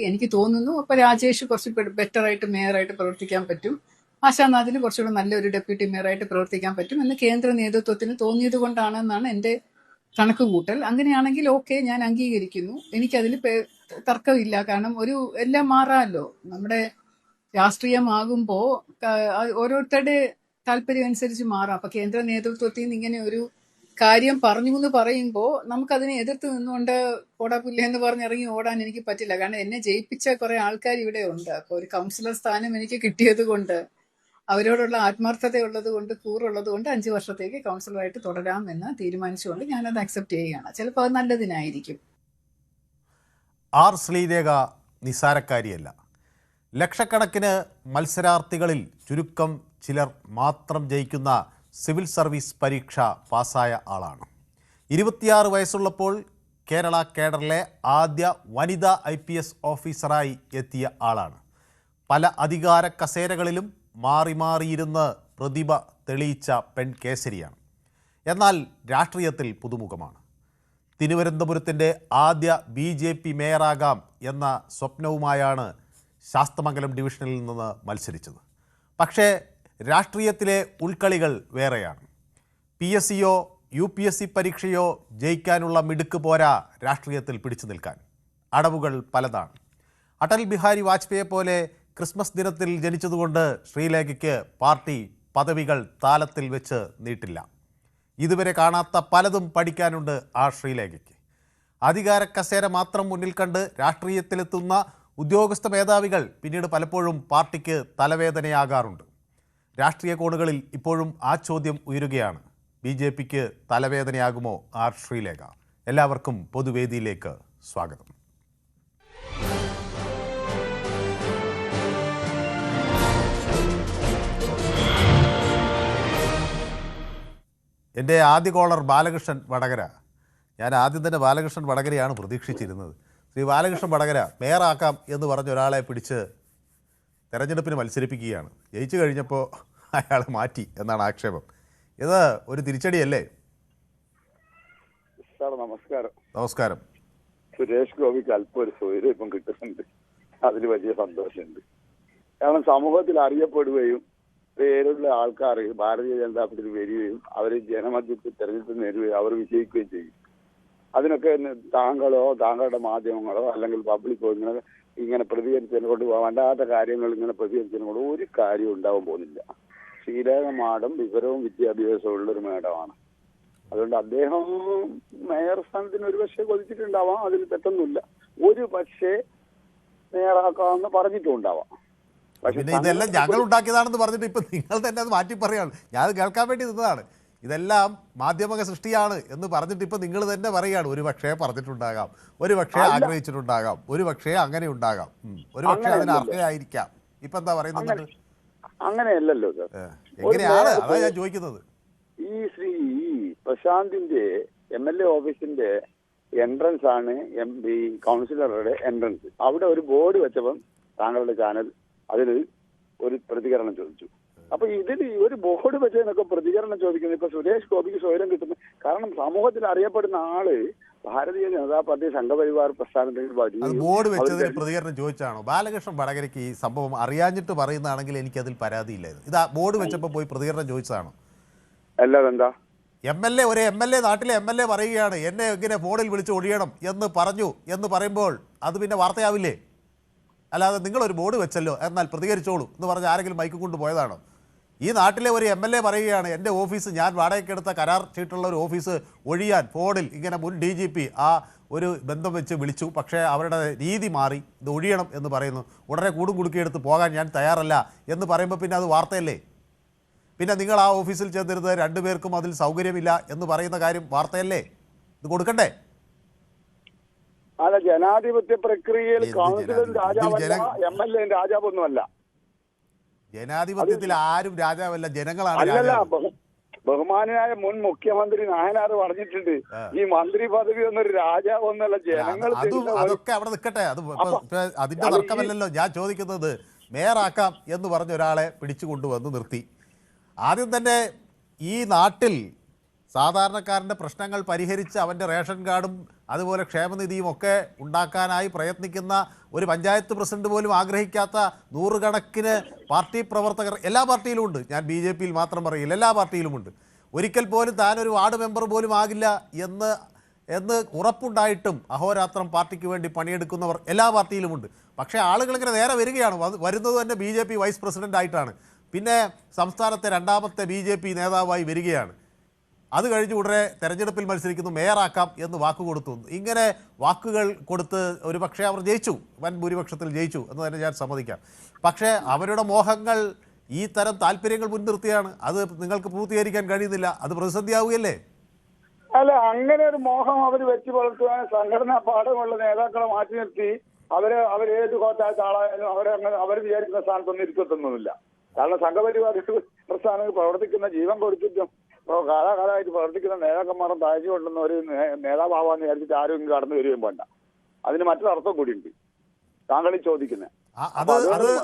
എനിക്ക് തോന്നുന്നു. അപ്പോൾ രാജേഷ് കുറച്ച് ബെറ്ററായിട്ട് മേയറായിട്ട് പ്രവർത്തിക്കാൻ പറ്റും, ആശാനാഥിന് കുറച്ചുകൂടെ നല്ലൊരു ഡെപ്യൂട്ടി മേയറായിട്ട് പ്രവർത്തിക്കാൻ പറ്റും എന്ന് കേന്ദ്ര നേതൃത്വത്തിന് തോന്നിയത് കൊണ്ടാണെന്നാണ് എൻ്റെ കണക്ക് കൂട്ടൽ. അങ്ങനെയാണെങ്കിൽ ഓക്കെ, ഞാൻ അംഗീകരിക്കുന്നു. എനിക്കതിൽ തർക്കമില്ല. കാരണം എല്ലാം മാറാമല്ലോ. നമ്മുടെ രാഷ്ട്രീയമാകുമ്പോൾ ഓരോരുത്തരുടെ താല്പര്യം അനുസരിച്ച് മാറാം. അപ്പം കേന്ദ്ര നേതൃത്വത്തിൽ നിന്ന് ഇങ്ങനെ ഒരു കാര്യം പറഞ്ഞു എന്ന് പറയുമ്പോൾ നമുക്കതിനെ എതിർത്ത് നിന്നുകൊണ്ട് ഓടാ എന്ന് പറഞ്ഞ് ഇറങ്ങി ഓടാൻ എനിക്ക് പറ്റില്ല. കാരണം എന്നെ ജയിപ്പിച്ച കുറെ ആൾക്കാർ ഇവിടെ ഉണ്ട്. അപ്പോൾ ഒരു കൗൺസിലർ സ്ഥാനം എനിക്ക് കിട്ടിയത് കൊണ്ട്, അവരോടുള്ള ആത്മാർത്ഥതയുള്ളത് കൊണ്ട്, കൂറുള്ളത് കൊണ്ട് 5 വർഷത്തേക്ക് കൗൺസിലറായിട്ട് തുടരാമെന്ന് തീരുമാനിച്ചുകൊണ്ട് ഞാനത് അക്സെപ്റ്റ് ചെയ്യുകയാണ്. ചിലപ്പോൾ അത് നല്ലതിനായിരിക്കും. ആർ ശ്രീരേഖ നിസാരക്കാരിയല്ല. ലക്ഷക്കണക്കിന് മത്സരാർത്ഥികളിൽ ചുരുക്കം ചിലർ മാത്രം ജയിക്കുന്ന സിവിൽ സർവീസ് പരീക്ഷ പാസ്സായ ആളാണ്. 26 വയസ്സുള്ളപ്പോൾ കേരള കേഡറിലെ ആദ്യ വനിതാ IPS ഓഫീസറായി എത്തിയ ആളാണ്. പല അധികാര കസേരകളിലും മാറി മാറിയിരുന്ന് പ്രതിഭ തെളിയിച്ച പെൺകേസരിയാണ്. എന്നാൽ രാഷ്ട്രീയത്തിൽ പുതുമുഖമാണ്. തിരുവനന്തപുരത്തിൻ്റെ ആദ്യ BJP മേയറാകാം എന്ന സ്വപ്നവുമായാണ് ശാസ്തമംഗലം ഡിവിഷനിൽ നിന്ന് മത്സരിച്ചത്. പക്ഷേ രാഷ്ട്രീയത്തിലെ ഉൾക്കളികൾ വേറെയാണ്. PSCയോ UPSC പരീക്ഷയോ ജയിക്കാനുള്ള മിടുക്ക് പോരാ രാഷ്ട്രീയത്തിൽ പിടിച്ചു നിൽക്കാൻ. അടവുകൾ പലതാണ്. അടൽ ബിഹാരി വാജ്പേയിയെ പോലെ ക്രിസ്മസ് ദിനത്തിൽ ജനിച്ചതുകൊണ്ട് ശ്രീലേഖയ്ക്ക് പാർട്ടി പദവികൾ താലത്തിൽ വെച്ച് നീട്ടില്ല. ഇതുവരെ കാണാത്ത പലതും പഠിക്കാനുണ്ട് ആ ശ്രീലേഖയ്ക്ക്. അധികാര കസേര മാത്രം മുന്നിൽ കണ്ട് രാഷ്ട്രീയത്തിലെത്തുന്ന ഉദ്യോഗസ്ഥ മേധാവികൾ പിന്നീട് പലപ്പോഴും പാർട്ടിക്ക് തലവേദനയാകാറുണ്ട്. രാഷ്ട്രീയ കോണുകളിൽ ഇപ്പോഴും ആ ചോദ്യം ഉയരുകയാണ്. BJPക്ക് തലവേദനയാകുമോ ആർ ശ്രീലേഖ? എല്ലാവർക്കും പൊതുവേദിയിലേക്ക് സ്വാഗതം. എൻ്റെ ആദ്യ കോളർ ബാലകൃഷ്ണൻ വടകര. ഞാൻ ആദ്യം തന്നെ ബാലകൃഷ്ണൻ വടകരയാണ് പ്രതീക്ഷിച്ചിരുന്നത്. ശ്രീ ബാലകൃഷ്ണൻ വടകര മേയറാക്കാം എന്ന് പറഞ്ഞ ഒരാളെ പിടിച്ച് തെരഞ്ഞെടുപ്പിന് മത്സരിപ്പിക്കുകയാണ്. ജയിച്ചു കഴിഞ്ഞപ്പോൾ അയാളെ മാറ്റി എന്നാണ് ആക്ഷേപം. ഇത് ഒരു തിരിച്ചടിയല്ലേ? സാർ നമസ്കാരം. നമസ്കാരം. സുരേഷ് ഗോപിക്ക് അല്പം ഒരു സ്വൈര്യം ഇപ്പം കിട്ടുന്നുണ്ട്. അതിൽ വലിയ സന്തോഷമുണ്ട്. കാരണം സമൂഹത്തിൽ അറിയപ്പെടുകയും പേരുള്ള ആൾക്കാർ ഭാരതീയ ജനതാ പാർട്ടിയിൽ വരികയും അവർ ജനമധ്യത്തിൽ തെരഞ്ഞെടുപ്പ് നേടുകയും അവർ വിജയിക്കുകയും ചെയ്യും. അതിനൊക്കെ താങ്കളോ താങ്കളുടെ മാധ്യമങ്ങളോ അല്ലെങ്കിൽ പബ്ലിക്കോ ഇങ്ങനെ പ്രതികരിച്ചതിനെ കൊണ്ട് വേണ്ടാത്ത കാര്യങ്ങൾ ഇങ്ങനെ പ്രതികരിച്ചതിനെ കൊണ്ട് ഒരു കാര്യം ഉണ്ടാവാൻ പോകുന്നില്ല. ശ്രീലേഖ മാഡം വിവരവും വിദ്യാഭ്യാസവും ഉള്ളൊരു മാഡമാണ്. അതുകൊണ്ട് അദ്ദേഹം മേയർ സ്ഥാനത്തിന് ഒരു പക്ഷേ കൊതിച്ചിട്ടുണ്ടാവാം, അതിൽ തെറ്റൊന്നുമില്ല. ഒരു പക്ഷേ മേയറാക്കാമെന്ന് പറഞ്ഞിട്ടുണ്ടാവാം. പിന്നെ ഇതെല്ലാം ഞങ്ങൾ ഉണ്ടാക്കിയതാണെന്ന് പറഞ്ഞിട്ട് ഇപ്പം നിങ്ങൾ തന്നെ അത് മാറ്റി പറയാണ്. ഞാൻ കേൾക്കാൻ വേണ്ടി നിന്നതാണ്. ഇതെല്ലാം മാധ്യമ സൃഷ്ടിയാണ് എന്ന് പറഞ്ഞിട്ട് ഇപ്പം നിങ്ങൾ തന്നെ പറയുകയാണ്. ഒരു പക്ഷേ പറഞ്ഞിട്ടുണ്ടാകാം, ഒരു പക്ഷേ ആഗ്രഹിച്ചിട്ടുണ്ടാകാം, ഒരു പക്ഷേ അങ്ങനെ ഉണ്ടാകാം, ഒരു പക്ഷേ അതിന് അർഹയായിരിക്കാം. ഇപ്പം എന്താ പറയുന്നത്? അങ്ങനെയല്ലല്ലോ സാർ. എങ്ങനെയാണ് അതാ ഞാൻ ചോദിക്കുന്നത്. ഈ ശ്രീ പ്രശാന്തിന്റെ MLA ഓഫീസിന്റെ എൻട്രൻസ് ആണ് കൗൺസിലറുടെ എൻട്രൻസ്. അവിടെ ഒരു ബോർഡ് വെച്ചപ്പം താങ്കളുടെ ചാനൽ അതിൽ ഒരു പ്രതികരണം ചോദിച്ചു. അപ്പൊ ഇതിൽ ഒരു ബോർഡ് വെച്ചതിനൊക്കെ പ്രതികരണം ചോദിക്കുന്നത് ഇപ്പൊ സുരേഷ് ഗോപിക്ക് സ്വയം കിട്ടുന്നു. കാരണം സമൂഹത്തിൽ അറിയപ്പെടുന്ന ആള് ഭാരതീയ ജനതാ പാർട്ടി സംഘപരിവാർ പ്രസ്ഥാനത്തിൽ ബോർഡ് വെച്ചതിന് പ്രതികരണം ചോദിച്ചാണോ? ബാലകൃഷ്ണൻ വടകരയ്ക്ക് ഈ സംഭവം അറിയാഞ്ഞിട്ട് പറയുന്നതാണെങ്കിൽ എനിക്കതിൽ പരാതിയില്ലായിരുന്നു. ഇത് ബോർഡ് വെച്ചപ്പോൾ പോയി പ്രതികരണം ചോദിച്ചതാണോ? അല്ലാതെ എന്താ? ഒരു MLA നാട്ടിലെ MLA പറയുകയാണ് എന്നെ ഇങ്ങനെ ഫോണിൽ വിളിച്ച് ഒഴിയണം എന്ന് പറഞ്ഞു എന്ന് പറയുമ്പോൾ അത് പിന്നെ വാർത്തയാവില്ലേ? അല്ലാതെ നിങ്ങളൊരു ബോർഡ് വെച്ചല്ലോ എന്നാൽ പ്രതികരിച്ചോളൂ എന്ന് പറഞ്ഞ് ആരെങ്കിലും മൈക്ക് കൊണ്ട് പോയതാണോ? ഈ നാട്ടിലെ ഒരു MLA പറയുകയാണ് എൻ്റെ ഓഫീസ്, ഞാൻ വാടകയ്ക്കെടുത്ത കരാർ ചീട്ടുള്ള ഒരു ഓഫീസ് ഒഴിയാൻ ഫോണിൽ ഇങ്ങനെ മുൻ DGP ആ ഒരു ബന്ധം വെച്ച് വിളിച്ചു, പക്ഷേ അവരുടെ രീതി മാറി, ഇത് ഒഴിയണം എന്ന് പറയുന്നു. ഉടനെ കൂടും കുടുക്കിയെടുത്ത് പോകാൻ ഞാൻ തയ്യാറല്ല എന്ന് പറയുമ്പോൾ പിന്നെ അത് വാർത്തയല്ലേ? പിന്നെ നിങ്ങൾ ആ ഓഫീസിൽ ചെന്നിരുന്നത് 2 പേർക്കും അതിൽ സൗകര്യമില്ല എന്ന് പറയുന്ന കാര്യം വാർത്തയല്ലേ? ഇത് കൊടുക്കണ്ടേ? അല്ല, ജനാധിപത്യ പ്രക്രിയയിൽ കൗൺസിലർ രാജാവല്ല, MLA രാജാവൊന്നുമല്ല. ജനാധിപത്യത്തിൽ ആരും രാജാവല്ല, ജനങ്ങളാണ്. ബഹുമാനായ മുൻ മുഖ്യമന്ത്രി നായനാർ പറഞ്ഞിട്ടുണ്ട്, ഈ മന്ത്രി പദവി ഒന്നൊരു രാജാവ് ഒന്നല്ല, ജനങ്ങൾ. അതൊക്കെ അവിടെ നിൽക്കട്ടെ, അത് അതിന്റെ തർക്കമല്ലല്ലോ. ഞാൻ ചോദിക്കുന്നത് മേയറാക്കാം എന്ന് പറഞ്ഞ ഒരാളെ പിടിച്ചു കൊണ്ടുവന്ന് നിർത്തി. ആദ്യം തന്നെ ഈ നാട്ടിൽ സാധാരണക്കാരൻ്റെ പ്രശ്നങ്ങൾ പരിഹരിച്ച് അവൻ്റെ റേഷൻ കാർഡും അതുപോലെ ക്ഷേമനിധിയും ഒക്കെ ഉണ്ടാക്കാനായി പ്രയത്നിക്കുന്ന ഒരു പഞ്ചായത്ത് പ്രസിഡന്റ് പോലും ആഗ്രഹിക്കാത്ത നൂറുകണക്കിന് പാർട്ടി പ്രവർത്തകർ എല്ലാ പാർട്ടിയിലും ഉണ്ട്. ഞാൻ BJP യിൽ മാത്രം പറയില്ല, എല്ലാ പാർട്ടിയിലുമുണ്ട്. ഒരിക്കൽ പോലും താനൊരു വാർഡ് മെമ്പർ പോലും ആകില്ല എന്ന് ഉറപ്പുണ്ടായിട്ടും അഹോരാത്രം പാർട്ടിക്ക് വേണ്ടി പണിയെടുക്കുന്നവർ എല്ലാ പാർട്ടിയിലുമുണ്ട്. പക്ഷേ ആളുകളിങ്ങനെ നേരെ വരികയാണ്. വരുന്നത് തന്നെ BJP വൈസ് പ്രസിഡന്റ് ആയിട്ടാണ്, പിന്നെ സംസ്ഥാനത്തെ രണ്ടാമത്തെ BJP നേതാവായി വരികയാണ്. അത് കഴിഞ്ഞ് ഉടനെ തെരഞ്ഞെടുപ്പിൽ മത്സരിക്കുന്നു, മേയറാക്കാം എന്ന് വാക്കുകൊടുത്തു. ഇങ്ങനെ വാക്കുകൾ കൊടുത്ത് ഒരു പക്ഷേ അവർ ജയിച്ചു, വൻ ഭൂരിപക്ഷത്തിൽ ജയിച്ചു എന്ന് തന്നെ ഞാൻ സമ്മതിക്കാം. പക്ഷേ അവരുടെ മോഹങ്ങൾ ഈ തരം താല്പര്യങ്ങൾ മുൻനിർത്തിയാണ്. അത് നിങ്ങൾക്ക് പൂർത്തീകരിക്കാൻ കഴിയുന്നില്ല, അത് പ്രതിസന്ധിയാവുകയല്ലേ? അല്ല, അങ്ങനെ ഒരു മോഹം അവർ വെച്ച് പുലർത്തുവാൻ സംഘടനാ പാഠമുള്ള നേതാക്കളെ മാറ്റി നിർത്തി അവരേത് കോത്താഴ്ച ആളായാലും അവർ വിചാരിക്കുന്ന സ്ഥാനത്തൊന്നും ഇരുത്തൊന്നുമില്ല. കാരണം സംഘപരിവാർ പ്രസ്ഥാനങ്ങൾ പ്രവർത്തിക്കുന്ന ജീവൻ കൊടുത്തിട്ടും കാലാകാലമായിട്ട് പ്രവർത്തിക്കുന്ന നേതാക്കന്മാരും താഴ്ച കൊണ്ടുന്ന ഒരു നേതാവാന്ന് വിചാരിച്ചിട്ട് ആരും ഇങ്ങ് കടന്നു വരികയും വേണ്ട. അതിന് മറ്റൊരർത്ഥം കൂടിയുണ്ട് താങ്കൾ ചോദിക്കുന്നത്.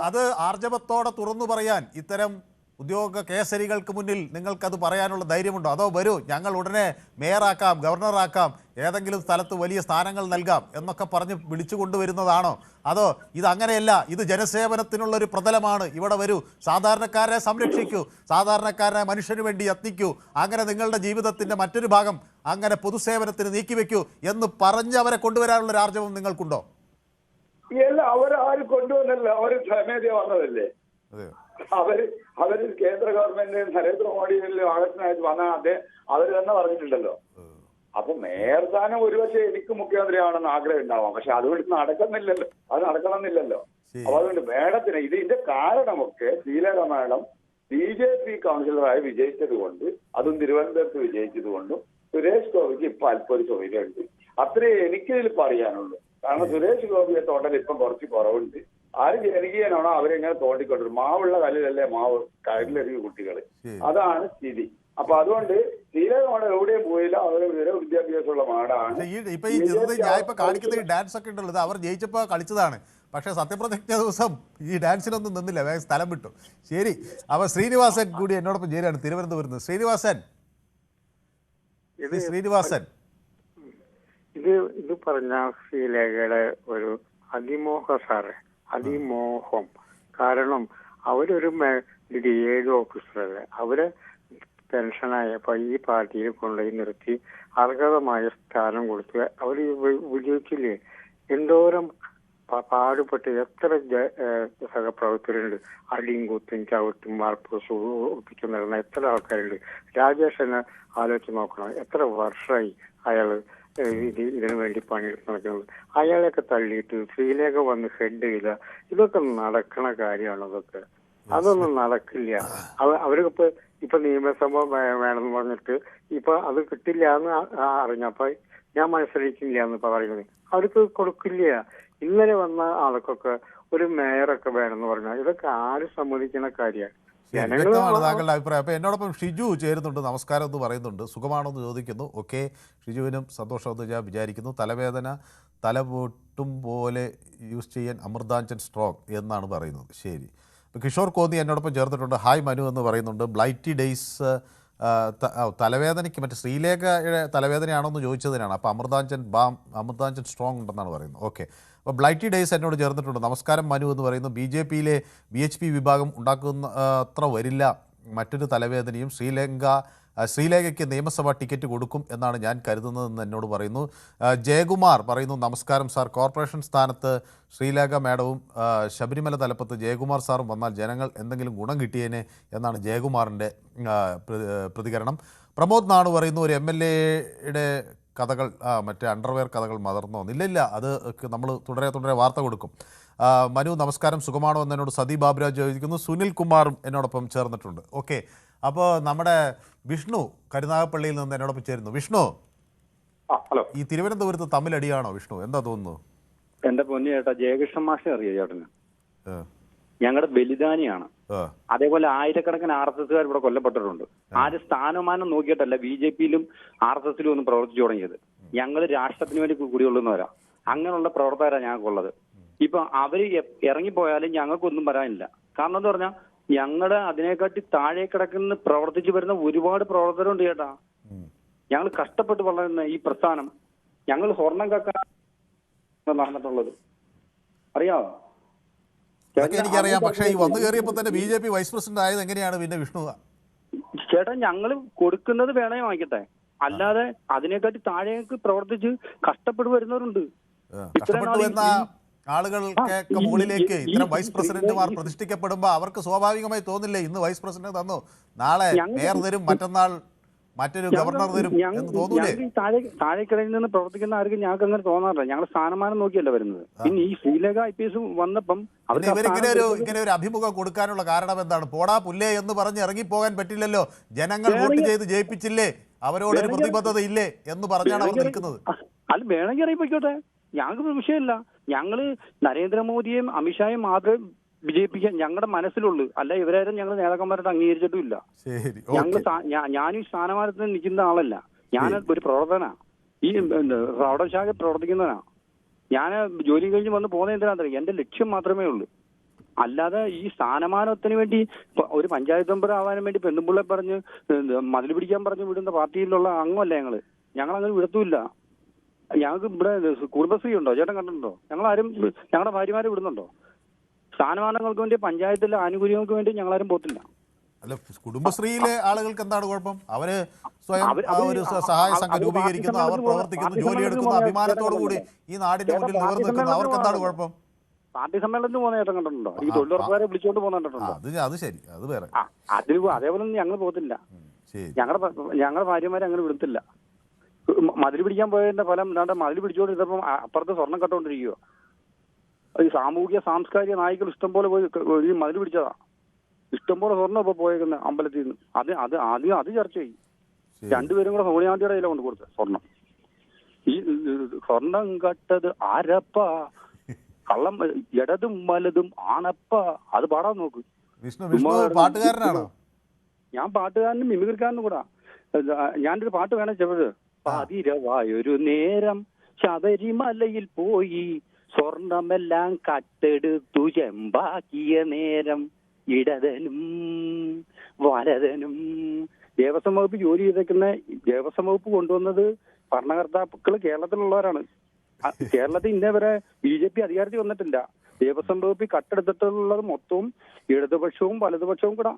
അത് ആർജവത്തോടെ തുറന്നു പറയാൻ ഇത്തരം ഉദ്യോഗ കേസരികൾക്ക് മുന്നിൽ നിങ്ങൾക്കത് പറയാനുള്ള ധൈര്യമുണ്ടോ? അതോ വരൂ ഞങ്ങൾ ഉടനെ മേയറാക്കാം, ഗവർണറാക്കാം, ഏതെങ്കിലും സ്ഥലത്ത് വലിയ സ്ഥാനങ്ങൾ നൽകാം എന്നൊക്കെ പറഞ്ഞ് വിളിച്ചു കൊണ്ടുവരുന്നതാണോ? അതോ ഇതങ്ങനെയല്ല, ഇത് ജനസേവനത്തിനുള്ളൊരു പ്രതലമാണ്, ഇവിടെ വരൂ, സാധാരണക്കാരെ സംരക്ഷിക്കൂ, സാധാരണക്കാരനെ മനുഷ്യന് വേണ്ടി യത്നിക്കൂ, അങ്ങനെ നിങ്ങളുടെ ജീവിതത്തിൻ്റെ മറ്റൊരു ഭാഗം അങ്ങനെ പൊതുസേവനത്തിന് നീക്കിവെക്കൂ എന്ന് പറഞ്ഞ് അവരെ കൊണ്ടുവരാനുള്ള ഒരു ആർജവം നിങ്ങൾക്കുണ്ടോ? അവരാരും കൊണ്ടുവന്നല്ല, അവർ സ്വമേധയാ വന്നതല്ലേ. അവര് കേന്ദ്ര ഗവൺമെന്റ് നരേന്ദ്രമോദിയിൽ ആകർഷണമായിട്ട് വന്ന അവര് തന്നെ പറഞ്ഞിട്ടുണ്ടല്ലോ. അപ്പൊ മേയർ സ്ഥാനം ഒരുപക്ഷെ എനിക്ക് മുഖ്യമന്ത്രിയാണെന്ന് ആഗ്രഹം ഉണ്ടാവാം, പക്ഷെ അതുകൊണ്ട് നടക്കുന്നില്ലല്ലോ, അത് നടക്കണമെന്നില്ലല്ലോ. അപ്പൊ അതുകൊണ്ട് മേഡത്തിന് ഇതിന്റെ കാരണമൊക്കെ ശ്രീലേഖ മേഡം BJP കൗൺസിലറായി വിജയിച്ചത് കൊണ്ട്, അതും തിരുവനന്തപുരത്ത് വിജയിച്ചത് കൊണ്ടും സുരേഷ് ഗോപിക്ക് ഇപ്പൊ അല്പം ഒരു സൗകര്യമുണ്ട്. അത്രേ എനിക്കിതിൽ പറയാനുള്ളൂ. കാരണം സുരേഷ് ഗോപിയെ തോണ്ടൽ ഇപ്പം കുറച്ച് കുറവുണ്ട്. ആര് ജനകീയനാണോ അവരെങ്ങനെ തോണ്ടിക്കൊണ്ടിരും. മാവുള്ള കല്ലിലല്ലേ മാവ് കല്ലിലെറിയ കുട്ടികള്, അതാണ് സ്ഥിതി. അപ്പൊ അതുകൊണ്ട് ശ്രീലേഖമാണ് എവിടെയും പോയില്ല, അവർ വിദ്യാഭ്യാസമുള്ള മാടാണ്. ഇപ്പൊ ഈ ഞാൻ ഇപ്പൊ കാണിക്കുന്ന ഈ ഡാൻസ് ഒക്കെ ഉണ്ടല്ലോ, അവർ ജയിച്ചപ്പോ കളിച്ചതാണ്. പക്ഷെ സത്യപ്രതിജ്ഞ ദിവസം ഈ ഡാൻസിനൊന്നും നിന്നില്ല, വേഗം സ്ഥലം വിട്ടു. ശരി, അപ്പൊ ശ്രീനിവാസൻ കൂടി എന്നോടൊപ്പം ചേരാണ്, തിരുവനന്തപുരത്ത്. ശ്രീനിവാസൻ ഇത് പറഞ്ഞ ശ്രീലേഖയുടെ ഒരു അതിമോഹം. കാരണം അവരൊരു DA ഓഫീസറല്ലേ, അവരെ പെൻഷനായപ്പോ ഈ പാർട്ടിയിൽ കൊണ്ടുപോയി നിർത്തി അർഹതമായ സ്ഥാനം കൊടുത്ത് അവർ വിജയിച്ചില്ലേ. എന്തോരം പാടുപെട്ട് എത്ര സഹപ്രവർത്തകരുണ്ട്, അടിയും കുത്തും ചവിട്ടും വാർപ്പ് ഒപ്പിച്ചു നടന്ന എത്ര ആൾക്കാരുണ്ട്. രാജേഷനെ ആലോചിച്ച് നോക്കണം, എത്ര വർഷമായി അയാള് ഇതിനു വേണ്ടി പണിയെടുത്ത് നടക്കുന്നത്. അയാളെയൊക്കെ തള്ളിയിട്ട് ശ്രീലേഖ വന്ന് ഹെഡ് ചെയ്ത ഇതൊക്കെ നടക്കണ കാര്യമാണ്. അതൊന്നും നടക്കില്ല. അവർക്ക് ഇപ്പൊ നിയമസഭ വേണമെന്ന് പറഞ്ഞിട്ട് ഇപ്പൊ അത് കിട്ടില്ല എന്ന് അറിഞ്ഞപ്പോ ഞാൻ മത്സരിക്കില്ല എന്ന് പറയുന്നത് അവർക്ക് കൊടുക്കില്ല. ഇന്നലെ വന്ന ആൾക്കൊക്കെ ഒരു മേയറൊക്കെ വേണമെന്ന് പറഞ്ഞാൽ ഇതൊക്കെ ആരും സമ്മതിക്കുന്ന കാര്യമാണ്. വ്യക്തമാണ് താങ്കളുടെ അഭിപ്രായം. അപ്പോൾ എന്നോടൊപ്പം ഷിജു ചേരുന്നുണ്ട്. നമസ്കാരം എന്ന് പറയുന്നുണ്ട്, സുഖമാണോ എന്ന് ചോദിക്കുന്നു. ഓക്കെ, ഷിജുവിനും സന്തോഷമെന്ന് ഞാൻ വിചാരിക്കുന്നു. തലവേദന തലപൊട്ടും പോലെ യൂസ് ചെയ്യാൻ അമൃതാഞ്ചൻ സ്ട്രോങ് എന്നാണ് പറയുന്നത്. ശരി, ഇപ്പോൾ കിഷോർ കോന്നി എന്നോടൊപ്പം ചേർന്നിട്ടുണ്ട്. ഹായ് മനു എന്ന് പറയുന്നുണ്ട്. ബ്ലൈറ്റി ഡേയ്സ് തലവേദനയ്ക്ക് മറ്റേ ശ്രീലേഖയുടെ തലവേദനയാണോ എന്ന് ചോദിച്ചതിനാണ്. അപ്പോൾ അമൃതാഞ്ചൻ സ്ട്രോങ് ഉണ്ടെന്നാണ് പറയുന്നത്. ഓക്കെ, അപ്പോൾ ബ്ലൈറ്റി ഡേയ്സ് എന്നോട് ചേർന്നിട്ടുണ്ട്. നമസ്കാരം മനു എന്ന് പറയുന്നു. BJPയിലെ BHP വിഭാഗം ഉണ്ടാക്കുന്ന അത്ര വരില്ല മറ്റൊരു തലവേദനയും. ശ്രീലേഖയ്ക്ക് നിയമസഭാ ടിക്കറ്റ് കൊടുക്കും എന്നാണ് ഞാൻ കരുതുന്നതെന്ന് എന്നോട് പറയുന്നു. ജയകുമാർ പറയുന്നു, നമസ്കാരം സാർ, കോർപ്പറേഷൻ സ്ഥാനത്ത് ശ്രീലേഖ മാഡവും ശബരിമല തലപ്പത്ത് ജയകുമാർ സാറും വന്നാൽ ജനങ്ങൾ എന്തെങ്കിലും ഗുണം കിട്ടിയേനെ എന്നാണ് ജയകുമാറിൻ്റെ പ്രതികരണം. പ്രമോദ് നാണു പറയുന്നു, ഒരു MLAയുടെ കഥകൾ മറ്റേ അണ്ടർവെയർ കഥകൾ മറന്നോ? ഇല്ല, അത് നമ്മൾ തുടരെ വാർത്ത കൊടുക്കും. മനു നമസ്കാരം, സുഖമാണോ എന്ന് എന്നോട് സതി ബാബുരാജ് ചോദിക്കുന്നു. സുനിൽ കുമാറും എന്നോടൊപ്പം ചേർന്നിട്ടുണ്ട്. ഓക്കെ, അപ്പോൾ നമ്മുടെ വിഷ്ണു കരുനാഗപ്പള്ളിയിൽ നിന്ന് എന്നോടൊപ്പം ചേരുന്നു. വിഷ്ണു, ഹലോ, ഈ തിരുവനന്തപുരത്ത് തമ്മിലടിയാണോ വിഷ്ണു? എന്താ തോന്നുന്നു? എന്റെ പൊന്നു ചേട്ടാ, ജയകൃഷ്ണൻ മാഷെ അറിയോ ചേട്ടന്? ഞങ്ങളുടെ ബലിദാനിയാണ്. അതേപോലെ ആയിരക്കണക്കിന് RSSകാർ ഇവിടെ കൊല്ലപ്പെട്ടിട്ടുണ്ട്. ആര് സ്ഥാനമാനം നോക്കിയിട്ടല്ല BJPയിലും RSSലും ഒന്നും പ്രവർത്തിച്ചു തുടങ്ങിയത്. ഞങ്ങൾ രാഷ്ട്രത്തിന് വേണ്ടി കൂടിയുള്ളുന്നവരാ. അങ്ങനെയുള്ള പ്രവർത്തകരാണ് ഞങ്ങൾക്കുള്ളത്. ഇപ്പൊ അവര് ഇറങ്ങിപ്പോയാലും ഞങ്ങൾക്കൊന്നും പറയാനില്ല. കാരണം എന്ന് പറഞ്ഞാൽ ഞങ്ങളുടെ അതിനെക്കാട്ടി താഴെ കിടക്കുന്ന പ്രവർത്തിച്ചു വരുന്ന ഒരുപാട് പ്രവർത്തകരുണ്ട് ചേട്ടാ. ഞങ്ങൾ കഷ്ടപ്പെട്ട് വളരുന്ന ഈ പ്രസ്ഥാനം ഞങ്ങൾ സ്വർണം കക്കാൻ നടന്നിട്ടുള്ളത് അറിയാമോ? അതൊക്കെ എനിക്കറിയാം. പക്ഷേ ഈ വന്നു കയറിയപ്പോൾ തന്നെ BJP വൈസ് പ്രസിഡന്റ് ആയത് എങ്ങനെയാണ് പിന്നെ വിഷ്ണു? ചേട്ടാ ഞങ്ങൾ കൊടുക്കുന്നത് വേണേ വാങ്ങിക്കട്ടെ, അല്ലാതെ അതിനെക്കാട്ടി താഴേക്ക് പ്രവർത്തിച്ച് കഷ്ടപ്പെട്ടു വരുന്നവരുണ്ട്. കഷ്ടപ്പെട്ടു എന്ന ആളുകൾക്ക് മുകളിലേക്ക് ഇത്തരം വൈസ് പ്രസിഡന്റുമാർ പ്രതിഷ്ഠിക്കപ്പെടുമ്പോ അവർക്ക് സ്വാഭാവികമായി തോന്നില്ലേ, ഇന്ന് വൈസ് പ്രസിഡന്റ് തന്നു, നാളെ മേയർ തരും, മറ്റന്നാൾ മറ്റൊരു ഗവർണർ തരും എന്ന് തോന്നൂലേ? താഴേക്കിടയിൽ നിന്ന് പ്രവർത്തിക്കുന്ന ആർക്കും ഞങ്ങൾക്ക് അങ്ങനെ തോന്നാറില്ല. ഞങ്ങൾ സ്ഥാനമാനം നോക്കിയല്ല വരുന്നത്. പിന്നെ ഈ ശ്രീലേഖ IPS വന്നപ്പം ഇവരിങ്ങനെ ഒരു അഭിമുഖം കൊടുക്കാനുള്ള കാരണം എന്താണ്? പോടാ പുല്ലേ എന്ന് പറഞ്ഞ് ഇറങ്ങിപ്പോകാൻ പറ്റില്ലല്ലോ, ജനങ്ങൾ വോട്ട് ചെയ്ത് ജയിപ്പിച്ചില്ലേ, അവരോടൊരു പ്രതിബദ്ധത ഇല്ലേ എന്ന് പറഞ്ഞാണ് അവർ നിൽക്കുന്നത്. അത് വേണമെങ്കിൽ ഇറങ്ങിപ്പോയിക്കോട്ടെ, ഞങ്ങൾക്ക് വിഷയമില്ല. ഞങ്ങള് നരേന്ദ്രമോദിയെയും അമിത്ഷായും മാത്രമേ വിജയിപ്പിക്കാൻ ഞങ്ങളുടെ മനസ്സിലുള്ളൂ, അല്ല ഇവരാരും ഞങ്ങൾ നേതാക്കന്മാരായിട്ട് അംഗീകരിച്ചിട്ടുമില്ല. ഞാൻ ഈ സ്ഥാനമാനത്തിന് നിൽക്കുന്ന ആളല്ല, ഞാൻ ഒരു പ്രവർത്തന ഈ പ്രൗഢശാഖ പ്രവർത്തിക്കുന്നവനാ. ഞാൻ ജോലി കഴിഞ്ഞ് വന്ന് പോകുന്ന എന്തിനാണെന്നറിയാം, എന്റെ ലക്ഷ്യം മാത്രമേ ഉള്ളൂ. അല്ലാതെ ഈ സ്ഥാനമാനത്തിന് വേണ്ടി ഒരു പഞ്ചായത്ത് മെമ്പർ ആവാനും വേണ്ടി പെണ്ണുമ്പിള്ളെ പറഞ്ഞ് മതിൽ പിടിക്കാൻ പറഞ്ഞു വിടുന്ന പാർട്ടിയിലുള്ള അംഗമല്ല ഞങ്ങൾ അങ്ങനെ വിടത്തുമില്ല. ഞങ്ങൾക്ക് ഇവിടെ കുടുംബശ്രീ ഉണ്ടോ ചേട്ടൻ കണ്ടിട്ടുണ്ടോ? ഞങ്ങളാരും ഞങ്ങളുടെ ഭാര്യമാരെ വിടുന്നുണ്ടോ? സ്ഥാനമാനങ്ങൾക്ക് വേണ്ടി പഞ്ചായത്തിലെ ആനുകൂല്യങ്ങൾക്ക് വേണ്ടി ഞങ്ങളാരും പോത്തില്ല. അല്ല, കുടുംബശ്രീയിലെ ആളുകൾക്ക് എന്താണ് കുഴപ്പം? അവര് സ്വയം ഒരു സഹായ സംഘം രൂപീകരിക്കുന്നു, അവർ പ്രവർത്തിക്കുന്നു, ജോലിയെടുക്കുന്നു, അഭിമാനത്തോടു കൂടി ഈ നാടിന്റെ മുന്നിൽ നിവർന്നു നിൽക്കുന്നു, അവർക്ക് എന്താണ് കുഴപ്പം? പാർട്ടി സമ്മേളനത്തിന് പോകുന്ന ചേട്ടൻ കണ്ടിട്ടുണ്ടോ? ഈ തൊഴിലുറപ്പുകാരെ വിളിച്ചോണ്ട് പോകുന്നുണ്ടോ? അത് ശരി, അത് വേറെ. അതേപോലെ ഒന്നും ഞങ്ങൾ പോകത്തില്ല. ഞങ്ങളുടെ ഭാര്യമാരെ അങ്ങനെ വിടത്തില്ല. മതിൽ പിടിക്കാൻ പോയതിന്റെ ഫലം എന്താണ്ട് മതിൽ പിടിച്ചോണ്ടിരുന്നപ്പം അപ്പുറത്ത് സ്വർണം കട്ടുകൊണ്ടിരിക്കുക. ഈ സാമൂഹിക സാംസ്കാരിക നായ്ക്കൾ ഇഷ്ടംപോലെ പോയി മതിൽ പിടിച്ചതാ. ഇഷ്ടംപോലെ സ്വർണ്ണം ഇപ്പൊ പോയേക്കുന്ന അമ്പലത്തിൽ നിന്ന്. അത് ചർച്ച ചെയ്യും. രണ്ടുപേരും കൂടെ സോണിയാണ്ടിയുടെ കയ്യിലാണ് കൊണ്ട് കൊടുത്തത് സ്വർണം. ഈ സ്വർണം കട്ടത് ആരപ്പ, കള്ളം ഇടതും വലതും ആണപ്പ, അത് പാടാൻ നോക്ക്. പാട്ടുകാരനാണോ? ഞാൻ പാട്ടുകാരനും മിമിക്രിക്കാരനും കൂടാ. ഞാനൊരു പാട്ട് വേണം ചെവത്. പാതിരവായൊരു നേരം ശബരിമലയിൽ പോയി സ്വർണമെല്ലാം കട്ടെടുത്തു ചെമ്പാക്കിയ നേരം ഇടതനും വലതനും. ദേവസ്വം വകുപ്പ് ജോലി ചെയ്തേക്കുന്ന ദേവസ്വം വകുപ്പ് കൊണ്ടുവന്നത് ഭരണകർത്താക്കൾ കേരളത്തിലുള്ളവരാണ്. കേരളത്തിൽ ഇന്നേ വരെ BJP അധികാരത്തിൽ വന്നിട്ടില്ല. ദേവസ്വം വകുപ്പ് കട്ടെടുത്തിട്ടുള്ളത് മൊത്തവും ഇടതുപക്ഷവും വലതുപക്ഷവും കൂടാ.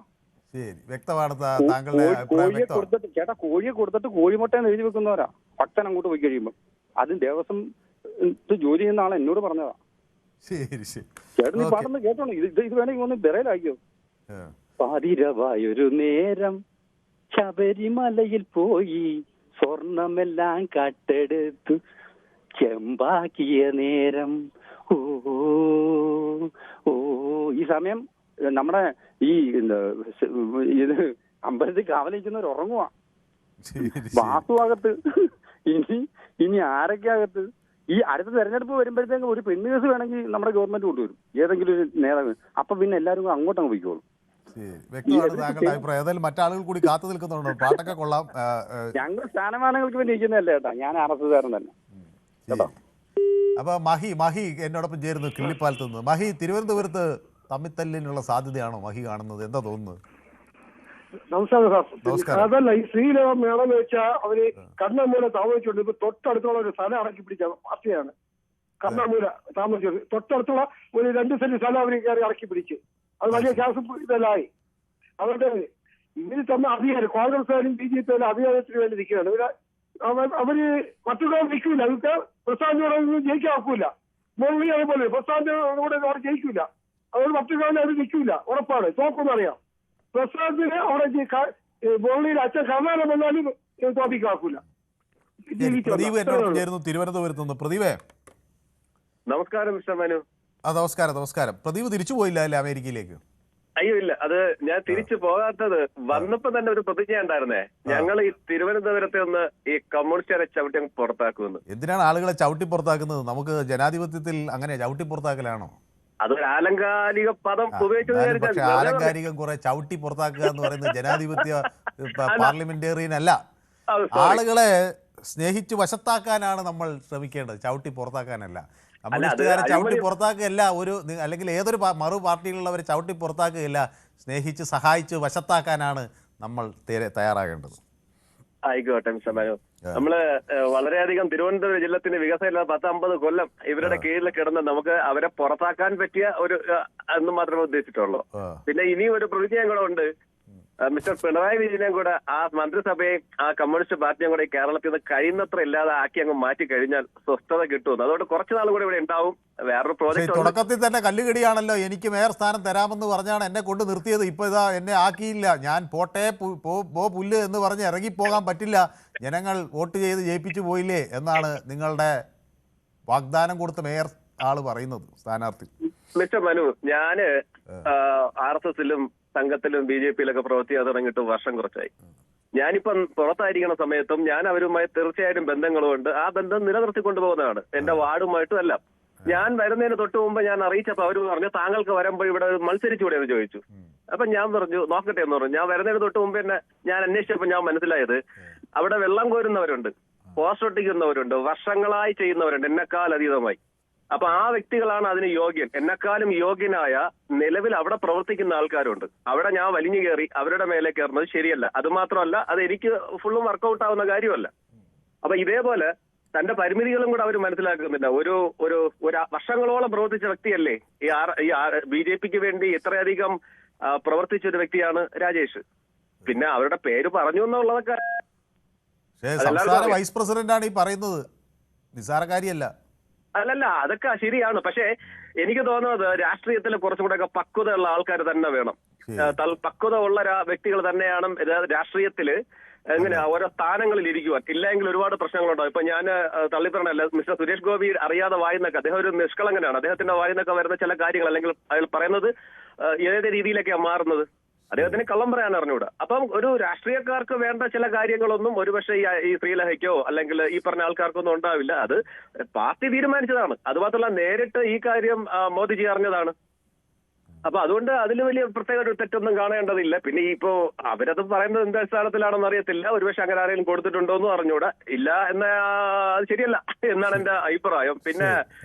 കോഴിയെ കൊടുത്തിട്ട് ചേട്ടാ, കോഴിയെ കൊടുത്തിട്ട് കോഴിമുട്ടയെന്ന് എഴുതി വെക്കുന്നവരാ ഭക്തൻ അങ്ങോട്ട് പോയി കഴിയുമ്പോൾ. അതും ദേവസ്വം ജോലി ചെയ്യുന്ന ആളെ എന്നോട് പറഞ്ഞതാ. ചേട്ടൻ ഈ പാട്ടൊന്ന് കേട്ടോണോ? ഇത് വേണമെങ്കിൽ ഒന്ന് വിറയിലാക്കിയോ? പാതിരവായൊരു നേരം ശബരിമലയിൽ പോയി സ്വർണമെല്ലാം കട്ടെടുത്തു ചെമ്പാക്കിയ നേരം. ഓ ഓ ഈ സമയം നമ്മുടെ ഈ ഇത് അമ്പലത്തിൽ കാവലിക്കുന്നവർ ഉറങ്ങുവാ. വാസുവകത്ത് ഇനി ആരൊക്കെ അകത്ത്? ഈ അടുത്ത തെരഞ്ഞെടുപ്പ് വരുമ്പോഴത്തേക്കും ഒരു പെണ്ണ് കേസ് വേണമെങ്കിൽ നമ്മുടെ ഗവൺമെന്റ് കൊണ്ടുവരും, ഏതെങ്കിലും ഒരു നേതാവ്. അപ്പൊ പിന്നെ എല്ലാവരും കൂടെ അങ്ങോട്ടങ്ങ് പോയിക്കോളും. വ്യക്തമാണ് താങ്കളുടെ അഭിപ്രായം. മറ്റാളുകൾ കൂടി കാത്തു നിൽക്കുന്നുണ്ടോ? പാട്ടൊക്കെ കൊള്ളാം. ഞങ്ങൾ സ്ഥാനമാനങ്ങൾക്ക് വേണ്ടി ഇരിക്കുന്നതല്ലേ ചേട്ടാ, ഞാൻ RSSകാരൻ തന്നെ കേട്ടോ. അപ്പൊ മഹി എന്നോടൊപ്പം ചേരുന്നു കിള്ളിപ്പാലത്ത് നിന്ന്. മഹി, തിരുവനന്തപുരത്ത് തമ്മിത്തല്ലിനുള്ള സാധ്യതയാണോ മഹി കാണുന്നത്? എന്താ തോന്നുന്നത്? നമസ്കാരം. അതല്ല, ഈ ശ്രീലേഖ മേളം വെച്ചാൽ അവര് കണ്ണമൂല താമസിച്ചുകൊണ്ട് ഇപ്പൊ തൊട്ടടുത്തുള്ള ഒരു സ്ഥലം ഇറക്കി പിടിച്ച പാർട്ടിയാണ്. കണ്ണമൂല താമസിച്ചത് തൊട്ടടുത്തുള്ള ഒരു 2 സെന്റ് സ്ഥലം അവര് കയറി ഇറക്കി പിടിച്ച് അത് വലിയ ക്യാസ് ഇതെല്ലായി. അതുകൊണ്ട് ഇവര് തന്ന അധികാരം കോൺഗ്രസ്സുകാരും BJP അധികാരത്തിന് വേണ്ടി നിൽക്കുകയാണ്. അവര് മറ്റുള്ളവർ നിൽക്കില്ല. അവർക്ക് പ്രസ്ഥാനത്തോടെ ജയിക്കാൻ ഒക്കില്ല. മുരളി അതുപോലെ പ്രസ്ഥാനത്തോടെ അവർ ജയിക്കില്ല. അതുകൊണ്ട് മറ്റുള്ളവരെ അവർ നിൽക്കില്ല, ഉറപ്പാണ്. തോക്കുന്നറിയാം. പ്രസ്ഥാനത്തിന് അവിടെ മുരളിയുടെ അച്ഛൻ കർണാടകം വന്നാലും തോപ്പിക്കാക്കൂല. തിരുവനന്തപുരത്ത് നിന്ന് പ്രദീപേ, നമസ്കാരം മിസ്റ്റർ മനു. നമസ്കാരം. പ്രദീപ് തിരിച്ചു പോയില്ല അല്ലേ അമേരിക്കയിലേക്ക്? അയ്യോ ഇല്ല, അത് ഞാൻ തിരിച്ചു പോകാത്തത് വന്നപ്പോ തന്നെ ഒരു പ്രതിജ്ഞ ഉണ്ടായിരുന്നേ, ഞങ്ങൾ ഈ തിരുവനന്തപുരത്തെ ഒന്ന് ഈ കമ്മ്യൂണിസ്റ്റുകാരെ ചവിട്ടി അങ്ങ് പുറത്താക്കുമെന്ന്. എന്തിനാണ് ആളുകളെ ചവിട്ടി പുറത്താക്കുന്നത്? നമുക്ക് ജനാധിപത്യത്തിൽ അങ്ങനെ ചവിട്ടി പുറത്താക്കലാണോ? അതൊരു ആലങ്കാരിക പദം ഉപയോഗിച്ചത്. ആലങ്കാരികം കുറെ ചവിട്ടി പുറത്താക്കുക എന്ന് പറയുന്നത് ജനാധിപത്യ പാർലമെന്റേറിയൻ അല്ല. ആളുകളെ സ്നേഹിച്ച് വശത്താക്കാനാണ് നമ്മൾ ശ്രമിക്കേണ്ടത്, ചവിട്ടി പുറത്താക്കാനല്ല. കമ്മ്യൂണിസ്റ്റുകാരെ ചവിട്ടി പുറത്താക്കുകയല്ല, അല്ലെങ്കിൽ ഏതൊരു മറു പാർട്ടിയിലുള്ളവരെ ചവിട്ടി പുറത്താക്കുകയല്ല, സ്നേഹിച്ച് സഹായിച്ച് വശത്താക്കാനാണ് നമ്മൾ തയ്യാറാകേണ്ടത്. ആയിക്കോട്ടെ മിസ്റ്റർ മനു. നമ്മള് വളരെയധികം തിരുവനന്തപുരം ജില്ലത്തിന്റെ വികസനം 10-50 കൊല്ലം ഇവരുടെ കീഴിൽ കിടന്ന് നമുക്ക് അവരെ പുറത്താക്കാൻ പറ്റിയ ഒരു എന്ന് മാത്രമേ ഉദ്ദേശിച്ചിട്ടുള്ളൂ. പിന്നെ ഇനിയും ഒരു പ്രതിജ്ഞയും കൂടെ ഉണ്ട്. മിസ്റ്റർ പിണറായി വിജയനെ കൂടെ ആ മന്ത്രിസഭയെ ആ കമ്മ്യൂണിസ്റ്റ് പാർട്ടിയും കൂടെ കേരളത്തിൽ നിന്ന് കഴിയുന്നത്ര ഇല്ലാതെ ആക്കി അങ്ങ് മാറ്റി കഴിഞ്ഞാൽ സ്വസ്ഥത കിട്ടുമെന്ന്. അതുകൊണ്ട് കുറച്ചു നാൾ കൂടെ ഇവിടെ ഉണ്ടാവും. വേറൊരു പ്രോജക്ട് തുടക്കത്തിൽ തന്നെ കല്ലുകടിയാണല്ലോ. എനിക്ക് മേയർ സ്ഥാനം തരാമെന്ന് പറഞ്ഞാണ് എന്നെ കൊണ്ട് നിർത്തിയത്. ഇപ്പൊ ഇതാ എന്നെ ആക്കിയില്ല. ഞാൻ പോട്ടെ പോ പുല്ല് എന്ന് പറഞ്ഞ് ഇറങ്ങിപ്പോകാൻ പറ്റില്ല, ജനങ്ങൾ വോട്ട് ചെയ്ത് ജയിപ്പിച്ചു പോയില്ലേ എന്നാണ് നിങ്ങളുടെ വാഗ്ദാനം കൊടുത്ത മേയർ ആള് പറയുന്നത്, സ്ഥാനാർത്ഥി. മിസ്റ്റർ മനു, ഞാന് RSSലും സംഘത്തിലും BJPയിലൊക്കെ പ്രവർത്തിക്കാൻ തുടങ്ങിയിട്ട് വർഷം കുറച്ചായി. ഞാനിപ്പം പുറത്തായിരിക്കുന്ന സമയത്തും ഞാൻ അവരുമായി തീർച്ചയായിട്ടും ബന്ധങ്ങളുമുണ്ട്. ആ ബന്ധം നിലനിർത്തിക്കൊണ്ടുപോകുന്നതാണ്, എന്റെ വാർഡുമായിട്ടും എല്ലാം. ഞാൻ വരുന്നതിന് തൊട്ട് മുമ്പ് ഞാൻ അറിയിച്ചപ്പോ അവര് പറഞ്ഞു താങ്കൾക്ക് വരുമ്പോൾ ഇവിടെ മത്സരിച്ചുകൂടെ എന്ന് ചോദിച്ചു. അപ്പൊ ഞാൻ പറഞ്ഞു നോക്കട്ടെ എന്ന് പറഞ്ഞു. ഞാൻ വരുന്നതിന് തൊട്ട് മുമ്പ് തന്നെ ഞാൻ അന്വേഷിച്ചപ്പോൾ ഞാൻ മനസ്സിലായത് അവിടെ വെള്ളം കോരുന്നവരുണ്ട്, പോസ്റ്റ് ഒട്ടിക്കുന്നവരുണ്ട്, വർഷങ്ങളായി ചെയ്യുന്നവരുണ്ട് എന്നെക്കാൾ അതീതമായി. അപ്പൊ ആ വ്യക്തികളാണ് അതിന് യോഗ്യൻ. എന്നെക്കാളും യോഗ്യനായ നിലവിൽ അവിടെ പ്രവർത്തിക്കുന്ന ആൾക്കാരുണ്ട്. അവിടെ ഞാൻ വലിഞ്ഞു കയറി അവരുടെ മേലെ കയറുന്നത് ശരിയല്ല. അത് മാത്രമല്ല, അത് എനിക്ക് ഫുള്ളും വർക്കൗട്ട് ആവുന്ന കാര്യമല്ല. അപ്പൊ ഇതേപോലെ തന്റെ പരിമിതികളും കൂടെ അവർ മനസ്സിലാക്കുന്നില്ല. ഒരു ഒരു വർഷങ്ങളോളം പ്രവർത്തിച്ച വ്യക്തിയല്ലേ ഈ BJPക്ക് വേണ്ടി ഇത്രയധികം പ്രവർത്തിച്ച ഒരു വ്യക്തിയാണ് രാജേഷ്. പിന്നെ അവരുടെ പേര് പറഞ്ഞു എന്നുള്ളതൊക്കെ സംസ്ഥാന വൈസ് പ്രസിഡന്റാണ് ഈ പറയുന്നത്, നിസ്സാരകാരിയല്ല. അല്ലല്ല, അതൊക്കെ ശരിയാണ്. പക്ഷേ എനിക്ക് തോന്നുന്നത് രാഷ്ട്രീയത്തിൽ കുറച്ചും കൂടെ ഒക്കെ പക്വത ഉള്ള ആൾക്കാർ തന്നെ വേണം. പക്വത ഉള്ള വ്യക്തികൾ തന്നെയാണ് രാഷ്ട്രീയത്തില് എങ്ങനെ ഓരോ സ്ഥാനങ്ങളിൽ ഇരിക്കുവാൻ. ഇല്ലെങ്കിൽ ഒരുപാട് പ്രശ്നങ്ങളുണ്ടാവും. ഇപ്പൊ ഞാൻ തള്ളിപ്പറയണല്ല, മിസ്റ്റർ സുരേഷ് ഗോപി അറിയാതെ വായിന്നൊക്കെ, അദ്ദേഹം ഒരു നിഷ്കളങ്കനാണ്. അദ്ദേഹത്തിന്റെ വായിന്നൊക്കെ വരുന്ന ചില കാര്യങ്ങൾ അല്ലെങ്കിൽ അയാൾ പറയുന്നത് ഏത് രീതിയിലൊക്കെയാണ് മാറുന്നത്, അദ്ദേഹത്തിന് കള്ളം പറയാൻ അറിഞ്ഞൂടാ. അപ്പം ഒരു രാഷ്ട്രീയക്കാർക്ക് വേണ്ട ചില കാര്യങ്ങളൊന്നും ഒരുപക്ഷെ ഈ ശ്രീലഹയ്ക്കോ അല്ലെങ്കിൽ ഈ പറഞ്ഞ ആൾക്കാർക്കൊന്നും ഉണ്ടാവില്ല. അത് പാർട്ടി തീരുമാനിച്ചതാണ്. അതുമാത്രമല്ല നേരിട്ട് ഈ കാര്യം മോദിജി അറിഞ്ഞതാണ്. അപ്പൊ അതുകൊണ്ട് അതിൽ വലിയ പ്രത്യേക ഒരു തെറ്റൊന്നും കാണേണ്ടതില്ല. പിന്നെ ഇപ്പോ അവരത് പറയുന്നത് എന്താ സ്ഥാനത്തിലാണെന്ന് അറിയത്തില്ല. ഒരുപക്ഷെ അങ്ങനെ ആരെങ്കിലും കൊടുത്തിട്ടുണ്ടോന്നും അറിഞ്ഞൂടാ. ഇല്ല എന്ന അത് ശരിയല്ല എന്നാണ് എന്റെ അഭിപ്രായം. പിന്നെ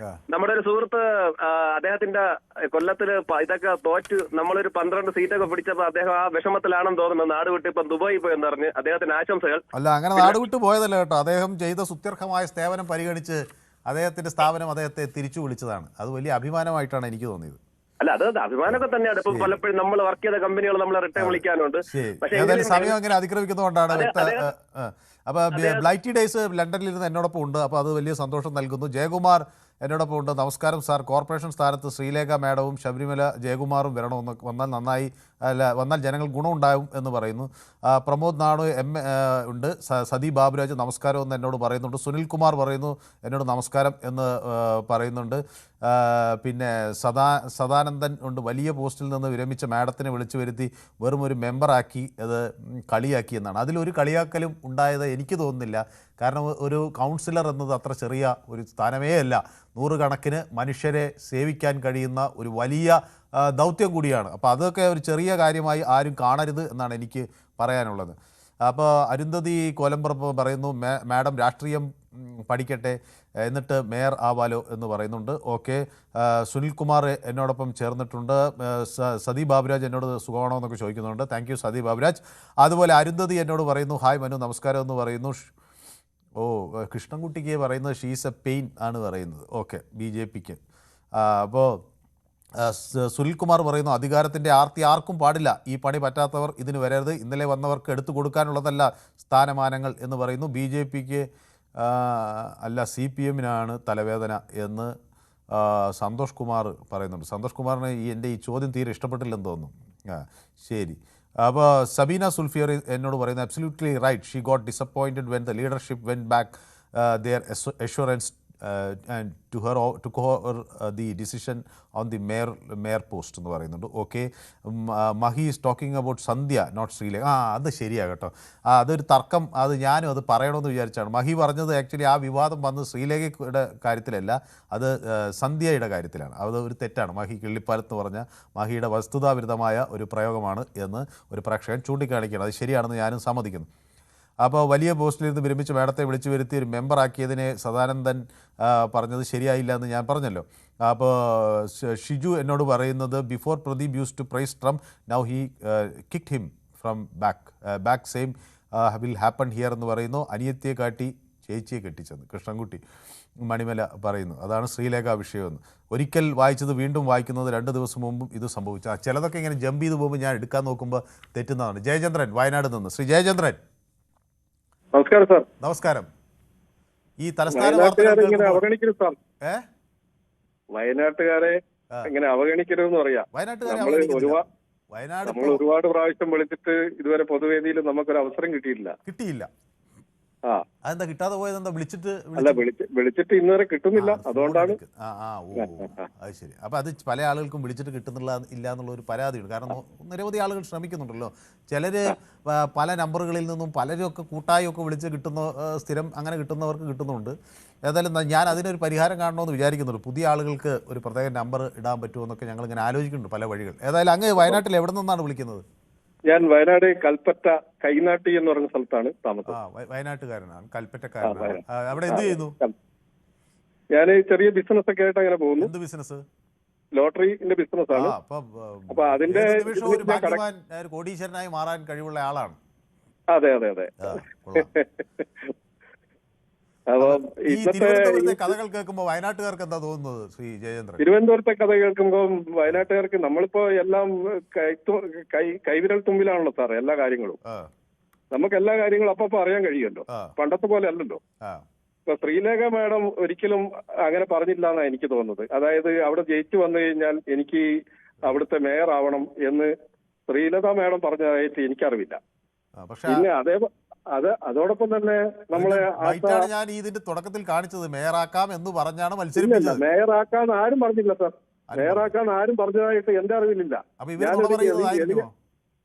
നമ്മുടെ ഒരു സുഹൃത്ത് അദ്ദേഹത്തിന്റെ കൊല്ലത്തില് ഇതൊക്കെ തോറ്റ് നമ്മളൊരു 12 സീറ്റൊക്കെ പിടിച്ചപ്പോ അദ്ദേഹം ആ വിഷമത്തിലാണെന്ന് തോന്നുന്നത്. നാട് വിട്ട് ഇപ്പം ദുബായി പോയെന്ന് പറഞ്ഞ് അദ്ദേഹത്തിന് ആശംസകൾ. അല്ല, അങ്ങനെ നാട് വിട്ടു പോയതല്ല കേട്ടോ. അദ്ദേഹം ചെയ്ത സുത്യർഹമായ സേവനം പരിഗണിച്ച് അദ്ദേഹത്തിന്റെ സ്ഥാപനം അദ്ദേഹത്തെ തിരിച്ചു വിളിച്ചതാണ്. അത് വലിയ അഭിമാനമായിട്ടാണ് എനിക്ക് തോന്നിയത്. അല്ല, അത് അഭിമാനമൊക്കെ തന്നെയാണ്. ഇപ്പൊ പലപ്പോഴും നമ്മൾ വർക്ക് ചെയ്ത കമ്പനികൾ നമ്മളെ റിട്ടേൺ വിളിക്കാനുണ്ട്. പക്ഷേ സമയം അങ്ങനെ അതിക്രമിക്കുന്നതുകൊണ്ടാണ്. അപ്പൊ ബ്ലൈറ്റി ഡേയ്സ് ലണ്ടനിൽ ഇരുന്ന് എന്നോടൊപ്പം ഉണ്ട്. അപ്പോൾ അത് വലിയ സന്തോഷം നൽകുന്നു. ജയകുമാർ എന്നോടൊപ്പം ഉണ്ട്. നമസ്കാരം സാർ. കോർപ്പറേഷൻ സ്ഥാനത്ത് ശ്രീലേഖ മാഡവും ശബരിമല ജയകുമാറും വരണമെന്ന്, വന്നാൽ നന്നായി, വന്നാൽ ജനങ്ങൾ ഗുണമുണ്ടാവും എന്ന് പറയുന്നു. പ്രമോദ് നാണു ഉണ്ട്. സതി ബാബുരാജ് നമസ്കാരം എന്ന് എന്നോട് പറയുന്നുണ്ട്. സുനിൽകുമാർ പറയുന്നു എന്നോട് നമസ്കാരം എന്ന് പറയുന്നുണ്ട്. പിന്നെ സദാനന്ദൻ ഉണ്ട്. വലിയ പോസ്റ്റിൽ നിന്ന് വിരമിച്ച മാഡത്തിനെ വിളിച്ചു വരുത്തി വെറും ഒരു മെമ്പറാക്കി അത് കളിയാക്കി എന്നാണ്. അതിലൊരു കളിയാക്കലും ഉണ്ടായത് എനിക്ക് തോന്നുന്നില്ല. കാരണം ഒരു കൗൺസിലർ എന്നത് അത്ര ചെറിയ ഒരു സ്ഥാനമേ അല്ല. 100 കണക്കിന് മനുഷ്യരെ സേവിക്കാൻ കഴിയുന്ന ഒരു വലിയ ദൗത്യം കൂടിയാണ്. അപ്പോൾ അതൊക്കെ ഒരു ചെറിയ കാര്യമായി ആരും കാണരുത് എന്നാണ് എനിക്ക് പറയാനുള്ളത്. അപ്പോൾ അരുന്ധതി കോലംപുറപ്പ് പറയുന്നു മാഡം രാഷ്ട്രീയം പഠിക്കട്ടെ എന്നിട്ട് മേയർ ആവാലോ എന്ന് പറയുന്നുണ്ട്. ഓക്കെ. സുനിൽകുമാർ എന്നോടൊപ്പം ചേർന്നിട്ടുണ്ട്. സതി ബാബുരാജ് എന്നോട് സുഖമാണോ എന്നൊക്കെ ചോദിക്കുന്നുണ്ട്. Thank you Sathi Baburaj. അതുപോലെ അരുന്ധതി എന്നോട് പറയുന്നു ഹായ് മനു നമസ്കാരം എന്ന് പറയുന്നു. കൃഷ്ണൻകുട്ടിക്ക് പറയുന്നത് ഷീസ് എ പെയിൻ ആണ് പറയുന്നത്. ഓക്കെ, BJPക്ക്. അപ്പോൾ സുനിൽകുമാർ പറയുന്നു അധികാരത്തിൻ്റെ ആർത്തി ആർക്കും പാടില്ല, ഈ പണി പറ്റാത്തവർ ഇതിന് വരരുത്, ഇന്നലെ വന്നവർക്ക് എടുത്തു കൊടുക്കാനുള്ളതല്ല സ്ഥാനമാനങ്ങൾ എന്ന് പറയുന്നു. BJPക്ക് അല്ല CPMനാണ് തലവേദന എന്ന് സന്തോഷ് കുമാർ പറയുന്നുണ്ട്. സന്തോഷ് കുമാറിന് എൻ്റെ ഈ ചോദ്യം തീരെ ഇഷ്ടപ്പെട്ടില്ലെന്ന് തോന്നുന്നു. ശരി. അപ്പോൾ സബീന സുൽഫിയർ എന്നോട് പറയുന്നത് absolutely right, she got disappointed when the leadership went back their assurance and to her the decision on the mayor post എന്ന് പറയുന്നുണ്ട്. Okay. Mahi is talking about Sandhya not Srilekha. അത് ശരിയാണ് കേട്ടോ. അതൊരു തർക്കം, അത് ഞാനും അത് പറയണമെന്ന് വിചാരിച്ചാണ്. മഹി പറഞ്ഞത് ആക്ച്വലി ആ വിവാദം വന്നത് ശ്രീലേഖയുടെ കാര്യത്തിലല്ല, അത് സന്ധ്യയുടെ കാര്യത്തിലാണ്. അത് ഒരു തെറ്റാണ്. മഹി കിള്ളിപ്പാലത്ത് പറഞ്ഞ മഹിയുടെ വസ്തുതാവിരുദ്ധമായ ഒരു പ്രയോഗമാണ് എന്ന് ഒരു പ്രേക്ഷകൻ ചൂണ്ടിക്കാണിക്കുകയാണ്. അത് ശരിയാണെന്ന് ഞാനും സമ്മതിക്കുന്നു. അപ്പോൾ വലിയ പോസ്റ്റിൽ നിന്ന് വിരമിച്ച് മാഡത്തെ വിളിച്ചു വരുത്തി ഒരു മെമ്പറാക്കിയതിനെ സദാനന്ദൻ പറഞ്ഞത് ശരിയായില്ല എന്ന് ഞാൻ പറഞ്ഞല്ലോ. അപ്പോൾ ഷിജു എന്നോട് പറയുന്നത് before Pradeep use to praise Trump, now he kicked him from back same will happen here എന്ന് പറയുന്നു. അനിയത്തിയെ കാട്ടി ചേച്ചിയെ കെട്ടിച്ചെന്ന് കൃഷ്ണൻകുട്ടി മണിമല പറയുന്നു. അതാണ് ശ്രീലേഖ വിഷയമെന്ന്. ഒരിക്കൽ വായിച്ചത് വീണ്ടും വായിക്കുന്നത് 2 ദിവസം മുമ്പും ഇത് സംഭവിച്ചു. ചിലതൊക്കെ ഇങ്ങനെ ജമ്പ് ചെയ്ത് പോകുമ്പോൾ ഞാൻ എടുക്കാൻ നോക്കുമ്പോൾ തെറ്റുന്നതാണ്. ജയചന്ദ്രൻ വയനാട് നിന്ന്. ശ്രീ ജയചന്ദ്രൻ, നമസ്കാരം സാർ. നമസ്കാരം. ഈ തലസ്ഥാന വയനാട്ടുകാരെ ഇങ്ങനെ അവഗണിക്കരുതെന്ന് പറയാം. നമ്മൾ ഒരുപാട് പ്രാവശ്യം വിളിച്ചിട്ട് ഇതുവരെ പൊതുവേദിയിൽ നമുക്കൊരു അവസരം കിട്ടിയില്ല. അതെന്താ കിട്ടാതെ പോയത്? എന്താ വിളിച്ചിട്ട് ഇന്നുവരെ കിട്ടുന്നില്ല, അതുകൊണ്ടാണ്. അത് ശരി. അപ്പൊ അത് പല ആളുകൾക്കും വിളിച്ചിട്ട് കിട്ടുന്നില്ല എന്നുള്ള ഒരു പരാതിയുണ്ട്. കാരണം നിരവധി ആളുകൾ ശ്രമിക്കുന്നുണ്ടല്ലോ. ചിലര് പല നമ്പറുകളിൽ നിന്നും പലരൊക്കെ കൂട്ടായൊക്കെ വിളിച്ച് കിട്ടുന്ന സ്ഥിരം അങ്ങനെ കിട്ടുന്നവർക്ക് കിട്ടുന്നുണ്ട്. ഏതായാലും ഞാൻ അതിനൊരു പരിഹാരം കാണണമെന്ന് വിചാരിക്കുന്നുണ്ട്. പുതിയ ആളുകൾക്ക് ഒരു പ്രത്യേക നമ്പർ ഇടാൻ പറ്റുമോ എന്നൊക്കെ ഞങ്ങൾ ഇങ്ങനെ ആലോചിക്കുന്നുണ്ട് പല വഴികൾ. ഏതായാലും അങ്ങ് വയനാട്ടിൽ എവിടെ നിന്നാണ് വിളിക്കുന്നത്? ഞാൻ വയനാട് കൽപ്പറ്റ കൈനാട്ടി എന്ന് പറഞ്ഞ സ്ഥലത്താണ് താമസം. വയനാട്ടുകാരനാണ്, കൽപ്പറ്റക്കാരനാണ്. അവിടെ എന്ത് ചെയ്യുന്നു? ഞാൻ ചെറിയ ബിസിനസ് ഒക്കെ ആയിട്ട് അങ്ങനെ പോകുന്നു. എന്ത് ബിസിനസ്? ലോട്ടറിന്റെ ബിസിനസ് ആണ്. അപ്പൊ അതിന്റെ കോടീശ്വരനായി മാറാൻ കഴിവുള്ള ആളാണ്. അതെ. കഥകൾ കേൾക്കുമ്പോൾ വയനാട്ടുകാർക്ക് എന്താ തോന്നുന്നത് ശ്രീ ജയചന്ദ്രൻ? തിരുവനന്തപുരത്തെ കഥ കേൾക്കുമ്പോൾ വയനാട്ടുകാർക്ക് നമ്മളിപ്പോ എല്ലാം കൈവിരൽ തുമ്പിലാണല്ലോ സാർ എല്ലാ കാര്യങ്ങളും. നമുക്ക് എല്ലാ കാര്യങ്ങളും അപ്പൊ അറിയാൻ കഴിയുമല്ലോ, പണ്ടത്തെ പോലെ അല്ലല്ലോ. ഇപ്പൊ ശ്രീലേഖ മാഡം ഒരിക്കലും അങ്ങനെ പറഞ്ഞില്ല എന്നാണ് എനിക്ക് തോന്നുന്നത്. അതായത് അവിടെ ജയിച്ചു വന്നു കഴിഞ്ഞാൽ എനിക്ക് അവിടുത്തെ മേയർ ആവണം എന്ന് ശ്രീലത മാഡം പറഞ്ഞതായിട്ട് എനിക്കറിവില്ല. പിന്നെ അതോടൊപ്പം തന്നെ നമ്മളെ ഞാൻ ഇതിന്റെ തുടക്കത്തിൽ കാണിച്ചത് മേയറാക്കാം എന്ന് പറഞ്ഞാണ് മത്സരിപ്പിച്ചത്. മേയറാക്കാൻ ആരും പറഞ്ഞില്ല സാർ. മേയറാക്കാൻ ആരും പറഞ്ഞതായിട്ട് എന്റെ അറിവിലില്ല.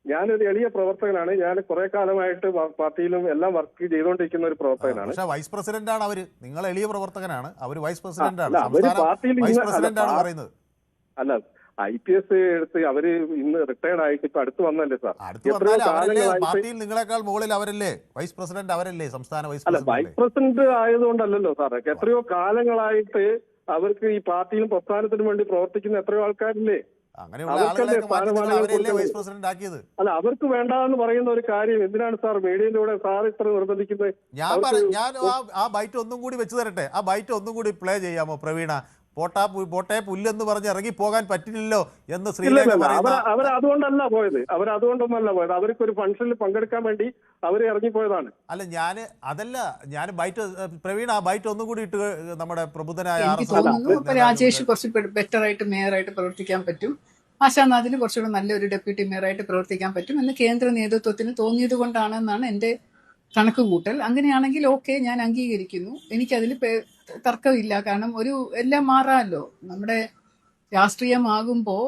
ഞാനൊരു എളിയ പ്രവർത്തകനാണ്. ഞാൻ കുറെ കാലമായിട്ട് പാർട്ടിയിലും എല്ലാം വർക്ക് ചെയ്തുകൊണ്ടിരിക്കുന്ന ഒരു പ്രവർത്തകനാണ്. പക്ഷേ വൈസ് പ്രസിഡന്റ് ആണ് അവര്. നിങ്ങൾ എളിയ പ്രവർത്തകനാണ്, അവര് വൈസ് പ്രസിഡന്റ് ആണ്. അല്ല, IPS എടുത്ത് അവര് ഇന്ന് റിട്ടയർഡ് ആയിട്ട് ഇപ്പൊ അടുത്ത് വന്നല്ലേ സാർ? പാർട്ടിയിൽ നിങ്ങളെക്കാൾ മുകളിൽ അവരല്ലേ വൈസ് പ്രസിഡന്റ്? അവരല്ലേ സംസ്ഥാന വൈസ് പ്രസിഡന്റ് ആയതുകൊണ്ടല്ലല്ലോ സാർ. എത്രയോ കാലങ്ങളായിട്ട് അവർക്ക് ഈ പാർട്ടിയിലും പ്രസ്ഥാനത്തിനും വേണ്ടി പ്രവർത്തിക്കുന്ന എത്രയോ ആൾക്കാരില്ലേ? അല്ല, അവർക്ക് വേണ്ടെന്ന് പറയുന്ന ഒരു കാര്യം എന്തിനാണ് സാർ മീഡിയയിലൂടെ സാർ ഇത്ര നിർബന്ധിക്കുന്നത്? ഞാൻ ആ ബൈറ്റ് ഒന്നും കൂടി വെച്ച് തരട്ടെ. ആ ബൈറ്റ് ഒന്നും കൂടി പ്ലേ ചെയ്യാമോ പ്രവീണ? പോട്ടെ പുല്ലെന്ന് പറഞ്ഞ് ഇറങ്ങി പോകാൻ പറ്റില്ലല്ലോ എന്ന് ശ്രീലേഖ അവരതുകൊണ്ടല്ല പോയത്. അവരതുകൊണ്ടൊന്നല്ല പോയത്. അവർക്ക് ഒരു ഫംഗ്ഷനിൽ പങ്കെടുക്കാൻ വേണ്ടി അവർ ഇറങ്ങിപ്പോയതാണ്. അല്ല, ഞാൻ ബൈറ്റ് പ്രവീൺ ആ ബൈറ്റ് ഒന്നും കൂടി ഇട്ട് നമ്മുടെ പ്രബുദ്ധനായ രാജേഷ് കുറച്ച് ബെറ്റർ ആയിട്ട് മേയറായിട്ട് പ്രവർത്തിക്കാൻ പറ്റും, ആശാനാഥിന് കുറച്ചുകൂടെ നല്ലൊരു ഡെപ്യൂട്ടി മേയറായിട്ട് പ്രവർത്തിക്കാൻ പറ്റും എന്ന് കേന്ദ്ര നേതൃത്വത്തിന് തോന്നിയത് കൊണ്ടാണെന്നാണ് എൻ്റെ കണക്ക് കൂട്ടൽ. അങ്ങനെയാണെങ്കിൽ ഓക്കെ, ഞാൻ അംഗീകരിക്കുന്നു. എനിക്കതിൽ തർക്കമില്ല. കാരണം എല്ലാം മാറാമല്ലോ. നമ്മുടെ രാഷ്ട്രീയമാകുമ്പോൾ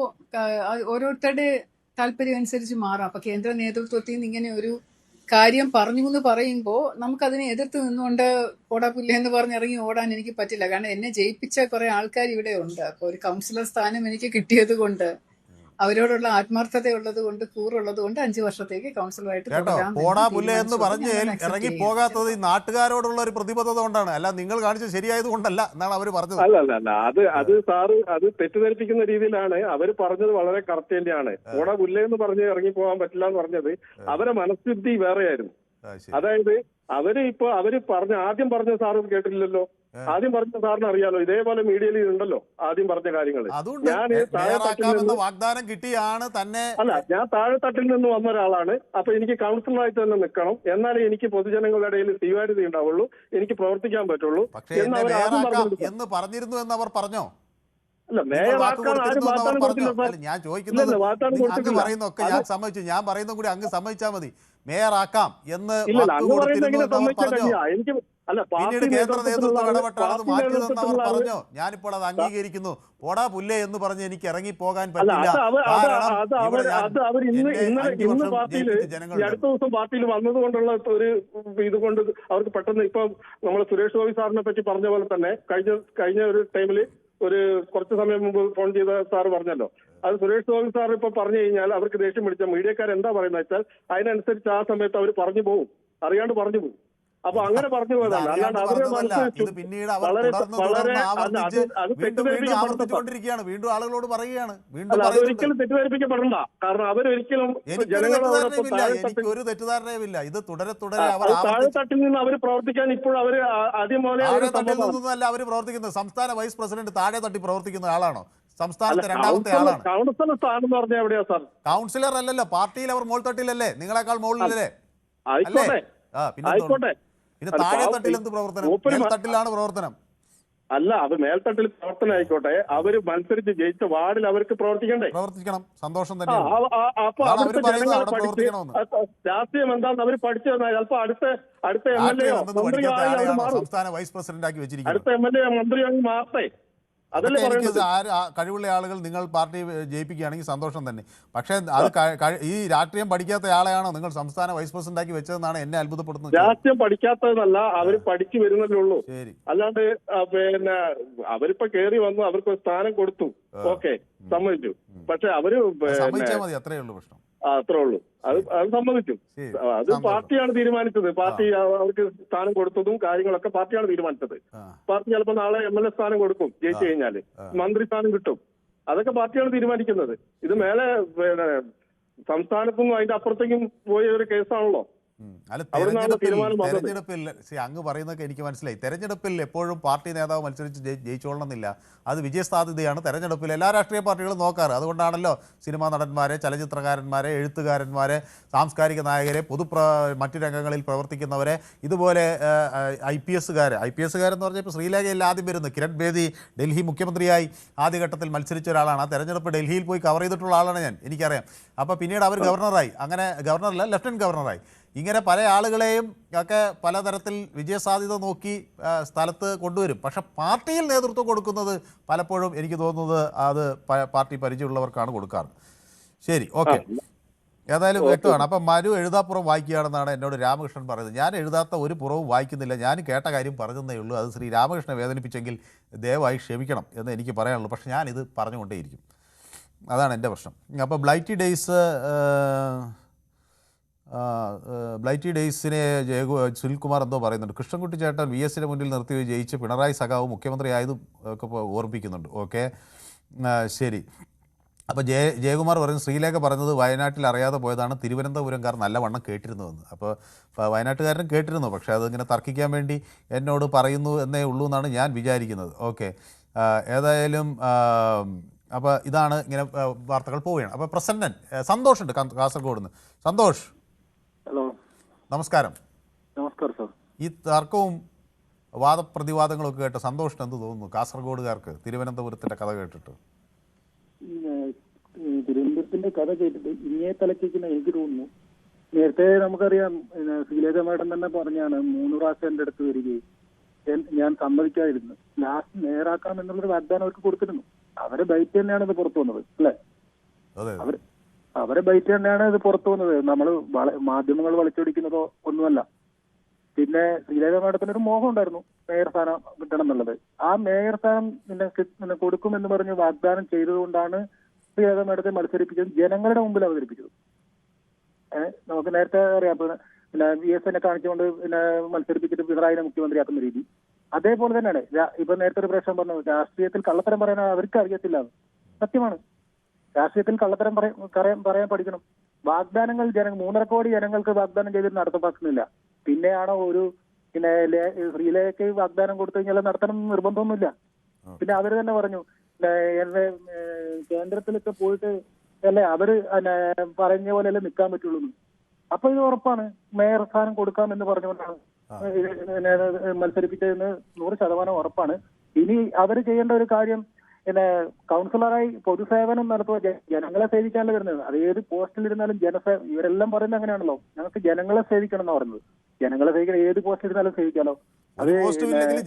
ഓരോരുത്തരുടെ താല്പര്യം അനുസരിച്ച് മാറാം. അപ്പം കേന്ദ്ര നേതൃത്വത്തിൽ നിന്ന് ഇങ്ങനെ ഒരു കാര്യം പറഞ്ഞു എന്ന് പറയുമ്പോൾ നമുക്കതിനെ എതിർത്ത് നിന്നുകൊണ്ട് പോടാ എന്ന് പറഞ്ഞ് ഇറങ്ങി ഓടാൻ എനിക്ക് പറ്റില്ല. കാരണം എന്നെ ജയിപ്പിച്ച കുറെ ആൾക്കാർ ഇവിടെ ഉണ്ട്. അപ്പോൾ ഒരു കൗൺസിലർ സ്ഥാനം എനിക്ക് കിട്ടിയത് കൊണ്ട്, അവരോടുള്ള ആത്മാർത്ഥതയുള്ളത് കൊണ്ട്, കൂറുള്ളത് കൊണ്ട് 5 വർഷത്തേക്ക് കൗൺസിലറായിട്ട് ഇറങ്ങി പോകാത്തത് ഈ നാട്ടുകാരോടുള്ള ഒരു പ്രതിബദ്ധത കൊണ്ടാണ്. അല്ല, നിങ്ങൾ കാണിച്ചത് ശരിയായത് കൊണ്ടല്ല എന്നാണ് അവർ പറഞ്ഞത്. അല്ല, അത് സാറ് അത് തെറ്റിദ്ധരിപ്പിക്കുന്ന രീതിയിലാണ്. അവർ പറഞ്ഞത് വളരെ കറക്റ്റ് തന്നെയാണ്. പോടാ പുല്ലേ എന്ന് പറഞ്ഞ് ഇറങ്ങി പോകാൻ പറ്റില്ല എന്ന് പറഞ്ഞത് അവരെ മനസ്ഥിതി വേറെയായിരുന്നു. അതായത് അവര് ആദ്യം പറഞ്ഞ സാറ് കേട്ടില്ലല്ലോ. ആദ്യം പറഞ്ഞ സാറിന് അറിയാലോ, ഇതേപോലെ മീഡിയയിൽ ഉണ്ടല്ലോ ആദ്യം പറഞ്ഞ കാര്യങ്ങൾ. വാഗ്ദാനം കിട്ടിയാണ് തന്നെ. അല്ല, ഞാൻ താഴെത്തട്ടിൽ നിന്ന് വന്ന ഒരാളാണ്. അപ്പൊ എനിക്ക് കൗൺസിലറായിട്ട് തന്നെ നിൽക്കണം, എന്നാലേ എനിക്ക് പൊതുജനങ്ങളുടെ ഇടയിൽ സ്വീകാര്യത ഉണ്ടാവുള്ളൂ, എനിക്ക് പ്രവർത്തിക്കാൻ പറ്റുള്ളൂ എന്ന് പറഞ്ഞിരുന്നു എന്ന് അവർ പറഞ്ഞോ? അല്ല, മേയറാക്കാൻ ആരും വാഗ്ദാനം കൊടുത്തില്ല. ഞാൻ ചോദിക്കുന്നത് അങ്ങ് പറയുന്നൊക്കെ ഞാൻ സമ്മതിച്ചു. ഞാൻ പറയുന്ന കൂടി അങ്ങ് സമ്മതിച്ചാൽ മതി. മേയറാക്കാം എന്ന് പിന്നീട് കേന്ദ്ര നേതൃത്വം ഇടപെട്ടാണ് അത് മാറ്റിയതെന്ന് അവർ പറഞ്ഞോ? ഞാനിപ്പോൾ അത് അംഗീകരിക്കുന്നു. പോടാ പുല്ലേ എന്ന് പറഞ്ഞ് എനിക്ക് ഇറങ്ങി പോകാൻ പറ്റില്ല. അടുത്ത ദിവസം പാർട്ടിയിൽ വന്നത് കൊണ്ടുള്ള ഒരു ഇതുകൊണ്ട് അവർക്ക് പെട്ടെന്ന് ഇപ്പൊ നമ്മൾ സുരേഷ് ഗോപി സാറിനെ പറ്റി പറഞ്ഞ പോലെ തന്നെ കഴിഞ്ഞ ഒരു ടൈമിൽ കുറച്ച് സമയം മുമ്പ് ഫോൺ ചെയ്ത സാറ് പറഞ്ഞല്ലോ, അത് സുരേഷ് ഗോപി സാർ ഇപ്പൊ പറഞ്ഞു കഴിഞ്ഞാൽ അവർക്ക് ദേഷ്യം പിടിച്ച മീഡിയക്കാർ എന്താ പറയുന്നത് വെച്ചാൽ അതിനനുസരിച്ച് ആ സമയത്ത് അവർ പറഞ്ഞു പോകും, അറിയാണ്ട് പറഞ്ഞു പോകും. അപ്പൊ അങ്ങനെ പറഞ്ഞു പോയതാണ്. അല്ലാണ്ട് അവരുടെ മനസ്സ് ഇത് പിന്നീട് അവർ വളരെ തുടർന്ന് അത് ആവർത്തിച്ച് വീണ്ടും തെറ്റിദ്ധരിപ്പിക്കപ്പെടണ്ട. ആവർത്തിച്ചുകൊണ്ടിരിക്കുകയാണ്. വീണ്ടും ആളുകളോട് പറയുകയാണ്, വീണ്ടും അല്ല, പറയുന്നുണ്ട്. അതൊരിക്കലും തെറ്റിദ്ധരിപ്പിക്കപ്പെടണ്ട. കാരണം അവരൊരിക്കലും എനിക്കൊരു ജനങ്ങളോടൊപ്പം തെറ്റിദ്ധാരണയുമില്ല, താഴെത്തട്ടിൽ എനിക്കൊരു തെറ്റിദ്ധാരണയുമില്ല. ഇത് തുടരെ തുടരെ അവർ അത് ആവർത്തിച്ച് താഴെത്തട്ടിൽ നിന്ന് അവർ പ്രവർത്തിക്കാൻ ഇപ്പോഴും അവര് ആദ്യം മുതലേ താഴെ ഒരു തട്ടിൽ സംഭവമാണ്. നിന്നല്ല അവർ പ്രവർത്തിക്കുന്നത്. സംസ്ഥാന വൈസ് പ്രസിഡന്റ് താഴെ തട്ടി പ്രവർത്തിക്കുന്ന ആളാണോ? സംസ്ഥാനത്തെ രണ്ടാമത്തെ ആളാണ്. കൗൺസിലർ സ്ഥാനം എന്ന് പറഞ്ഞാൽ എവിടെയാ സാർ? കൗൺസിലർ അല്ലല്ലോ, പാർട്ടിയിൽ അവർ മോൾ തട്ടിലല്ലേ, നിങ്ങളെക്കാൾ മുകളിലല്ലേ? ആയിക്കോട്ടെ, പിന്നെ ആയിക്കോട്ടെ. പിന്നെ താഴെ തട്ടിൽ എന്ത് പ്രവർത്തനം? തട്ടിലാണ് പ്രവർത്തനം. അല്ല, അത് മേൽത്തട്ടിൽ പ്രവർത്തനം ആയിക്കോട്ടെ. അവര് മത്സരിച്ച് ജയിച്ച വാർഡിൽ അവർക്ക് പ്രവർത്തിക്കണ്ടേ? പ്രവർത്തിക്കണം, സന്തോഷം തന്നെ. അപ്പൊ അവിടുത്തെ ജനങ്ങളെ പഠിച്ച് രാഷ്ട്രീയം എന്താണെന്ന് അവർ പഠിച്ചു തന്നാൽ ചിലപ്പോ അടുത്ത MLA മന്ത്രിയോ മാറും. സംസ്ഥാന വൈസ് പ്രസിഡന്റ് ആക്കി വെച്ചിരിക്കുന്നത്. അടുത്ത MLA മന്ത്രിയോ മാറട്ടെ. അതല്ലേ പറയുന്നത്. കഴിവുള്ള ആളുകൾ നിങ്ങൾ പാർട്ടി ജയിപ്പിക്കുകയാണെങ്കിൽ സന്തോഷം തന്നെ. പക്ഷേ അത് ഈ രാഷ്ട്രീയം പഠിക്കാത്ത ആളെയാണോ നിങ്ങൾ സംസ്ഥാന വൈസ് പ്രസിഡന്റ് ആക്കി വെച്ചതെന്നാണ് എന്നെ അത്ഭുതപ്പെടുന്നത്. രാഷ്ട്രീയം പഠിക്കാത്തതെന്നല്ല, അവര് പഠിച്ചു വരുന്നല്ലേ ഉള്ളൂ. ശരി, അല്ലാണ്ട് പിന്നെ അവരിപ്പോ കേറി വന്നു, അവർക്ക് ഒരു സ്ഥാനം കൊടുത്തു, ഓക്കെ, സമ്മതിച്ചു. പക്ഷെ അവര് സമ്മതിച്ചാൽ മതി, അത്രയേ ഉള്ളൂ പ്രശ്നം. അത്രേ ഉള്ളൂ. അത് സമ്മതിച്ചു. അത് പാർട്ടിയാണ് തീരുമാനിച്ചത്. പാർട്ടി അവർക്ക് സ്ഥാനം കൊടുത്തതും കാര്യങ്ങളൊക്കെ പാർട്ടിയാണ് തീരുമാനിച്ചത്. പാർട്ടി ചിലപ്പോൾ നാളെ MLA സ്ഥാനം കൊടുക്കും, ജയിച്ചു കഴിഞ്ഞാല് മന്ത്രി സ്ഥാനം കിട്ടും. അതൊക്കെ പാർട്ടിയാണ് തീരുമാനിക്കുന്നത്. ഇത് മേലെ സംസ്ഥാനത്തും അതിന്റെ അപ്പുറത്തേക്കും പോയ ഒരു കേസാണല്ലോ. അല്ല, തെരഞ്ഞെടുപ്പിൽ അങ്ങ് പറയുന്നതൊക്കെ എനിക്ക് മനസ്സിലായി. തെരഞ്ഞെടുപ്പിൽ എപ്പോഴും പാർട്ടി നേതാവ് മത്സരിച്ച് ജയിച്ചോളണമെന്നില്ല. അത് വിജയസാധ്യതയാണ് തെരഞ്ഞെടുപ്പിൽ എല്ലാ രാഷ്ട്രീയ പാർട്ടികളും നോക്കാറ്. അതുകൊണ്ടാണല്ലോ സിനിമാ നടന്മാരെ, ചലച്ചിത്രകാരന്മാരെ, എഴുത്തുകാരന്മാരെ, സാംസ്കാരിക നായകരെ, മറ്റു രംഗങ്ങളിൽ പ്രവർത്തിക്കുന്നവരെ, ഇതുപോലെ IPS കാരെന്ന് പറഞ്ഞാൽ ഇപ്പോൾ ശ്രീലേഖയിൽ ആദ്യം വരുന്നത് കിരൺ ബേദി ഡൽഹി മുഖ്യമന്ത്രിയായി ആദ്യഘട്ടത്തിൽ മത്സരിച്ച ഒരാളാണ്. ആ തെരഞ്ഞെടുപ്പ് ഡൽഹിയിൽ പോയി കവർ ചെയ്തിട്ടുള്ള ആളാണ് ഞാൻ, എനിക്കറിയാം. അപ്പോൾ പിന്നീട് അവർ ഗവർണറായി, അങ്ങനെ ഗവർണറല്ല ലഫ്റ്റനന്റ് ഗവർണറായി. ഇങ്ങനെ പല ആളുകളെയും ഒക്കെ പലതരത്തിൽ വിജയസാധ്യത നോക്കി സ്ഥലത്ത് കൊണ്ടുവരും. പക്ഷെ പാർട്ടിയിൽ നേതൃത്വം കൊടുക്കുന്നത് പലപ്പോഴും എനിക്ക് തോന്നുന്നത് അത് പാർട്ടി പരിചയമുള്ളവർക്കാണ് കൊടുക്കാറ്. ശരി, ഓക്കെ, ഏതായാലും വ്യക്തമാണ്. അപ്പം മനു എഴുതാപ്പുറം വായിക്കുകയാണെന്നാണ് എന്നോട് രാമകൃഷ്ണൻ പറയുന്നത്. ഞാൻ എഴുതാത്ത ഒരു പുറവും വായിക്കുന്നില്ല, ഞാൻ കേട്ട കാര്യം പറഞ്ഞതേ ഉള്ളൂ. അത് ശ്രീ രാമകൃഷ്ണനെ വേദനിപ്പിച്ചെങ്കിൽ ദയവായി ക്ഷമിക്കണം എന്ന് എനിക്ക് പറയാനുള്ളൂ. പക്ഷെ ഞാനിത് പറഞ്ഞുകൊണ്ടേയിരിക്കും, അതാണ് എൻ്റെ പ്രശ്നം. അപ്പോൾ ബ്ലൈറ്റി ഡേയ്സിനെ സുനിൽകുമാർ എന്തോ പറയുന്നുണ്ട്. കൃഷ്ണൻകുട്ടി ചേട്ടൻ VS-നെ മുന്നിൽ നിർത്തി ജയിച്ച് പിണറായി സഖാവ് മുഖ്യമന്ത്രി ആയതും ഒക്കെ ഓർമ്മിക്കുന്നുണ്ട്. ഓക്കെ, ശരി. അപ്പോൾ ജയകുമാർ പറയുന്നു ശ്രീലേഖ പറഞ്ഞത് വയനാട്ടിൽ അറിയാതെ പോയതാണ്, തിരുവനന്തപുരംകാർ നല്ലവണ്ണം കേട്ടിരുന്നുവെന്ന്. അപ്പോൾ വയനാട്ടുകാരനും കേട്ടിരുന്നു, പക്ഷേ അതിങ്ങനെ തർക്കിക്കാൻ വേണ്ടി എന്നോട് പറയുന്നു എന്നേ ഉള്ളൂ എന്നാണ് ഞാൻ വിചാരിക്കുന്നത്. ഓക്കെ, ഏതായാലും അപ്പോൾ ഇതാണ് ഇങ്ങനെ വാർത്തകൾ പോവുകയാണ്. അപ്പോൾ പ്രസന്നൻ സന്തോഷുണ്ട് കാസർഗോഡ് നിന്ന്. സന്തോഷ്, ഹലോ, നമസ്കാരം. നമസ്കാരം സാർ. ഈ തർക്കവും വാദപ്രതിവാദങ്ങളൊക്കെ കേട്ട് സന്തോഷിന് എന്ത് തോന്നുന്നു? കാസർഗോഡുകാർക്ക് തിരുവനന്തപുരത്തിൻ്റെ കഥ കേട്ടിട്ട്. തിരുവനന്തപുരത്തിന്റെ കഥ കേട്ടിട്ട് ഇനിയെ തലക്കേക്കുന്ന എനിക്ക് തോന്നുന്നു. നേരത്തെ നമുക്കറിയാം, ശ്രീലേഖ മാഡം തന്നെ പറഞ്ഞാണ് 3 പ്രാവശ്യം എൻ്റെ അടുത്ത് വരികയും ഞാൻ സമ്മതിക്കാതിരുന്നു. ലാസ്റ്റ് നേരാക്കാം എന്നുള്ളൊരു വാഗ്ദാനം അവർക്ക് കൊടുത്തിരുന്നു. അവരെ ബൈറ്റ് തന്നെയാണ് ഇത് പുറത്തു വന്നത്, അല്ലേ? അവരെ ബൈറ്റ് തന്നെയാണ് ഇത് പുറത്തു വന്നത്. നമ്മൾ മാധ്യമങ്ങൾ വളച്ചൊടിക്കുന്നതോ ഒന്നുമല്ല. പിന്നെ ശ്രീലേഖ മാഡത്തിന് ഒരു മോഹം ഉണ്ടായിരുന്നു മേയർ സ്ഥാനം കിട്ടണം എന്നുള്ളത്. ആ മേയർ സ്ഥാനം പിന്നെ കൊടുക്കുമെന്ന് പറഞ്ഞ് വാഗ്ദാനം ചെയ്തതുകൊണ്ടാണ് ശ്രീലേഖ മാഡത്തെ മത്സരിപ്പിച്ചത്, ജനങ്ങളുടെ മുമ്പിൽ അവതരിപ്പിച്ചത്. നമുക്ക് നേരത്തെ അറിയാം, പിന്നെ VS-നെ കാണിച്ചുകൊണ്ട് പിന്നെ മത്സരിപ്പിച്ചിട്ട് പിണറായിനെ മുഖ്യമന്ത്രിയാക്കുന്ന രീതി അതേപോലെ തന്നെയാണ്. ഇപ്പൊ നേരത്തെ ഒരു പ്രശ്നം പറഞ്ഞു, രാഷ്ട്രീയത്തിൽ കള്ളത്തരം പറയാൻ അവർക്ക് അറിയത്തില്ല. സത്യമാണ്, രാഷ്ട്രീയത്തിൽ കള്ളത്തരം പറയാൻ പഠിക്കണം. വാഗ്ദാനങ്ങൾ 3.5 കോടി ജനങ്ങൾക്ക് വാഗ്ദാനം ചെയ്തിട്ട് നടത്തപ്പാക്കുന്നില്ല. പിന്നെയാണോ പിന്നെ ശ്രീലേഖയ്ക്ക് വാഗ്ദാനം കൊടുത്തു കഴിഞ്ഞാൽ നടത്തണം നിർബന്ധമൊന്നുമില്ല. പിന്നെ അവര് തന്നെ പറഞ്ഞു എന്റെ കേന്ദ്രത്തിലൊക്കെ പോയിട്ട് അല്ലെ അവര് പറഞ്ഞ പോലെ അല്ലേ നിൽക്കാൻ പറ്റുള്ളൂ. അപ്പൊ ഇത് ഉറപ്പാണ്, മേയർ സ്ഥാനം കൊടുക്കാമെന്ന് പറഞ്ഞുകൊണ്ടാണ് മത്സരിപ്പിച്ചതെന്ന് 100% ഉറപ്പാണ്. ഇനി അവര് ചെയ്യേണ്ട ഒരു കാര്യം, പിന്നെ കൗൺസിലറായി പൊതുസേവനം നടത്തുക, ജനങ്ങളെ സേവിക്കാനല്ല വരുന്നത്. അത് ഏത് പോസ്റ്റിലിരുന്നാലും ഇവരെല്ലാം പറയുന്നത് അങ്ങനെയാണല്ലോ, ഞങ്ങൾക്ക് ജനങ്ങളെ സേവിക്കണം എന്ന് പറയുന്നത്. ജനങ്ങളെ സേവിക്കണം, ഏത് പോസ്റ്റിലിരുന്നാലും സേവിക്കാലോ. അത്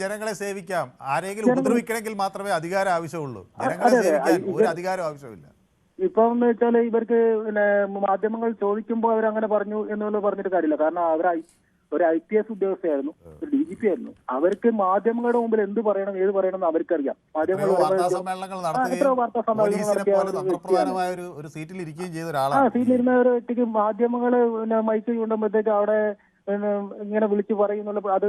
ജനങ്ങളെ സേവിക്കാം, ആരെങ്കിലും ഉപദ്രവിക്കണമെങ്കിൽ മാത്രമേ അധികാരം ആവശ്യമുള്ളൂ. ജനങ്ങളെ സേവിക്കാൻ ഒരു അധികാരം ആവശ്യമില്ല. ഇപ്പൊ എന്ന് വെച്ചാല് ഇവർക്ക് പിന്നെ മാധ്യമങ്ങൾ ചോദിക്കുമ്പോൾ അവരങ്ങനെ പറഞ്ഞു എന്നുള്ളത് പറഞ്ഞിട്ട് കാര്യമില്ല. കാരണം ഒരു IPS ഉദ്യോഗസ്ഥയായിരുന്നു, ഒരു DGP ആയിരുന്നു. അവർക്ക് മാധ്യമങ്ങളുടെ മുമ്പിൽ എന്ത് പറയണം ഏത് പറയണം എന്ന് അവർക്കറിയാം. മാധ്യമങ്ങൾ സീറ്റിലിരുന്ന ഒരു വ്യക്തിക്ക് മാധ്യമങ്ങള് പിന്നെ മൈക്ക് കൊണ്ടുമ്പോഴത്തേക്ക് അവിടെ ഇങ്ങനെ വിളിച്ചു പറയുന്നുള്ള അത്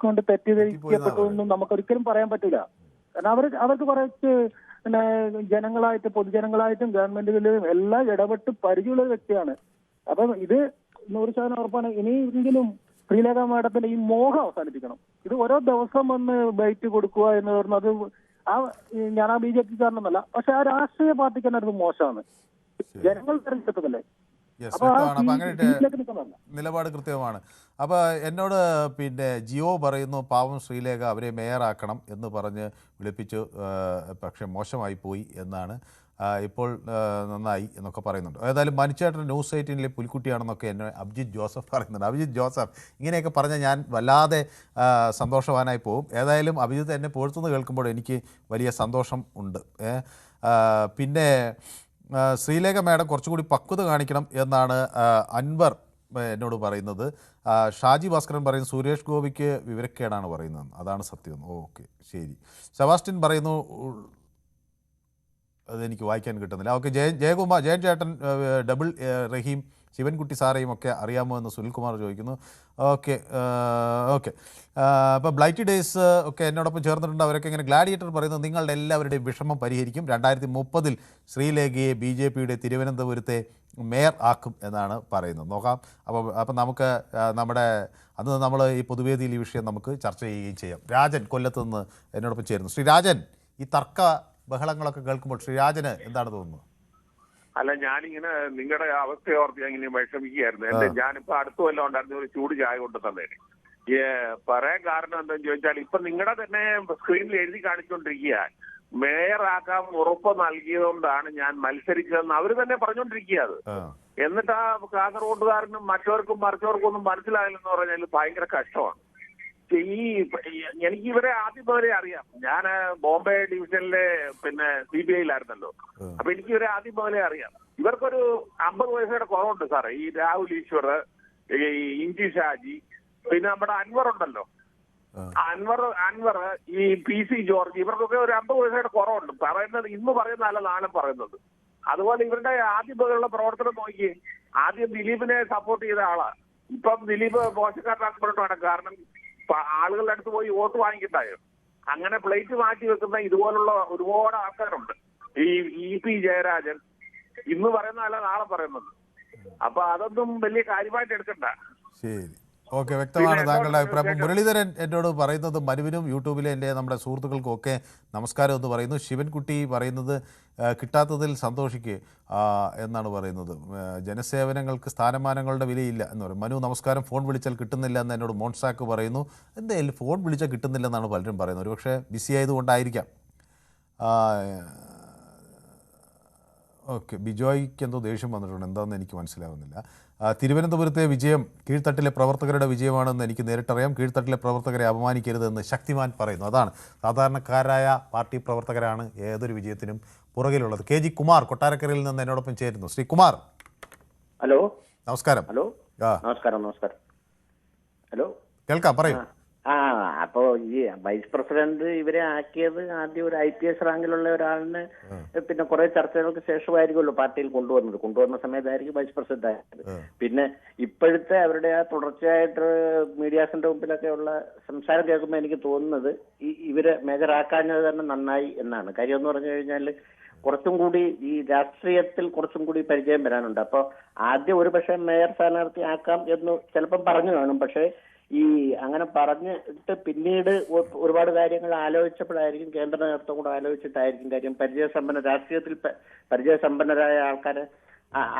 കൊണ്ട് തെറ്റിദ്ധരിക്കപ്പെട്ടു എന്നും നമുക്കൊരിക്കലും പറയാൻ പറ്റില്ല. കാരണം അവർക്ക് കുറച്ച് പിന്നെ പൊതുജനങ്ങളായിട്ടും ഗവൺമെന്റുകളിലും എല്ലാം ഇടപെട്ട് പരിചയമുള്ള വ്യക്തിയാണ്. അപ്പം ഇത് 100% ഉറപ്പാണ്. ഇനിയെങ്കിലും ശ്രീലേഖ മാഡത്തിന്റെ ഈ മോഹം അവസാനിപ്പിക്കണം. ഇത് ഓരോ ദിവസം വന്ന് ബൈറ്റ് കൊടുക്കുക എന്ന് പറഞ്ഞത് ഞാൻ ആ BJP കാരനൊന്നല്ല, പക്ഷെ ആ രാഷ്ട്രീയ പാർട്ടിക്ക് തന്നെ അത് മോശമാണ്. ജനങ്ങൾ തെരഞ്ഞെടുത്തതല്ലേ. നിലപാട് കൃത്യമാണ്. അപ്പോൾ എന്നോട് പിന്നെ ജിയോ പറയുന്നു പാവം ശ്രീലേഖ അവരെ മേയറാക്കണം എന്ന് പറഞ്ഞ് വിളിപ്പിച്ചു, പക്ഷെ മോശമായി പോയി എന്നാണ്. ഇപ്പോൾ നന്നായി എന്നൊക്കെ പറയുന്നുണ്ട്. ഏതായാലും മനുച്ചേട്ടൻ ന്യൂസ് 18 പുലിക്കുട്ടിയാണെന്നൊക്കെ എന്നെ അഭിജിത്ത് ജോസഫ് പറയുന്നുണ്ട്. അഭിജിത്ത് ജോസഫ് ഇങ്ങനെയൊക്കെ പറഞ്ഞാൽ ഞാൻ വല്ലാതെ സന്തോഷവാനായി പോകും. ഏതായാലും അഭിജിത്ത് എന്നെ പുകഴ്ത്തുന്നത് കേൾക്കുമ്പോൾ എനിക്ക് വലിയ സന്തോഷം ഉണ്ട്. പിന്നെ ശ്രീലേഖ മാഡം കുറച്ചുകൂടി പക്വത കാണിക്കണം എന്നാണ് അൻവർ എന്നോട് പറയുന്നത്. ഷാജി ഭാസ്കരൻ പറയുന്നു സുരേഷ് ഗോപിക്ക് വിവരക്കേടാണ് പറയുന്നത്, അതാണ് സത്യം. ഓക്കെ ശരി. സെബാസ്റ്റ്യൻ പറയുന്നു അതെനിക്ക് വായിക്കാൻ കിട്ടുന്നില്ല. ഓക്കെ. ജയൻ ചേട്ടൻ ഡബിൾ റഹീം ശിവൻകുട്ടി സാറേയും ഒക്കെ അറിയാമോ എന്ന് സുനിൽകുമാർ ചോദിക്കുന്നു. ഓക്കെ. അപ്പോൾ ബ്ലൈറ്റി ഡേയ്സ് ഒക്കെ എന്നോടൊപ്പം ചേർന്നിട്ടുണ്ട്. അവരൊക്കെ ഇങ്ങനെ ഗ്ലാഡിയേറ്റർ പറയുന്നത് നിങ്ങളുടെ എല്ലാവരുടെയും വിഷമം പരിഹരിക്കും, 2030 ശ്രീലേഖയെ BJPയുടെ തിരുവനന്തപുരത്തെ മേയർ ആക്കും എന്നാണ് പറയുന്നത്. നോക്കാം. അപ്പം നമുക്ക് അന്ന് നമ്മൾ ഈ പൊതുവേദിയിൽ ഈ വിഷയം നമുക്ക് ചർച്ച ചെയ്യുകയും ചെയ്യാം. രാജൻ കൊല്ലത്ത് നിന്ന് എന്നോടൊപ്പം ചേരുന്നു. ശ്രീ രാജൻ, ഈ തർക്ക ബഹളങ്ങളൊക്കെ കേൾക്കുമ്പോൾ ശ്രീരാജന് എന്താണ് തോന്നുന്നത്? അല്ല, ഞാനിങ്ങനെ നിങ്ങളുടെ അവസ്ഥയോർത്ത് ഇങ്ങനെ വിഷമിക്കുകയായിരുന്നു. ഞാനിപ്പോ അടുത്ത് വല്ലതും ഉണ്ടായിരുന്ന ഒരു ചൂട് ചായ കൊണ്ട് തന്നേനെ. പറയാൻ കാരണം എന്താണെന്ന് ചോദിച്ചാൽ ഇപ്പൊ നിങ്ങളുടെ തന്നെ സ്ക്രീനിൽ എഴുതി കാണിച്ചുകൊണ്ടിരിക്കുക മേയറാക്കാൻ ഉറപ്പ് നൽകിയതുകൊണ്ടാണ് ഞാൻ മത്സരിച്ചതെന്ന് അവർ തന്നെ പറഞ്ഞുകൊണ്ടിരിക്കുക. അത് എന്നിട്ട് ആ കാസർഗോഡുകാരനും മറ്റവർക്കും മറിച്ചവർക്കും ഒന്നും മനസ്സിലായില്ലെന്ന് പറഞ്ഞാൽ ഭയങ്കര കഷ്ടമാണ്. എനിക്ക് ഇവരെ ആദ്യം മുതലേ അറിയാം. ഞാൻ ബോംബെ ഡിവിഷനിലെ CBIയിലായിരുന്നല്ലോ. അപ്പൊ എനിക്ക് ഇവരെ ആദ്യം മുതലേ അറിയാം. ഇവർക്കൊരു 50 വയസ്സുടെ കുറവുണ്ട് സാറേ. ഈ രാഹുൽ ഈശ്വർ, ഈ ഇഞ്ചി ഷാജി, പിന്നെ നമ്മുടെ അൻവർ ഉണ്ടല്ലോ, അൻവർ ഈ PC ജോർജ്, ഇവർക്കൊക്കെ ഒരു 50 വയസ്സുടെ കുറവുണ്ട്. പറയുന്നത് ഇന്ന് പറയുന്നതല്ല നാളെ പറയുന്നത്. അതുപോലെ ഇവരുടെ ആദ്യം മുതലുള്ള പ്രവർത്തനം നോക്കിയേ. ആദ്യം ദിലീപിനെ സപ്പോർട്ട് ചെയ്ത ആളാ. ഇപ്പം ദിലീപ് മോശക്കാരനാക്കപ്പെട്ടിട്ടാണ്. കാരണം ആളുകളുടെ അടുത്ത് പോയി വോട്ട് വാങ്ങിക്കണ്ടായോ. അങ്ങനെ പ്ലേറ്റ് മാറ്റി വെക്കുന്ന ഇതുപോലുള്ള ഒരുപാട് ആൾക്കാരുണ്ട്. ഈ EP ജയരാജൻ ഇന്ന് പറയുന്നതല്ല നാളെ പറയുന്നത്. അപ്പൊ അതൊന്നും വലിയ കാര്യമായിട്ട് എടുക്കണ്ട. ശരി, ഓക്കെ, വ്യക്തമാണ് താങ്കളുടെ അഭിപ്രായം. മുരളീധരൻ എന്നോട് പറയുന്നത് മനുവിനും യൂട്യൂബിലെ നമ്മുടെ സുഹൃത്തുക്കൾക്കും ഒക്കെ നമസ്കാരം എന്ന് പറയുന്നു. ശിവൻകുട്ടി പറയുന്നത് കിട്ടാത്തതിൽ സന്തോഷിക്കുക എന്നാണ് പറയുന്നത്. ജനസേവനങ്ങൾക്ക് സ്ഥാനമാനങ്ങളുടെ വിലയില്ല എന്ന് പറയും. മനു നമസ്കാരം, ഫോൺ വിളിച്ചാൽ കിട്ടുന്നില്ല എന്ന് എന്നോട് മോൺസാക്ക് പറയുന്നു. എന്തായാലും ഫോൺ വിളിച്ചാൽ കിട്ടുന്നില്ലെന്നാണ് പലരും പറയുന്നത്. ഒരുപക്ഷെ ബിസി ആയതുകൊണ്ടായിരിക്കാം. ഓക്കെ, ബിജോയ്ക്ക് എന്തോ ദേഷ്യം വന്നിട്ടുണ്ട്, എന്താണെന്ന് എനിക്ക് മനസ്സിലാവുന്നില്ല. തിരുവനന്തപുരത്തെ വിജയം കീഴ്ത്തട്ടിലെ പ്രവർത്തകരുടെ വിജയമാണെന്ന് എനിക്ക് നേരിട്ടറിയാം. കീഴ്ത്തട്ടിലെ പ്രവർത്തകരെ അപമാനിക്കരുതെന്ന് ശക്തിമാൻ പറയുന്നു. അതാണ്, സാധാരണക്കാരായ പാർട്ടി പ്രവർത്തകരാണ് ഏതൊരു വിജയത്തിനും പുറകിലുള്ളത്. KG കുമാർ കൊട്ടാരക്കരയിൽ നിന്ന് എന്നോടൊപ്പം ചേരുന്നു. ശ്രീ കുമാർ, ഹലോ, നമസ്കാരം. ഹലോ, നമസ്കാരം. ഹലോ, കേൾക്കാം, പറയൂ. അപ്പോ ഈ വൈസ് പ്രസിഡന്റ് ഇവരെ ആക്കിയത് ആദ്യം ഒരു IPS റാങ്കിലുള്ള ഒരാളിന് പിന്നെ കുറെ ചർച്ചകൾക്ക് ശേഷമായിരിക്കുമല്ലോ പാർട്ടിയിൽ കൊണ്ടുവന്ന സമയത്തായിരിക്കും വൈസ് പ്രസിഡന്റ് ആയത്. പിന്നെ ഇപ്പോഴത്തെ അവരുടെ ആ തുടർച്ചയായിട്ട് മീഡിയാസിന്റെ മുമ്പിലൊക്കെ ഉള്ള സംസാരം കേൾക്കുമ്പോൾ എനിക്ക് തോന്നുന്നത് ഇവരെ മേജർ ആക്കാഞ്ഞത് തന്നെ നന്നായി എന്നാണ്. കാര്യം എന്ന് പറഞ്ഞു കഴിഞ്ഞാൽ കുറച്ചും കൂടി ഈ രാഷ്ട്രീയത്തിൽ കുറച്ചും കൂടി പരിചയം വരാനുണ്ട്. അപ്പോൾ ആദ്യം ഒരു പക്ഷേ മേയർ സ്ഥാനാർത്ഥി ആക്കാം എന്ന് ചിലപ്പം പറഞ്ഞു കാണും. പക്ഷേ ഈ അങ്ങനെ പറഞ്ഞിട്ട് പിന്നീട് ഒരുപാട് കാര്യങ്ങൾ ആലോചിച്ചപ്പോഴായിരിക്കും, കേന്ദ്ര നേതൃത്വം കൂടെ ആലോചിച്ചിട്ടായിരിക്കും കാര്യം രാഷ്ട്രീയത്തിൽ പരിചയസമ്പന്നരായ ആൾക്കാരെ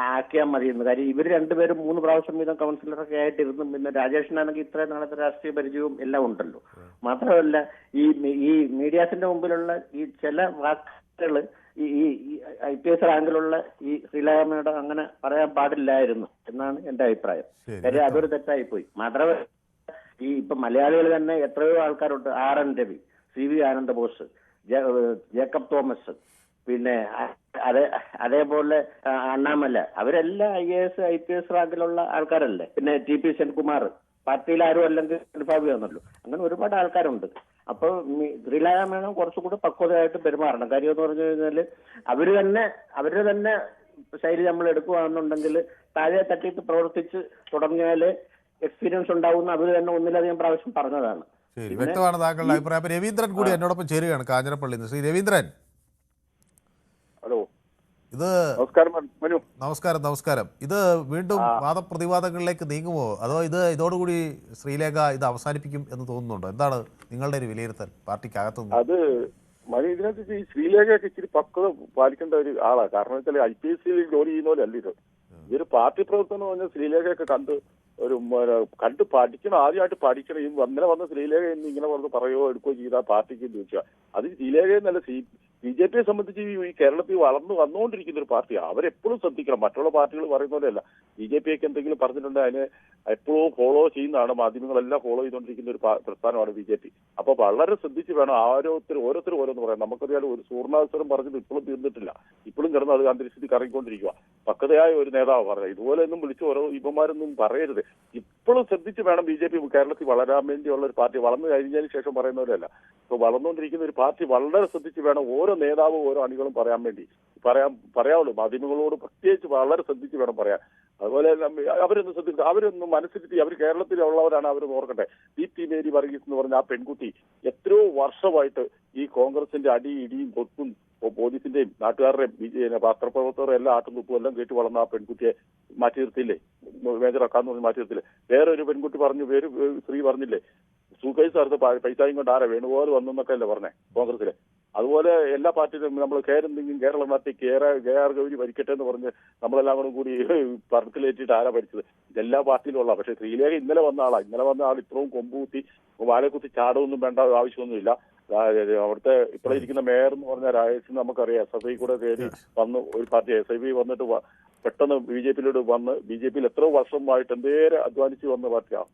ആക്കിയാൽ മതിയെന്ന്. കാര്യം ഇവർ രണ്ടുപേരും 3 പ്രാവശ്യം വീതം കൗൺസിലറൊക്കെ ആയിട്ടിരുന്നു. പിന്നെ രാജേഷിനാണെങ്കിൽ ഇത്രയും നാളത്തെ രാഷ്ട്രീയ പരിചയവും എല്ലാം ഉണ്ടല്ലോ. മാത്രമല്ല ഈ മീഡിയാസിന്റെ മുമ്പിലുള്ള ഈ ചില വാക്കുകൾ ഈ IPS റാങ്കിലുള്ള ഈ ശ്രീലേഖ അങ്ങനെ പറയാൻ പാടില്ലായിരുന്നു എന്നാണ് എന്റെ അഭിപ്രായം. കാര്യം അതൊരു തെറ്റായി പോയി. മാത്രമല്ല ഇപ്പൊ മലയാളികൾ തന്നെ എത്രയോ ആൾക്കാരുണ്ട്. RN Ravi, CV Ananda Bose, Jacob Thomas, പിന്നെ അതേപോലെ അണ്ണാമല, അവരെല്ലാം IAS IPS റാങ്കിലുള്ള ആൾക്കാരല്ലേ. പിന്നെ TP സെൻകുമാർ പാർട്ടിയിൽ ആരും അല്ലെങ്കിൽ ഭാവിയാണല്ലോ. അങ്ങനെ ഒരുപാട് ആൾക്കാരുണ്ട്. അപ്പൊ ശ്രീലേഖ മേഡം കുറച്ചുകൂടി പക്വതയായിട്ട് പെരുമാറണം. കാര്യം എന്ന് പറഞ്ഞു കഴിഞ്ഞാല് അവരുടെ തന്നെ ശൈലി നമ്മൾ എടുക്കുകയാണെന്നുണ്ടെങ്കിൽ താഴെ തട്ടിയിട്ട് പ്രവർത്തിച്ച് തുടങ്ങിയാല് എക്സ്പീരിയൻസ് ഉണ്ടാവുമെന്ന് അവർ തന്നെ ഒന്നിലധികം പ്രാവശ്യം പറഞ്ഞതാണ്. ശരി, വ്യക്തമാണ് താങ്കളുടെ അഭിപ്രായം. അപ്പോൾ രവീന്ദ്രൻ കൂടി എന്നോടൊപ്പം ചേരുകയാണ് കാഞ്ഞിരപ്പള്ളിയിൽ നിന്ന്. ശ്രീ രവീന്ദ്രൻ, ഹലോ, ഇത് നമസ്കാരം മനു. നമസ്കാരം. ഇത് വീണ്ടും വാദപ്രതിവാദങ്ങളിലേക്ക് നീങ്ങുമോ, അതോ ഇതോടുകൂടി ശ്രീലേഖ ഇത് അവസാനിപ്പിക്കും എന്ന് തോന്നുന്നുണ്ടോ? എന്താണ് നിങ്ങളുടെ ഒരു വിലയിരുത്തൽ പാർട്ടിക്കകത്തുനിന്ന്? അത് മനു, ഇതിനകത്ത് ഈ ശ്രീലേഖയൊക്കെ ഇച്ചിരി പക്വത പാലിക്കേണ്ട ഒരു ആളാണ്. കാരണം വെച്ചാൽ IPSC ജോലി ചെയ്യുന്ന പോലെ അല്ല ഇത്. ഇതൊരു പാർട്ടി പ്രവർത്തനം എന്ന് പറഞ്ഞാൽ ശ്രീലേഖയൊക്കെ കണ്ട് പഠിക്കണം, ആദ്യമായിട്ട് പഠിക്കണം. ഈ ഇന്നലെ വന്ന ശ്രീലേഖ ഇങ്ങനെ പറയുകയോ എടുക്കുകയോ ചെയ്താൽ പാർട്ടിക്ക് ചോദിച്ചാൽ അത് ശ്രീലേഖ എന്നല്ല, BJPയെ സംബന്ധിച്ച് ഈ കേരളത്തിൽ വളർന്നു വന്നുകൊണ്ടിരിക്കുന്ന ഒരു പാർട്ടിയാണ്. അവരെപ്പോഴും ശ്രദ്ധിക്കണം. മറ്റുള്ള പാർട്ടികൾ പറയുന്ന പോലെയല്ല. BJPയൊക്കെ എന്തെങ്കിലും പറഞ്ഞിട്ടുണ്ടെങ്കിൽ അതിനെ എപ്പോഴും ഫോളോ ചെയ്യുന്നതാണ്, മാധ്യമങ്ങളെല്ലാം ഫോളോ ചെയ്തുകൊണ്ടിരിക്കുന്ന ഒരു പ്രസ്ഥാനമാണ് BJP. അപ്പോൾ വളരെ ശ്രദ്ധിച്ച് വേണം ഓരോരുത്തരും ഓരോന്ന് പറയാം. നമുക്കറിയാം, ഒരു സൂർണാവസരം പറഞ്ഞത് ഇപ്പോഴും തീർന്നിട്ടില്ല. ഇപ്പോഴും കിടന്ന് അത് അന്തരീക്ഷത്തിൽ കറങ്ങിക്കൊണ്ടിരിക്കുക. പക്വതയായ ഒരു നേതാവ് പറഞ്ഞത് ഇതുപോലെ ഒന്നും വിളിച്ച് ഓരോ ഇവന്മാരൊന്നും പറയരുത്. ഇപ്പോഴും ശ്രദ്ധിച്ച് വേണം BJP കേരളത്തിൽ വളരാൻ വേണ്ടിയുള്ള ഒരു പാർട്ടി. വളർന്നു കഴിഞ്ഞതിന് ശേഷം പറയുന്നവരല്ല. ഇപ്പോൾ വളർന്നുകൊണ്ടിരിക്കുന്ന ഒരു പാർട്ടി വളരെ ശ്രദ്ധിച്ച് വേണം ഓരോ നേതാവും ഓരോ അണികളും പറയാവുള്ളൂ. മാധ്യമങ്ങളോട് പ്രത്യേകിച്ച് വളരെ ശ്രദ്ധിച്ച് വേണം പറയാൻ. അതുപോലെ അവരൊന്ന് മനസ്സിരുത്തി, അവർ കേരളത്തിലുള്ളവരാണ്, അവർ ഓർക്കട്ടെ. ദീപ്തി മേരി വർഗീസ് എന്ന് പറഞ്ഞ ആ പെൺകുട്ടി എത്രയോ വർഷമായിട്ട് ഈ കോൺഗ്രസിന്റെ ഇടിയും കൊത്തും പോലീസിന്റെയും നാട്ടുകാരുടെയും പത്രപ്രവർത്തകരും എല്ലാം ആട്ടും തുപ്പും എല്ലാം കേട്ട് വളർന്ന ആ പെൺകുട്ടിയെ മാറ്റി നിർത്തിയില്ലേ, മേജറാക്കാന്ന് പറഞ്ഞ് മാറ്റി നിർത്തില്ലേ. വേറൊരു പെൺകുട്ടി പറഞ്ഞു, സ്ത്രീ പറഞ്ഞില്ലേ, സൂക്കേസ് അടുത്ത് പൈസയും കൊണ്ട് ആരാ വേണുപോലെ വന്നെന്നൊക്കെ അല്ലേ പറഞ്ഞേ കോൺഗ്രസിലെ. അതുപോലെ എല്ലാ പാർട്ടിയിലും നമ്മൾ കേരളം നാട്ടിൽ KR ഗൗരി ഭരിക്കട്ടെ എന്ന് പറഞ്ഞ് നമ്മളെല്ലാം കൂടി പറത്തിലേറ്റിട്ട് ആരാ ഭരിച്ചത്? ഇതെല്ലാ പാർട്ടിയിലും ഉള്ള. പക്ഷേ ശ്രീലേഖ ഇന്നലെ വന്ന ആൾ ഇത്രയും കൊമ്പുകുത്തി വാലക്കുത്തി ചാടൊന്നും വേണ്ട ആവശ്യമൊന്നുമില്ല. അവിടുത്തെ ഇപ്പോഴിരിക്കുന്ന മേയർ എന്ന് പറഞ്ഞ രാജേഷ് നമുക്കറിയാം, SFI കൂടെ കയറി വന്ന് ഒരു പാർട്ടി SIB വന്നിട്ട് പെട്ടെന്ന് BJPയിലോട്ട് വന്ന് BJPയിൽ എത്രയോ വർഷമായിട്ട് എന്തേരെ അധ്വാനിച്ച് വന്ന പാർട്ടിയാണ്.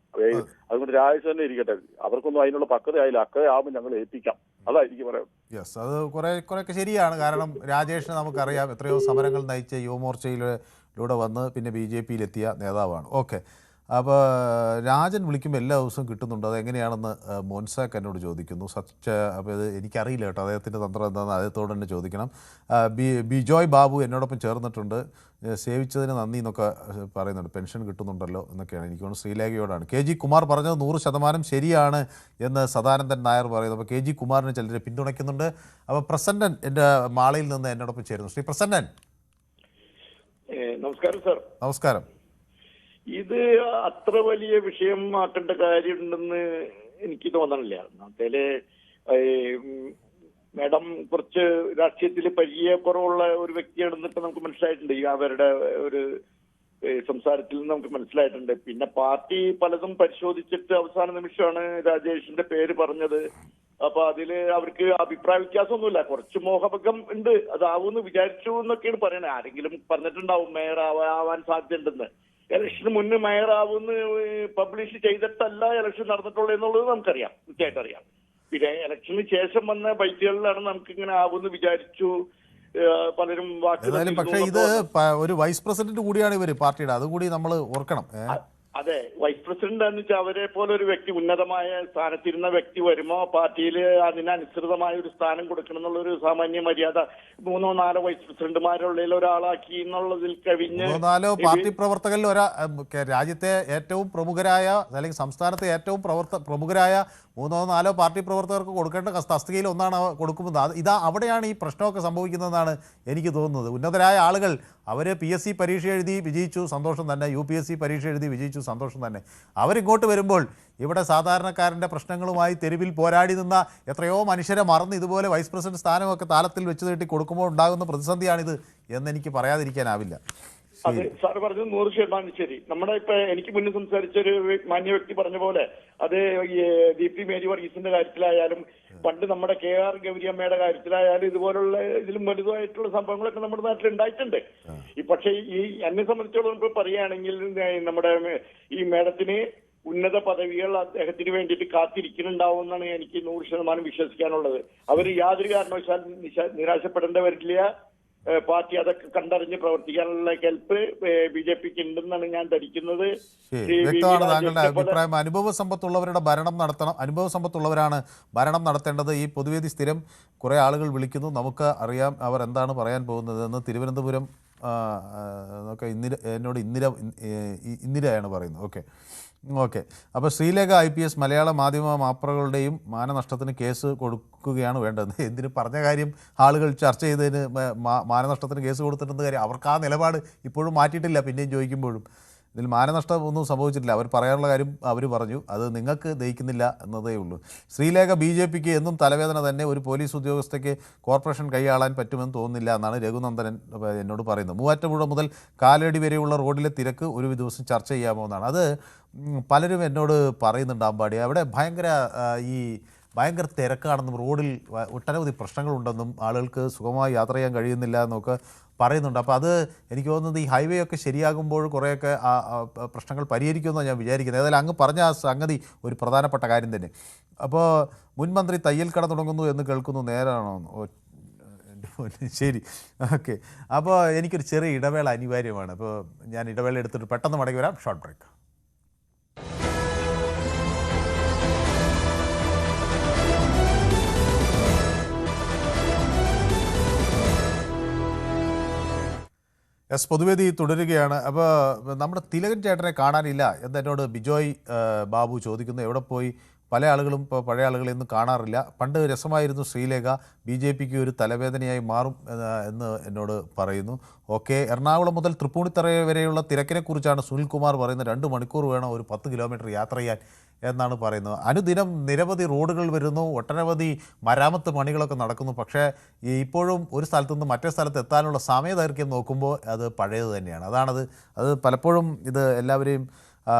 അതുകൊണ്ട് രാജേഷ് തന്നെ ഇരിക്കട്ടെ. അവർക്കൊന്നും അതിനുള്ള പക്വതയായില്ല. അക്കതയാവുമ്പോൾ ഞങ്ങൾ ഏൽപ്പിക്കാം. അതായിരിക്കും പറയാം. യെസ്, അത് കുറേയൊക്കെ ശരിയാണ്. കാരണം രാജേഷിനെ നമുക്കറിയാം, എത്രയോ സമരങ്ങൾ നയിച്ച യുവമോർച്ചയിലൂടെ വന്ന് പിന്നെ BJPയിലെത്തിയ നേതാവാണ്. ഓക്കെ, അപ്പോൾ രാജൻ വിളിക്കുമ്പോൾ എല്ലാ ദിവസവും കിട്ടുന്നുണ്ട്, അതെങ്ങനെയാണെന്ന് മോൻസാക്ക് എന്നോട് ചോദിക്കുന്നു. അപ്പോൾ ഇത് എനിക്കറിയില്ല കേട്ടോ, അദ്ദേഹത്തിൻ്റെ തന്ത്രം എന്താണെന്ന് അദ്ദേഹത്തോട് തന്നെ ചോദിക്കണം. ബിജോയ് ബാബു എന്നോടൊപ്പം ചേർന്നിട്ടുണ്ട്. സേവിച്ചതിന് നന്ദി എന്നൊക്കെ പറയുന്നുണ്ട്. പെൻഷൻ കിട്ടുന്നുണ്ടല്ലോ എന്നൊക്കെയാണ്. എനിക്ക് തോന്നുന്നു ശ്രീലേഖയോടാണ്. KG കുമാർ പറഞ്ഞത് 100% ശരിയാണ് എന്ന് സദാനന്ദൻ നായർ പറയുന്നു. അപ്പോൾ KG കുമാറിനെ ചിലരെ പിന്തുണയ്ക്കുന്നുണ്ട്. അപ്പോൾ പ്രസന്നൻ എൻ്റെ മാളയിൽ നിന്ന് എന്നോടൊപ്പം ചേരുന്നു. ശ്രീ പ്രസന്നൻ, നമസ്കാരം സാർ. നമസ്കാരം. ഇത് അത്ര വലിയ വിഷയമാക്കേണ്ട കാര്യമുണ്ടെന്ന് എനിക്ക് തോന്നണില്ല. അതില് മാഡം കുറച്ച് രാഷ്ട്രീയത്തിൽ പരിചയക്കുറവുള്ള ഒരു വ്യക്തിയാണെന്ന് ഇപ്പൊ നമുക്ക് മനസ്സിലായിട്ടുണ്ട്. ഈ അവരുടെ ഒരു സംസാരത്തിൽ നിന്ന് നമുക്ക് മനസ്സിലായിട്ടുണ്ട്. പിന്നെ പാർട്ടി പലതും പരിശോധിച്ചിട്ട് അവസാന നിമിഷമാണ് രാജേഷിന്റെ പേര് പറഞ്ഞത്. അപ്പൊ അതില് അവർക്ക് അഭിപ്രായ വ്യത്യാസമൊന്നുമില്ല. കുറച്ച് മോഹഭംഗം ഉണ്ട്, അതാവൂന്ന് വിചാരിച്ചു എന്നൊക്കെയാണ് പറയണത്. ആരെങ്കിലും പറഞ്ഞിട്ടുണ്ടാവും മേയർ ആവാൻ സാധ്യതയുണ്ടെന്ന്. ഇലക്ഷന് മുന്നേ മേയർ ആവുമെന്ന് പബ്ലിഷ് ചെയ്തിട്ടല്ല ഇലക്ഷൻ നടന്നിട്ടുള്ളൂ എന്നുള്ളത് നമുക്കറിയാം, കൃത്യമായിട്ട് അറിയാം. പിന്നെ ഇലക്ഷന് ശേഷം വന്ന ബൈറ്റുകളിലാണ് നമുക്ക് ഇങ്ങനെ ആവുമെന്ന് വിചാരിച്ചു പലരും പക്ഷേ ഇത് ഒരു വൈസ് പ്രസിഡന്റ് കൂടിയാണ് ഇവര് പാർട്ടിയുടെ, അതുകൂടി നമ്മൾ ഓർക്കണം. അതെ, വൈസ് പ്രസിഡന്റ് എന്ന് വെച്ചാൽ അവരെ പോലെ ഒരു വ്യക്തി, ഉന്നതമായ സ്ഥാനത്തിരുന്ന വ്യക്തി വരുമ്പോ പാർട്ടിയിൽ അതിനനുസൃതമായ ഒരു സ്ഥാനം കൊടുക്കണം എന്നുള്ള ഒരു സാമാന്യ മര്യാദ 3-4 വൈസ് പ്രസിഡന്റുമാരുള്ളിൽ ഒരാളാക്കി എന്നുള്ളതിൽ കവിഞ്ഞ് 3-4 പാർട്ടി പ്രവർത്തകരിൽ രാജ്യത്തെ ഏറ്റവും പ്രമുഖരായ അല്ലെങ്കിൽ സംസ്ഥാനത്തെ ഏറ്റവും പ്രമുഖരായ 3-4 പാർട്ടി പ്രവർത്തകർക്ക് കൊടുക്കേണ്ട തസ്തികയിൽ ഒന്നാണ് കൊടുക്കുന്നത്. ഇതാ അവിടെയാണ് ഈ പ്രശ്നമൊക്കെ സംഭവിക്കുന്നതെന്നാണ് എനിക്ക് തോന്നുന്നത്. ഉന്നതരായ ആളുകൾ അവർ PSC പരീക്ഷ എഴുതി വിജയിച്ചു, സന്തോഷം തന്നെ. UPSC പരീക്ഷ എഴുതി വിജയിച്ചു, സന്തോഷം തന്നെ. അവരിങ്ങോട്ട് വരുമ്പോൾ ഇവിടെ സാധാരണക്കാരൻ്റെ പ്രശ്നങ്ങളുമായി തെരുവിൽ പോരാടി നിന്ന എത്രയോ മനുഷ്യരെ മറന്ന് ഇതുപോലെ വൈസ് പ്രസിഡന്റ് സ്ഥാനമൊക്കെ താലത്തിൽ വെച്ച് നീട്ടി കൊടുക്കുമ്പോൾ ഉണ്ടാകുന്ന പ്രതിസന്ധിയാണിത് എന്നെനിക്ക് പറയാതിരിക്കാനാവില്ല. അതെ, സാർ പറഞ്ഞത് 100% ശരി. നമ്മുടെ ഇപ്പൊ എനിക്ക് മുന്നിൽ സംസാരിച്ച ഒരു മാന്യ വ്യക്തി പറഞ്ഞ പോലെ അത് ദീപ്തി മേരി വർഗീസിന്റെ കാര്യത്തിലായാലും പണ്ട് നമ്മുടെ KR ഗൗരിയമ്മയുടെ കാര്യത്തിലായാലും ഇതുപോലുള്ള ഇതിലും വലുതായിട്ടുള്ള സംഭവങ്ങളൊക്കെ നമ്മുടെ നാട്ടിൽ ഉണ്ടായിട്ടുണ്ട്. പക്ഷേ ഈ എന്നെ സംബന്ധിച്ചോളം ഇപ്പൊ പറയുകയാണെങ്കിൽ നമ്മുടെ ഈ മേഡത്തിന് ഉന്നത പദവികൾ അദ്ദേഹത്തിന് വേണ്ടിയിട്ട് കാത്തിരിക്കുന്നുണ്ടാവും എന്നാണ് എനിക്ക് 100% വിശ്വസിക്കാനുള്ളത്. അവർ യാതൊരു കാരണവശാലും നിരാശപ്പെടേണ്ടി വരില്ല. പാർട്ടി അതൊക്കെ കണ്ടറിഞ്ഞ് പ്രവർത്തിക്കാനുള്ള കെൽപ്പ് BJPക്ക് ഉണ്ടെന്നാണ് ഞാൻ ധരിക്കുന്നത്. വ്യക്തമാണ് താങ്കളുടെ അഭിപ്രായം. അനുഭവ സമ്പത്തുള്ളവരുടെ ഭരണം നടത്തണം, അനുഭവ സമ്പത്തുള്ളവരാണ് ഭരണം നടത്തേണ്ടത്. ഈ പൊതുവേദി സ്ഥിരം കുറേ ആളുകൾ വിളിക്കുന്നു, നമുക്ക് അറിയാം അവർ എന്താണ് പറയാൻ പോകുന്നതെന്ന്. തിരുവനന്തപുരം എന്നൊക്കെ എന്നോട് ഇന്ദിരയാണ് പറയുന്നത്. Okay, okay. അപ്പോൾ ശ്രീലേഖ IPS മലയാള മാധ്യമ മാപ്രകളുടെയും മാനനഷ്ടത്തിന് കേസ് കൊടുക്കുകയാണ് വേണ്ടത്. എന്തിന് പറഞ്ഞ കാര്യം ആളുകൾ ചർച്ച ചെയ്തതിന് മാനനഷ്ടത്തിന് കേസ് കൊടുത്തിട്ടുന്ന കാര്യം അവർക്ക് ആ നിലപാട് ഇപ്പോഴും മാറ്റിയിട്ടില്ല. പിന്നെയും ചോദിക്കുമ്പോഴും ഇതിൽ മാനനഷ്ടം ഒന്നും സംഭവിച്ചിട്ടില്ല. അവർ പറയാനുള്ള കാര്യം അവർ പറഞ്ഞു, അത് നിങ്ങൾക്ക് ദഹിക്കുന്നില്ല എന്നതേ ഉള്ളൂ. ശ്രീലേഖ BJPക്ക് എന്നും തലവേദന തന്നെ. ഒരു പോലീസ് ഉദ്യോഗസ്ഥയ്ക്ക് കോർപ്പറേഷൻ കൈയാളാൻ പറ്റുമെന്ന് തോന്നുന്നില്ല എന്നാണ് രഘുനന്ദനൻ എന്നോട് പറയുന്നത്. മൂവാറ്റുപുഴ മുതൽ കാലടി വരെയുള്ള റോഡിലെ തിരക്ക് ഒരു ദിവസം ചർച്ച ചെയ്യാമോ എന്നാണ്. അത് പലരും എന്നോട് പറയുന്നുണ്ട്. അമ്പാടി അവിടെ ഭയങ്കര തിരക്കാണെന്നും റോഡിൽ ഒട്ടനവധി പ്രശ്നങ്ങളുണ്ടെന്നും ആളുകൾക്ക് സുഖമായി യാത്ര ചെയ്യാൻ കഴിയുന്നില്ല എന്നൊക്കെ പറയുന്നുണ്ട്. അപ്പോൾ അത് എനിക്ക് തോന്നുന്നത് ഈ ഹൈവേ ഒക്കെ ശരിയാകുമ്പോൾ കുറേയൊക്കെ പ്രശ്നങ്ങൾ പരിഹരിക്കുമെന്നാണ് ഞാൻ വിചാരിക്കുന്നത്. ഏതായാലും അങ്ങ് പറഞ്ഞ ആ സംഗതി ഒരു പ്രധാനപ്പെട്ട കാര്യം തന്നെ. അപ്പോൾ മുൻ മന്ത്രി തയ്യൽ കട തുടങ്ങുന്നു എന്ന് കേൾക്കുന്നു, നേരാണോ? ശരി, ഓക്കെ. അപ്പോൾ എനിക്കൊരു ചെറിയ ഇടവേള അനിവാര്യമാണ്. അപ്പോൾ ഞാൻ ഇടവേള എടുത്തിട്ട് പെട്ടെന്ന് മടങ്ങി വരാം. Short break. പൊതുവേദി തുടരുകയാണ്. അപ്പോൾ നമ്മുടെ തിലകൻ ചേട്ടനെ കാണാനില്ല എന്നോട് ബിജോയ് ബാബു ചോദിക്കുന്നു. എവിടെ പോയി? പല ആളുകളും ഇപ്പോൾ പഴയ ആളുകളെ ഒന്നും കാണാറില്ല. പണ്ട് രസമായിരുന്നു ശ്രീലേഖ, BJPക്ക് ഒരു തലവേദനയായി മാറും എന്ന് എന്നോട് പറയുന്നു. ഓക്കെ. എറണാകുളം മുതൽ തൃപ്പൂണിത്തറ വരെയുള്ള തിരക്കിനെക്കുറിച്ചാണ് സുനിൽകുമാർ പറയുന്നത്. 2 മണിക്കൂർ വേണം ഒരു 10 കിലോമീറ്റർ യാത്ര ചെയ്യാൻ എന്നാണ് പറയുന്നത്. അനുദിനം നിരവധി റോഡുകൾ വരുന്നു, ഒട്ടനവധി മരാമത്ത് പണികളൊക്കെ നടക്കുന്നു. പക്ഷേ ഇപ്പോഴും ഒരു സ്ഥലത്തു നിന്ന് മറ്റേ സ്ഥലത്ത് എത്താനുള്ള സമയദൈർഘ്യം നോക്കുമ്പോൾ അത് പഴയത് തന്നെയാണ്. അത് പലപ്പോഴും ഇത് എല്ലാവരെയും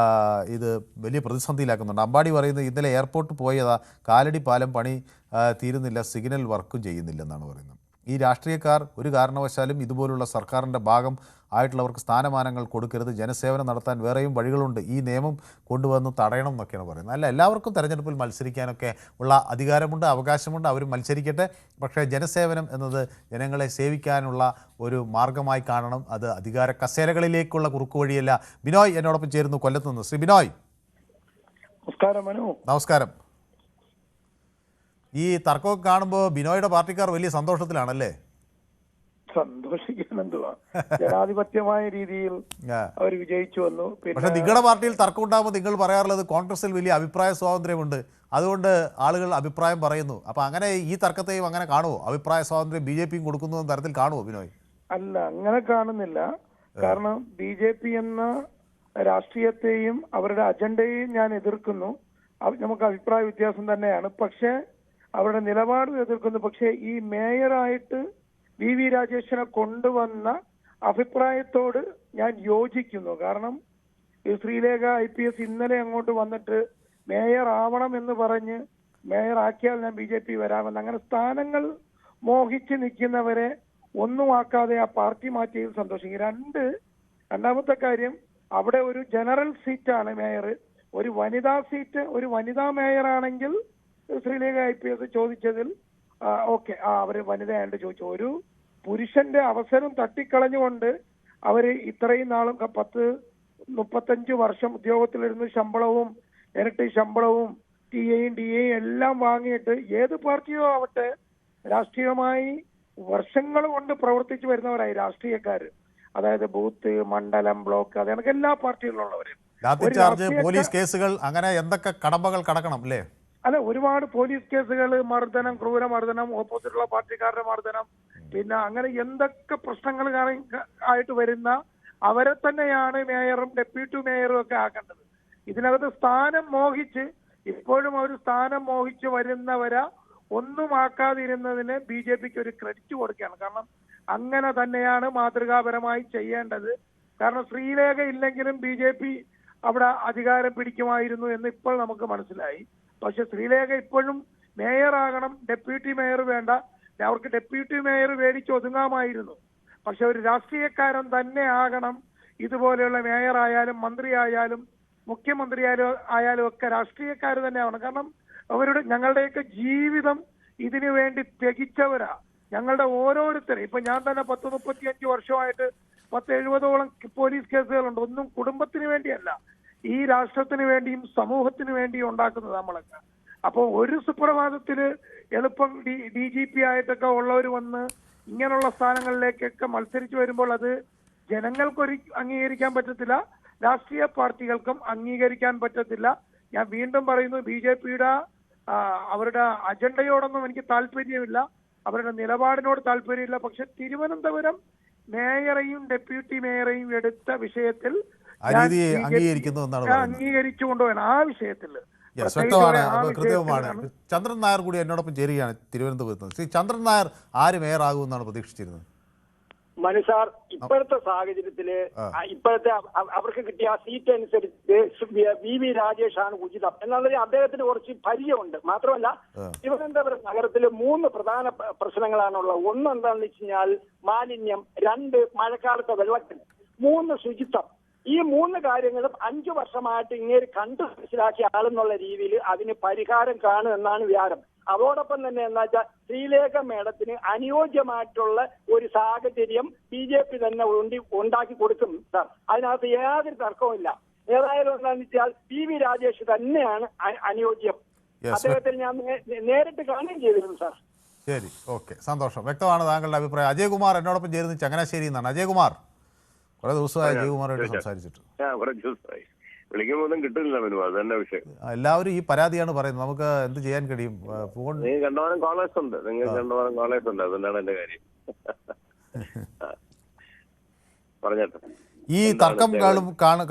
ഇത് വലിയ പ്രതിസന്ധിയിലാക്കുന്നുണ്ട്. അമ്പാടി പറയുന്നത് ഇന്നലെ എയർപോർട്ട് പോയതാ, കാലടി പാലം പണി തീരുന്നില്ല, സിഗ്നൽ വർക്കും ചെയ്യുന്നില്ലെന്നാണ് പറയുന്നത്. ഈ രാഷ്ട്രീയക്കാർ ഒരു കാരണവശാലും ഇതുപോലുള്ള സർക്കാരിൻ്റെ ഭാഗം ആയിട്ടുള്ളവർക്ക് സ്ഥാനമാനങ്ങൾ കൊടുക്കരുത്. ജനസേവനം നടത്താൻ വേറെയും വഴികളുണ്ട്. ഈ നിയമം കൊണ്ടുവന്ന് തടയണം എന്നൊക്കെയാണ് പറയുന്നത്. അല്ല, എല്ലാവർക്കും തെരഞ്ഞെടുപ്പിൽ മത്സരിക്കാനൊക്കെ ഉള്ള അധികാരമുണ്ട്, അവകാശമുണ്ട്. അവർ മത്സരിക്കട്ടെ. പക്ഷേ ജനസേവനം എന്നത് ജനങ്ങളെ സേവിക്കാനുള്ള ഒരു മാർഗമായി കാണണം. അത് അധികാര കസേരകളിലേക്കുള്ള കുറുക്കുവഴിയല്ല. ബിനോയ് എന്നോടൊപ്പം ചേരുന്നു കൊല്ലത്ത് നിന്ന്. ശ്രീ ബിനോയ്, നമസ്കാരം. മനു, നമസ്കാരം. ഈ തർക്കമൊക്കെ കാണുമ്പോൾ ബിനോയുടെ പാർട്ടിക്കാർ വലിയ സന്തോഷത്തിലാണല്ലേ? സന്തോഷിക്കാൻ എന്തുവാ, ജനാധിപത്യമായ രീതിയിൽ അവർ വിജയിച്ചു വന്നു. പക്ഷെ നിങ്ങളുടെ പാർട്ടിയിൽ തർക്കം ഉണ്ടാകുമ്പോൾ നിങ്ങൾ പറയാറുള്ളത് കോൺഗ്രസിൽ വലിയ അഭിപ്രായ സ്വാതന്ത്ര്യമുണ്ട്, അതുകൊണ്ട് ആളുകൾ അഭിപ്രായം പറയുന്നു. അപ്പൊ അങ്ങനെ ഈ തർക്കത്തെയും അങ്ങനെ കാണുമോ? അഭിപ്രായ സ്വാതന്ത്ര്യം BJPയും കൊടുക്കുന്ന തരത്തിൽ കാണുമോ ബിനോയ്? അല്ല, അങ്ങനെ കാണുന്നില്ല. കാരണം BJP എന്ന രാഷ്ട്രീയത്തെയും അവരുടെ അജണ്ടയെയും ഞാൻ എതിർക്കുന്നു. നമുക്ക് അഭിപ്രായ വ്യത്യാസം തന്നെയാണ്. പക്ഷെ അവരുടെ നിലപാട് എതിർക്കുന്നു. പക്ഷെ ഈ മേയറായിട്ട് VV രാജേഷിനെ കൊണ്ടുവന്ന അഭിപ്രായത്തോട് ഞാൻ യോജിക്കുന്നു. കാരണം ഈ ശ്രീലേഖ IPS ഇന്നലെ അങ്ങോട്ട് വന്നിട്ട് മേയർ ആവണം എന്ന് പറഞ്ഞ് മേയർ ആക്കിയാൽ ഞാൻ BJP വരാമെന്ന്, അങ്ങനെ സ്ഥാനങ്ങൾ മോഹിച്ച് നിൽക്കുന്നവരെ ഒന്നും ആക്കാതെ ആ പാർട്ടി മാറ്റിയതിൽ സന്തോഷിക്കും. രണ്ടാമത്തെ കാര്യം, അവിടെ ഒരു ജനറൽ സീറ്റാണ് മേയർ. ഒരു വനിതാ സീറ്റ്, ഒരു വനിതാ മേയറാണെങ്കിൽ ശ്രീലേഖ IPS ചോദിച്ചതിൽ ഓക്കെ, അവര് വനിതയായിട്ട് ചോദിച്ചു. ഒരു പുരുഷന്റെ അവസരം തട്ടിക്കളഞ്ഞുകൊണ്ട് അവര് ഇത്രയും നാളും 10-35 വർഷം ഉദ്യോഗത്തിലിരുന്ന് ശമ്പളവും ഇരട്ടി ശമ്പളവും TA-യും DA-യും എല്ലാം വാങ്ങിയിട്ട് ഏത് പാർട്ടിയോ ആവട്ടെ രാഷ്ട്രീയമായി വർഷങ്ങൾ കൊണ്ട് പ്രവർത്തിച്ചു വരുന്നവരായി രാഷ്ട്രീയക്കാര്. അതായത് ബൂത്ത്, മണ്ഡലം, ബ്ലോക്ക്, അതൊക്കെ എല്ലാ പാർട്ടികളിലുള്ളവരും. പോലീസ് കേസുകൾ, അങ്ങനെ എന്തൊക്കെ കടമ്പകൾ കടക്കണം അല്ലേ? അല്ല, ഒരുപാട് പോലീസ് കേസുകൾ, മർദ്ദനം, ക്രൂരമർദ്ദനം, ഓപ്പോസിറ്റുള്ള പാർട്ടിക്കാരുടെ മർദ്ദനം, പിന്നെ അങ്ങനെ എന്തൊക്കെ പ്രശ്നങ്ങൾ ആയിട്ട് വരുന്ന അവരെ തന്നെയാണ് മേയറും ഡെപ്യൂട്ടി മേയറും ഒക്കെ ആക്കേണ്ടത്. ഇതിനകത്ത് സ്ഥാനം മോഹിച്ച്, ഇപ്പോഴും ഒരു സ്ഥാനം മോഹിച്ച് വരുന്നവരെ ഒന്നും ആക്കാതിരുന്നതിന് BJPക്ക് ഒരു ക്രെഡിറ്റ് കൊടുക്കുകയാണ്. കാരണം അങ്ങനെ തന്നെയാണ് മാതൃകാപരമായി ചെയ്യേണ്ടത്. കാരണം ശ്രീലേഖ ഇല്ലെങ്കിലും BJP അവിടെ അധികാരം പിടിക്കുമായിരുന്നു എന്ന് ഇപ്പോൾ നമുക്ക് മനസ്സിലായി. പക്ഷെ ശ്രീലേഖ ഇപ്പോഴും മേയറാകണം, ഡെപ്യൂട്ടി മേയർ വേണ്ട. അവർക്ക് ഡെപ്യൂട്ടി മേയർ മേടിച്ച് ഒതുങ്ങാമായിരുന്നു. പക്ഷെ ഒരു രാഷ്ട്രീയക്കാരൻ തന്നെ ആകണം. ഇതുപോലെയുള്ള മേയർ ആയാലും മന്ത്രി ആയാലും മുഖ്യമന്ത്രി ആയാലും ഒക്കെ രാഷ്ട്രീയക്കാർ തന്നെ ആവണം. കാരണം ഞങ്ങളുടെയൊക്കെ ജീവിതം ഇതിനു വേണ്ടി ത്യജിച്ചവരാ. ഞങ്ങളുടെ ഓരോരുത്തരും, ഇപ്പൊ ഞാൻ തന്നെ 10-35 വർഷമായിട്ട് 10-70ഓളം പോലീസ് കേസുകളുണ്ട്. ഒന്നും കുടുംബത്തിന് വേണ്ടിയല്ല, ഈ രാഷ്ട്രത്തിന് വേണ്ടിയും സമൂഹത്തിന് വേണ്ടിയും ഉണ്ടാക്കുന്നത് നമ്മളൊക്കെ. അപ്പോൾ ഒരു സുപ്രഭാതത്തില് എളുപ്പം DGP ആയിട്ടൊക്കെ ഉള്ളവർ വന്ന് ഇങ്ങനെയുള്ള സ്ഥാനങ്ങളിലേക്കൊക്കെ മത്സരിച്ചു വരുമ്പോൾ അത് ജനങ്ങൾക്കൊരു അംഗീകരിക്കാൻ പറ്റത്തില്ല. രാഷ്ട്രീയ പാർട്ടികൾക്കും അംഗീകരിക്കാൻ പറ്റത്തില്ല. ഞാൻ വീണ്ടും പറയുന്നു, BJPയുടെ അവരുടെ അജണ്ടയോടൊന്നും എനിക്ക് താല്പര്യമില്ല, അവരുടെ നിലപാടിനോട് താല്പര്യമില്ല. പക്ഷെ തിരുവനന്തപുരം മേയറെയും ഡെപ്യൂട്ടി മേയറെയും എടുത്ത വിഷയത്തിൽ അംഗീകരിച്ചു കൊണ്ടുപോകണം. ആ വിഷയത്തിൽ വ്യക്തമാണ്, കൃത്യവുമാണ്. ചന്ദ്രൻ നായർ കൂടി എന്നോടൊപ്പം ചേരുകയാണ് തിരുവനന്തപുരത്ത്. ശ്രീ ചന്ദ്രൻ നായർ ആര് മേയറാകുമെന്നാണ് പ്രതീക്ഷിച്ചിരുന്നത്? മനു സാർ, ഇപ്പോഴത്തെ സാഹചര്യത്തില് ഇപ്പോഴത്തെ അവർക്ക് കിട്ടിയ സീറ്റ് അനുസരിച്ച് VV രാജേഷാണ് ഉചിതം എന്നുള്ളത് അദ്ദേഹത്തിന് കുറച്ച് പരിചയമുണ്ട്. മാത്രമല്ല, തിരുവനന്തപുരം നഗരത്തില് 3 പ്രധാന പ്രശ്നങ്ങളാണുള്ളത്. ഒന്ന് എന്താണെന്ന് വെച്ച് കഴിഞ്ഞാൽ മാലിന്യം, 2 മഴക്കാലത്തെ വെള്ളക്കെട്ട്, 3 ശുചിത്വം. ഈ 3 കാര്യങ്ങളും 5 വർഷമായിട്ട് ഇങ്ങനെ കണ്ടു മനസ്സിലാക്കിയ ആളെന്നുള്ള രീതിയിൽ അതിന് പരിഹാരം കാണും എന്നാണ് വ്യാരം. അതോടൊപ്പം തന്നെ എന്താ വെച്ചാൽ ശ്രീലേഖ മേഡത്തിന് അനുയോജ്യമായിട്ടുള്ള ഒരു സാഹചര്യം BJP തന്നെ ഉണ്ടാക്കി കൊടുക്കും സാർ. അതിനകത്ത് യാതൊരു തർക്കവുമില്ല. ഏതായാലും എന്താണെന്ന് വെച്ചാൽ PV രാജേഷ് തന്നെയാണ് അനുയോജ്യം. അദ്ദേഹത്തിൽ ഞാൻ നേരിട്ട് കാണുകയും ചെയ്തിരുന്നു സാർ. ശരി, ഓക്കെ, സന്തോഷം. വ്യക്തമാണ് താങ്കളുടെ അഭിപ്രായം. അജയകുമാർ എന്നോടൊപ്പം ചേരുന്നത് ചങ്ങനാശ്ശേരി എന്നാണ്. അജയകുമാർ, കുറെ ദിവസമായി അജയകുമാറായിട്ട് സംസാരിച്ചിട്ട്. വിളിക്കുമ്പോഴൊന്നും കിട്ടുന്നില്ല മനു, അത് തന്നെ വിഷയം. എല്ലാവരും ഈ പരാതിയാണ് പറയുന്നത്. നമുക്ക് എന്ത് ചെയ്യാൻ കഴിയും? ഫോൺ നിങ്ങൾ കണ്ടവാനം കോളേജ് ഉണ്ട്, നിങ്ങൾ കണ്ടവാനം കോളേജ് ഉണ്ട്, അതുകൊണ്ടാണ് എന്റെ കാര്യം. പറഞ്ഞോട്ടെ. ഈ തർക്കം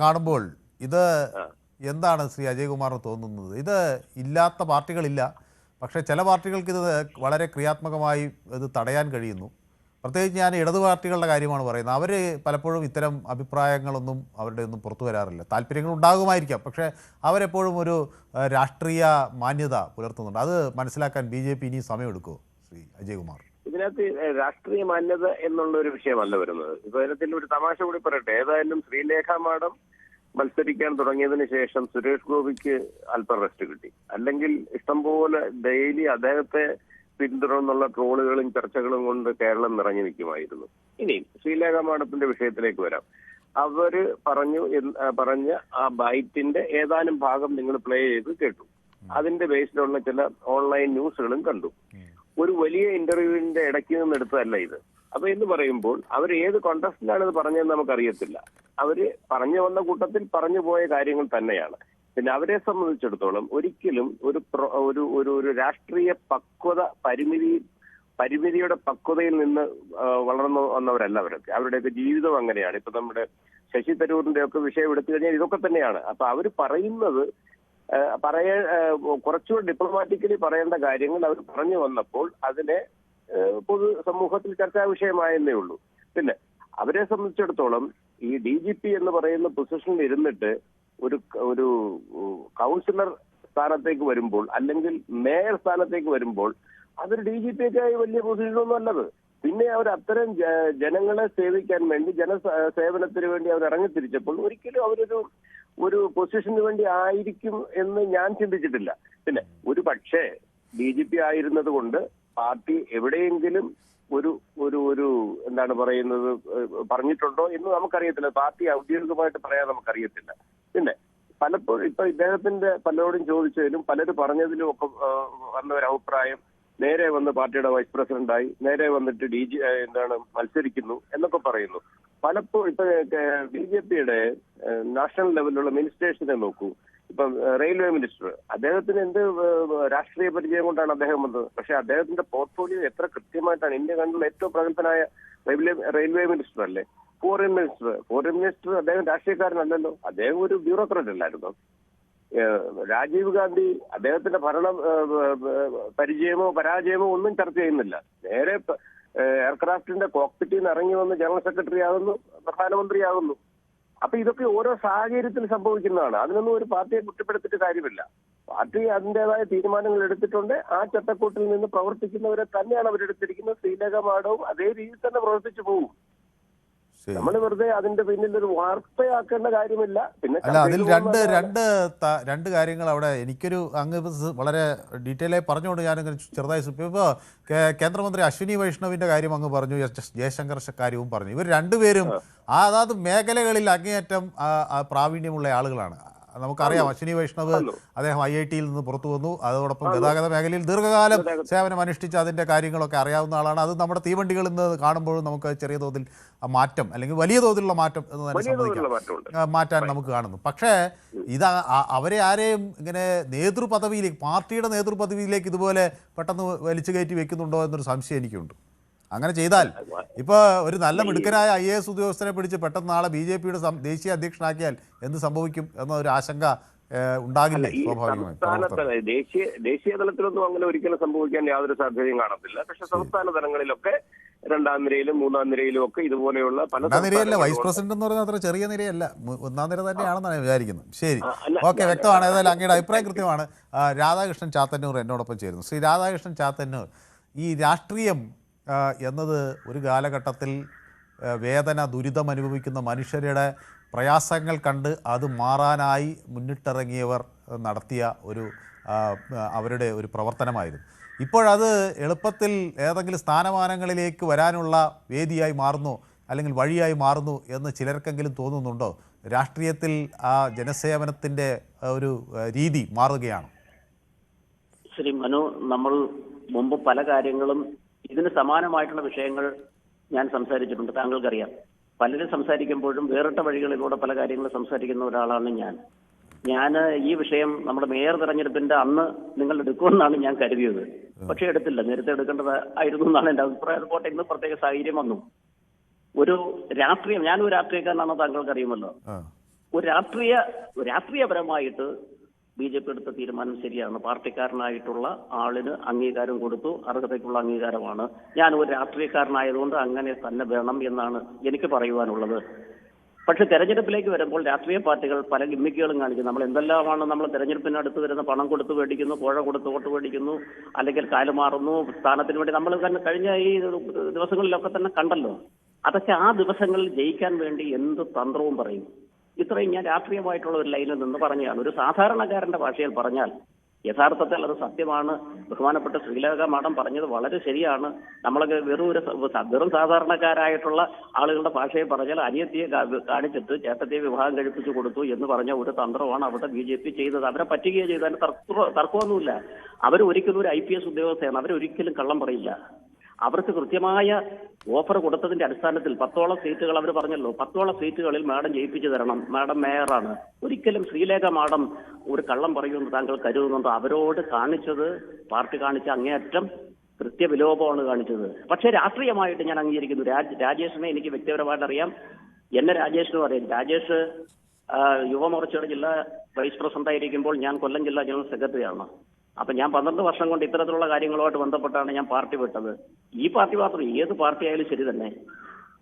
കാണുമ്പോൾ ഇത് എന്താണ് ശ്രീ അജയകുമാറിന് തോന്നുന്നത്? ഇത് ഇല്ലാത്ത പാർട്ടികളില്ല, പക്ഷേ ചില പാർട്ടികൾക്ക് ഇത് വളരെ ക്രിയാത്മകമായി ഇത് തടയാൻ കഴിയുന്നു. പ്രത്യേകിച്ച് ഞാൻ ഇടതു പാർട്ടികളുടെ കാര്യമാണ് പറയുന്നത്. അവർ പലപ്പോഴും ഇത്തരം അഭിപ്രായങ്ങളൊന്നും അവരുടെ ഒന്നും പുറത്തു വരാറില്ല. താല്പര്യങ്ങൾ ഉണ്ടാകുമായിരിക്കാം, പക്ഷേ അവരെപ്പോഴും ഒരു രാഷ്ട്രീയ മാന്യത പുലർത്തുന്നുണ്ട്. അത് മനസ്സിലാക്കാൻ BJP ഇനി സമയമെടുക്കുമോ ശ്രീ അജയകുമാർ? ഇതിനകത്ത് രാഷ്ട്രീയ മാന്യത എന്നുള്ള ഒരു വിഷയമല്ല വരുന്നത്. ഇപ്പൊ ഇതിൽ ഒരു തമാശ കൂടി പറയട്ടെ. ഏതായാലും ശ്രീലേഖ മാഡം മത്സരിക്കാൻ തുടങ്ങിയതിന് ശേഷം സുരേഷ് ഗോപിക്ക് അല്പം റെസ്റ്റ് കിട്ടി. അല്ലെങ്കിൽ ഇഷ്ടംപോലെ ഡെയിലി അദ്ദേഹത്തെ പിന്തുടർന്നുള്ള ട്രോളുകളും ചർച്ചകളും കൊണ്ട് കേരളം നിറഞ്ഞു നിൽക്കുമായിരുന്നു. ഇനി ശ്രീലേഖ മാഡത്തിന്റെ വിഷയത്തിലേക്ക് വരാം. അവര് പറഞ്ഞ ആ ബൈറ്റിന്റെ ഏതാനും ഭാഗം നിങ്ങൾ പ്ലേ ചെയ്ത് കേട്ടു. അതിന്റെ ബേസിലുള്ള ചില ഓൺലൈൻ ന്യൂസുകളും കണ്ടു. ഒരു വലിയ ഇന്റർവ്യൂവിന്റെ ഇടയ്ക്ക് നിന്ന് എടുത്തതല്ല ഇത്. അപ്പൊ എന്ന് പറയുമ്പോൾ അവർ ഏത് കോണ്ടസ്റ്റിലാണ് ഇത് പറഞ്ഞതെന്ന് നമുക്കറിയത്തില്ല. അവര് പറഞ്ഞു വന്ന കൂട്ടത്തിൽ പറഞ്ഞു പോയ കാര്യങ്ങൾ തന്നെയാണ്. പിന്നെ അവരെ സംബന്ധിച്ചിടത്തോളം ഒരിക്കലും ഒരു രാഷ്ട്രീയ പക്വത പരിമിതിയുടെ പക്വതയിൽ നിന്ന് വളർന്നു വന്നവരല്ല അവരൊക്കെ. അവരുടെയൊക്കെ ജീവിതം അങ്ങനെയാണ്. ഇപ്പൊ നമ്മുടെ ശശി തരൂരിന്റെ ഒക്കെ വിഷയം എടുത്തു കഴിഞ്ഞാൽ ഇതൊക്കെ തന്നെയാണ്. അപ്പൊ അവർ പറയുന്നത് കുറച്ചുകൂടി ഡിപ്ലോമാറ്റിക്കലി പറയേണ്ട കാര്യങ്ങൾ അവർ പറഞ്ഞു വന്നപ്പോൾ അതിനെ പൊതു സമൂഹത്തിൽ ചർച്ചാ വിഷയമായെന്നേ ഉള്ളൂ. പിന്നെ അവരെ സംബന്ധിച്ചിടത്തോളം ഈ DGP എന്ന് പറയുന്ന പൊസിഷനിൽ ഇരുന്നിട്ട് ഒരു കൗൺസിലർ സ്ഥാനത്തേക്ക് വരുമ്പോൾ അല്ലെങ്കിൽ മേയർ സ്ഥാനത്തേക്ക് വരുമ്പോൾ അതൊരു DGPക്കായി വലിയ പൊസിഷനൊന്നും അല്ലത്. പിന്നെ അവർ അത്തരം ജനങ്ങളെ സേവിക്കാൻ വേണ്ടി ജനസേവനത്തിന് വേണ്ടി അവർ ഇറങ്ങിത്തിരിച്ചപ്പോൾ ഒരിക്കലും ഒരു പൊസിഷന് വേണ്ടി ആയിരിക്കും എന്ന് ഞാൻ ചിന്തിച്ചിട്ടില്ല. പിന്നെ ഒരു പക്ഷേ DGP ആയിരുന്നത് കൊണ്ട് പാർട്ടി എവിടെയെങ്കിലും ഒരു എന്താണ് പറയുന്നത് പറഞ്ഞിട്ടുണ്ടോ എന്ന് നമുക്കറിയത്തില്ല. പാർട്ടി ഔദ്യോഗികമായിട്ട് പറയാൻ നമുക്കറിയത്തില്ല. പിന്നെ പലപ്പോഴും ഇപ്പൊ ഇദ്ദേഹത്തിന്റെ പലരോടും ചോദിച്ചതിലും പലരും പറഞ്ഞതിലും ഒക്കെ വന്ന ഒരു അഭിപ്രായം, നേരെ വന്ന് പാർട്ടിയുടെ വൈസ് പ്രസിഡന്റായി നേരെ വന്നിട്ട് മത്സരിക്കുന്നു എന്നൊക്കെ പറയുന്നു. പലപ്പോഴും ഇപ്പൊ BJPയുടെ നാഷണൽ ലെവലിലുള്ള മിനിസ്റ്റേഴ്സിനെ നോക്കൂ. ഇപ്പം റെയിൽവേ മിനിസ്റ്റർ, അദ്ദേഹത്തിന് എന്ത് രാഷ്ട്രീയ പരിചയം കൊണ്ടാണ് അദ്ദേഹം വന്നത്? പക്ഷെ അദ്ദേഹത്തിന്റെ പോർട്ട്ഫോളിയോ എത്ര കൃത്യമായിട്ടാണ്. ഇന്ത്യ കണ്ടുള്ള ഏറ്റവും പ്രഗത്ഭനായ റെയിൽവേ മിനിസ്റ്റർ അല്ലേ. ഫോറിൻ മിനിസ്റ്റർ അദ്ദേഹം രാഷ്ട്രീയക്കാരനല്ലല്ലോ, അദ്ദേഹം ഒരു ബ്യൂറോക്രാറ്റ് അല്ലായിരുന്നു. രാജീവ് ഗാന്ധി അദ്ദേഹത്തിന്റെ ഭരണ പരിചയമോ പരാജയമോ ഒന്നും ചർച്ച ചെയ്യുന്നില്ല. നേരെ എയർക്രാഫ്റ്റിന്റെ കോക്പിറ്റിൽ നിന്ന് ഇറങ്ങി വന്ന് ജനറൽ സെക്രട്ടറി ആകുന്നു, പ്രധാനമന്ത്രിയാകുന്നു. അപ്പൊ ഇതൊക്കെ ഓരോ സാഹചര്യത്തിൽ സംഭവിക്കുന്നതാണ്. അതിനൊന്നും ഒരു പാർട്ടിയെ കുറ്റപ്പെടുത്തിയിട്ട് കാര്യമില്ല. പാർട്ടി അതിൻ്റെതായ തീരുമാനങ്ങൾ എടുത്തിട്ടുണ്ട്. ആ ചട്ടക്കൂട്ടിൽ നിന്ന് പ്രവർത്തിക്കുന്നവരെ തന്നെയാണ് അവരെടുത്തിരിക്കുന്നത്. ശ്രീലേഖ മാഡവും അതേ രീതിയിൽ തന്നെ പ്രവർത്തിച്ചു പോകും. നമ്മൾ വെറുതെ അതിന്റെ പിന്നിൽ ഒരു വാർത്തയാക്കേണ്ട കാര്യമില്ല. പിന്നെ അല്ല, അതിൽ രണ്ട് കാര്യങ്ങൾ അവിടെ എനിക്കൊരു അങ്ങ് വളരെ ഡീറ്റെയിൽ ആയി പറഞ്ഞുകൊണ്ട് ഞാനിങ്ങനെ ചെറുതായി ഇപ്പോൾ കേന്ദ്രമന്ത്രി അശ്വിനി വൈഷ്ണവിന്റെ കാര്യം അങ്ങ് പറഞ്ഞു, ജയശങ്കർ കാര്യവും പറഞ്ഞു. ഇവർ രണ്ടുപേരും അതാത് മേഖലകളിൽ അങ്ങേയറ്റം പ്രാവീണ്യമുള്ള ആളുകളാണ്. നമുക്കറിയാം അശ്വിനി വൈഷ്ണവ് അദ്ദേഹം IIT-യിൽ നിന്ന് പുറത്തു വന്നു. അതോടൊപ്പം ഗതാഗത മേഖലയിൽ ദീർഘകാലം സേവനം അനുഷ്ഠിച്ച് അതിൻ്റെ കാര്യങ്ങളൊക്കെ അറിയാവുന്ന ആളാണ്. അത് നമ്മുടെ തീവണ്ടികളിൽ നിന്ന് കാണുമ്പോഴും നമുക്ക് ചെറിയ തോതിൽ മാറ്റം അല്ലെങ്കിൽ വലിയ തോതിലുള്ള മാറ്റം എന്ന് തന്നെ സംഭവിക്കാം, മാറ്റാൻ നമുക്ക് കാണുന്നു. പക്ഷേ ഇത് അവരെ ആരെയും ഇങ്ങനെ നേതൃപദവിയിലേക്ക്, പാർട്ടിയുടെ നേതൃപദവിയിലേക്ക് ഇതുപോലെ പെട്ടെന്ന് വലിച്ചു കയറ്റി വെക്കുന്നുണ്ടോ എന്നൊരു സംശയം എനിക്കുണ്ട്. അങ്ങനെ ചെയ്താൽ ഇപ്പോൾ ഒരു നല്ല മിടുക്കനായ IAS ഉദ്യോഗസ്ഥനെ പിടിച്ച് പെട്ടെന്ന് നാളെ BJP-യുടെ ദേശീയ അധ്യക്ഷനാക്കിയാൽ എന്ത് സംഭവിക്കും എന്നൊരു ആശങ്ക ഉണ്ടാകില്ലേ സ്വാഭാവികമായി? ദേശീയ തലത്തിലൊന്നും അങ്ങനെ ഒരിക്കലും സംഭവിക്കാൻ യാതൊരു സാധ്യതയും കാണത്തില്ല. പക്ഷെ സംസ്ഥാന തലങ്ങളിലൊക്കെ 2ാം നിരയിലും 3ാം നിരയിലും ഒക്കെ ഇതുപോലെയുള്ള പല നിരയല്ല. വൈസ് പ്രസിഡന്റ് എന്ന് പറയുന്നത് അത്ര ചെറിയ നിരയല്ല, 1ാം നിര തന്നെയാണെന്നാണ് ഞാൻ വിചാരിക്കുന്നത്. ശരി, ഓക്കെ, വ്യക്തമാണ്. ഏതായാലും അങ്ങയുടെ അഭിപ്രായം കൃത്യമാണ്. രാധാകൃഷ്ണൻ ചാത്തന്നൂർ എന്നോടൊപ്പം ചേരുന്നു. ശ്രീ രാധാകൃഷ്ണൻ ചാത്തന്നൂർ, ഈ രാഷ്ട്രീയം എന്നത് ഒരു കാലഘട്ടത്തിൽ വേദന ദുരിതം അനുഭവിക്കുന്ന മനുഷ്യരുടെ പ്രയാസങ്ങൾ കണ്ട് അത് മാറാനായി മുന്നിട്ടിറങ്ങിയവർ നടത്തിയ ഒരു അവരുടെ ഒരു പ്രവർത്തനമായിരുന്നു. ഇപ്പോഴത് എളുപ്പത്തിൽ ഏതെങ്കിലും സ്ഥാനമാനങ്ങളിലേക്ക് വരാനുള്ള വേദിയായി മാറുന്നു അല്ലെങ്കിൽ വഴിയായി മാറുന്നു എന്ന് ചിലർക്കെങ്കിലും തോന്നുന്നുണ്ടോ? രാഷ്ട്രീയത്തിൽ ആ ജനസേവനത്തിൻ്റെ ഒരു രീതി മാറുകയാണ്. ശ്രീ മനു, നമ്മൾ മുമ്പ് പല കാര്യങ്ങളും ഇതിന് സമാനമായിട്ടുള്ള വിഷയങ്ങൾ ഞാൻ സംസാരിച്ചിട്ടുണ്ട്, താങ്കൾക്കറിയാം. പലരും സംസാരിക്കുമ്പോഴും വേറിട്ട വഴികളിലൂടെ പല കാര്യങ്ങളും സംസാരിക്കുന്ന ഒരാളാണ് ഞാൻ ഈ വിഷയം നമ്മുടെ മേയർ തെരഞ്ഞെടുപ്പിന്റെ അന്ന് നിങ്ങൾ എടുക്കുമെന്നാണ് ഞാൻ കരുതിയത്. പക്ഷെ എടുത്തില്ല. നേരത്തെ എടുക്കേണ്ടത് ആയിരുന്നു എന്നാണ് എൻ്റെ അഭിപ്രായം. അതുപോലെ ഇന്ന് പ്രത്യേക സാഹചര്യം വന്നു. ഒരു രാഷ്ട്രീയം, ഞാനൊരു രാഷ്ട്രീയക്കാരനാണെന്ന് താങ്കൾക്ക് അറിയുമല്ലോ. ഒരു രാഷ്ട്രീയപരമായിട്ട് BJP എടുത്ത തീരുമാനം ശരിയാണ്. പാർട്ടിക്കാരനായിട്ടുള്ള ആളിന് അംഗീകാരം കൊടുത്തു, അർഹതയ്ക്കുള്ള അംഗീകാരമാണ്. ഞാൻ ഒരു രാഷ്ട്രീയക്കാരനായതുകൊണ്ട് അങ്ങനെ തന്നെ വേണം എന്നാണ് എനിക്ക് പറയുവാനുള്ളത്. പക്ഷെ തെരഞ്ഞെടുപ്പിലേക്ക് വരുമ്പോൾ രാഷ്ട്രീയ പാർട്ടികൾ പല ഗിമ്മിക്കുകളും കാണിക്കും. നമ്മൾ എന്തെല്ലാമാണ് നമ്മൾ തെരഞ്ഞെടുപ്പിന് അടുത്ത് വരുന്ന പണം കൊടുത്ത് മേടിക്കുന്നു, പുഴ കൊടുത്ത് വോട്ട് മേടിക്കുന്നു, അല്ലെങ്കിൽ കാലുമാറുന്നു സ്ഥാനത്തിന് വേണ്ടി. നമ്മൾ തന്നെ കഴിഞ്ഞ ഈ ദിവസങ്ങളിലൊക്കെ തന്നെ കണ്ടല്ലോ. അതൊക്കെ ആ ദിവസങ്ങളിൽ ജയിക്കാൻ വേണ്ടി എന്ത് തന്ത്രവും പറയും. ഇത്രയും ഞാൻ രാഷ്ട്രീയമായിട്ടുള്ള ഒരു ലൈനിൽ നിന്ന് പറഞ്ഞതാണ്. ഒരു സാധാരണക്കാരന്റെ ഭാഷയിൽ പറഞ്ഞാൽ യഥാർത്ഥത്തിൽ അത് സത്യമാണ്. ബഹുമാനപ്പെട്ട ശ്രീലേഖ മാഡം പറഞ്ഞത് വളരെ ശരിയാണ്. നമ്മളൊക്കെ വെറും സാധാരണക്കാരായിട്ടുള്ള ആളുകളുടെ ഭാഷയിൽ പറഞ്ഞാൽ അനിയത്തിയെ കാണിച്ചിട്ട് ചേട്ടത്തിയെ വിവാഹം കഴിപ്പിച്ചു കൊടുത്തു എന്ന് പറഞ്ഞ ഒരു തന്ത്രമാണ് അവിടെ BJP ചെയ്തത്. അവരെ പറ്റുകയോ ചെയ്തു, അതിന് തർക്കമൊന്നുമില്ല. അവർ ഒരിക്കലും ഒരു IPS ഉദ്യോഗസ്ഥയാണ്. അവരൊരിക്കലും കള്ളം പറയില്ല. അവർക്ക് കൃത്യമായ ഓഫർ കൊടുത്തതിന്റെ അടിസ്ഥാനത്തിൽ 10ഓളം സീറ്റുകൾ അവർ പറഞ്ഞല്ലോ, 10ഓളം സീറ്റുകളിൽ മാഡം ജയിപ്പിച്ചു തരണം, മാഡം മേയറാണ്. ഒരിക്കലും ശ്രീലേഖ മാഡം ഒരു കള്ളം പറയുമെന്ന് താങ്കൾ കരുതുന്നുണ്ടോ? അവരോട് കാണിച്ചത്, പാർട്ടി കാണിച്ച അങ്ങേയറ്റം കൃത്യവിലോപമാണ് കാണിച്ചത്. പക്ഷേ രാഷ്ട്രീയമായിട്ട് ഞാൻ അംഗീകരിക്കുന്നു. രാജേഷിനെ എനിക്ക് വ്യക്തിപരമായിട്ട് അറിയാം, എന്നെ രാജേഷിനും അറിയാം. രാജേഷ് യുവമോർച്ചയുടെ ജില്ലാ വൈസ് പ്രസിഡന്റ് ആയിരിക്കുമ്പോൾ ഞാൻ കൊല്ലം ജില്ലാ ജനറൽ സെക്രട്ടറിയാണ്. അപ്പൊ ഞാൻ 12 വർഷം കൊണ്ട് ഇത്തരത്തിലുള്ള കാര്യങ്ങളുമായിട്ട് ബന്ധപ്പെട്ടാണ് ഞാൻ പാർട്ടി വിട്ടത്. ഈ പാർട്ടി മാത്രം, ഏത് പാർട്ടി ആയാലും ശരി തന്നെ,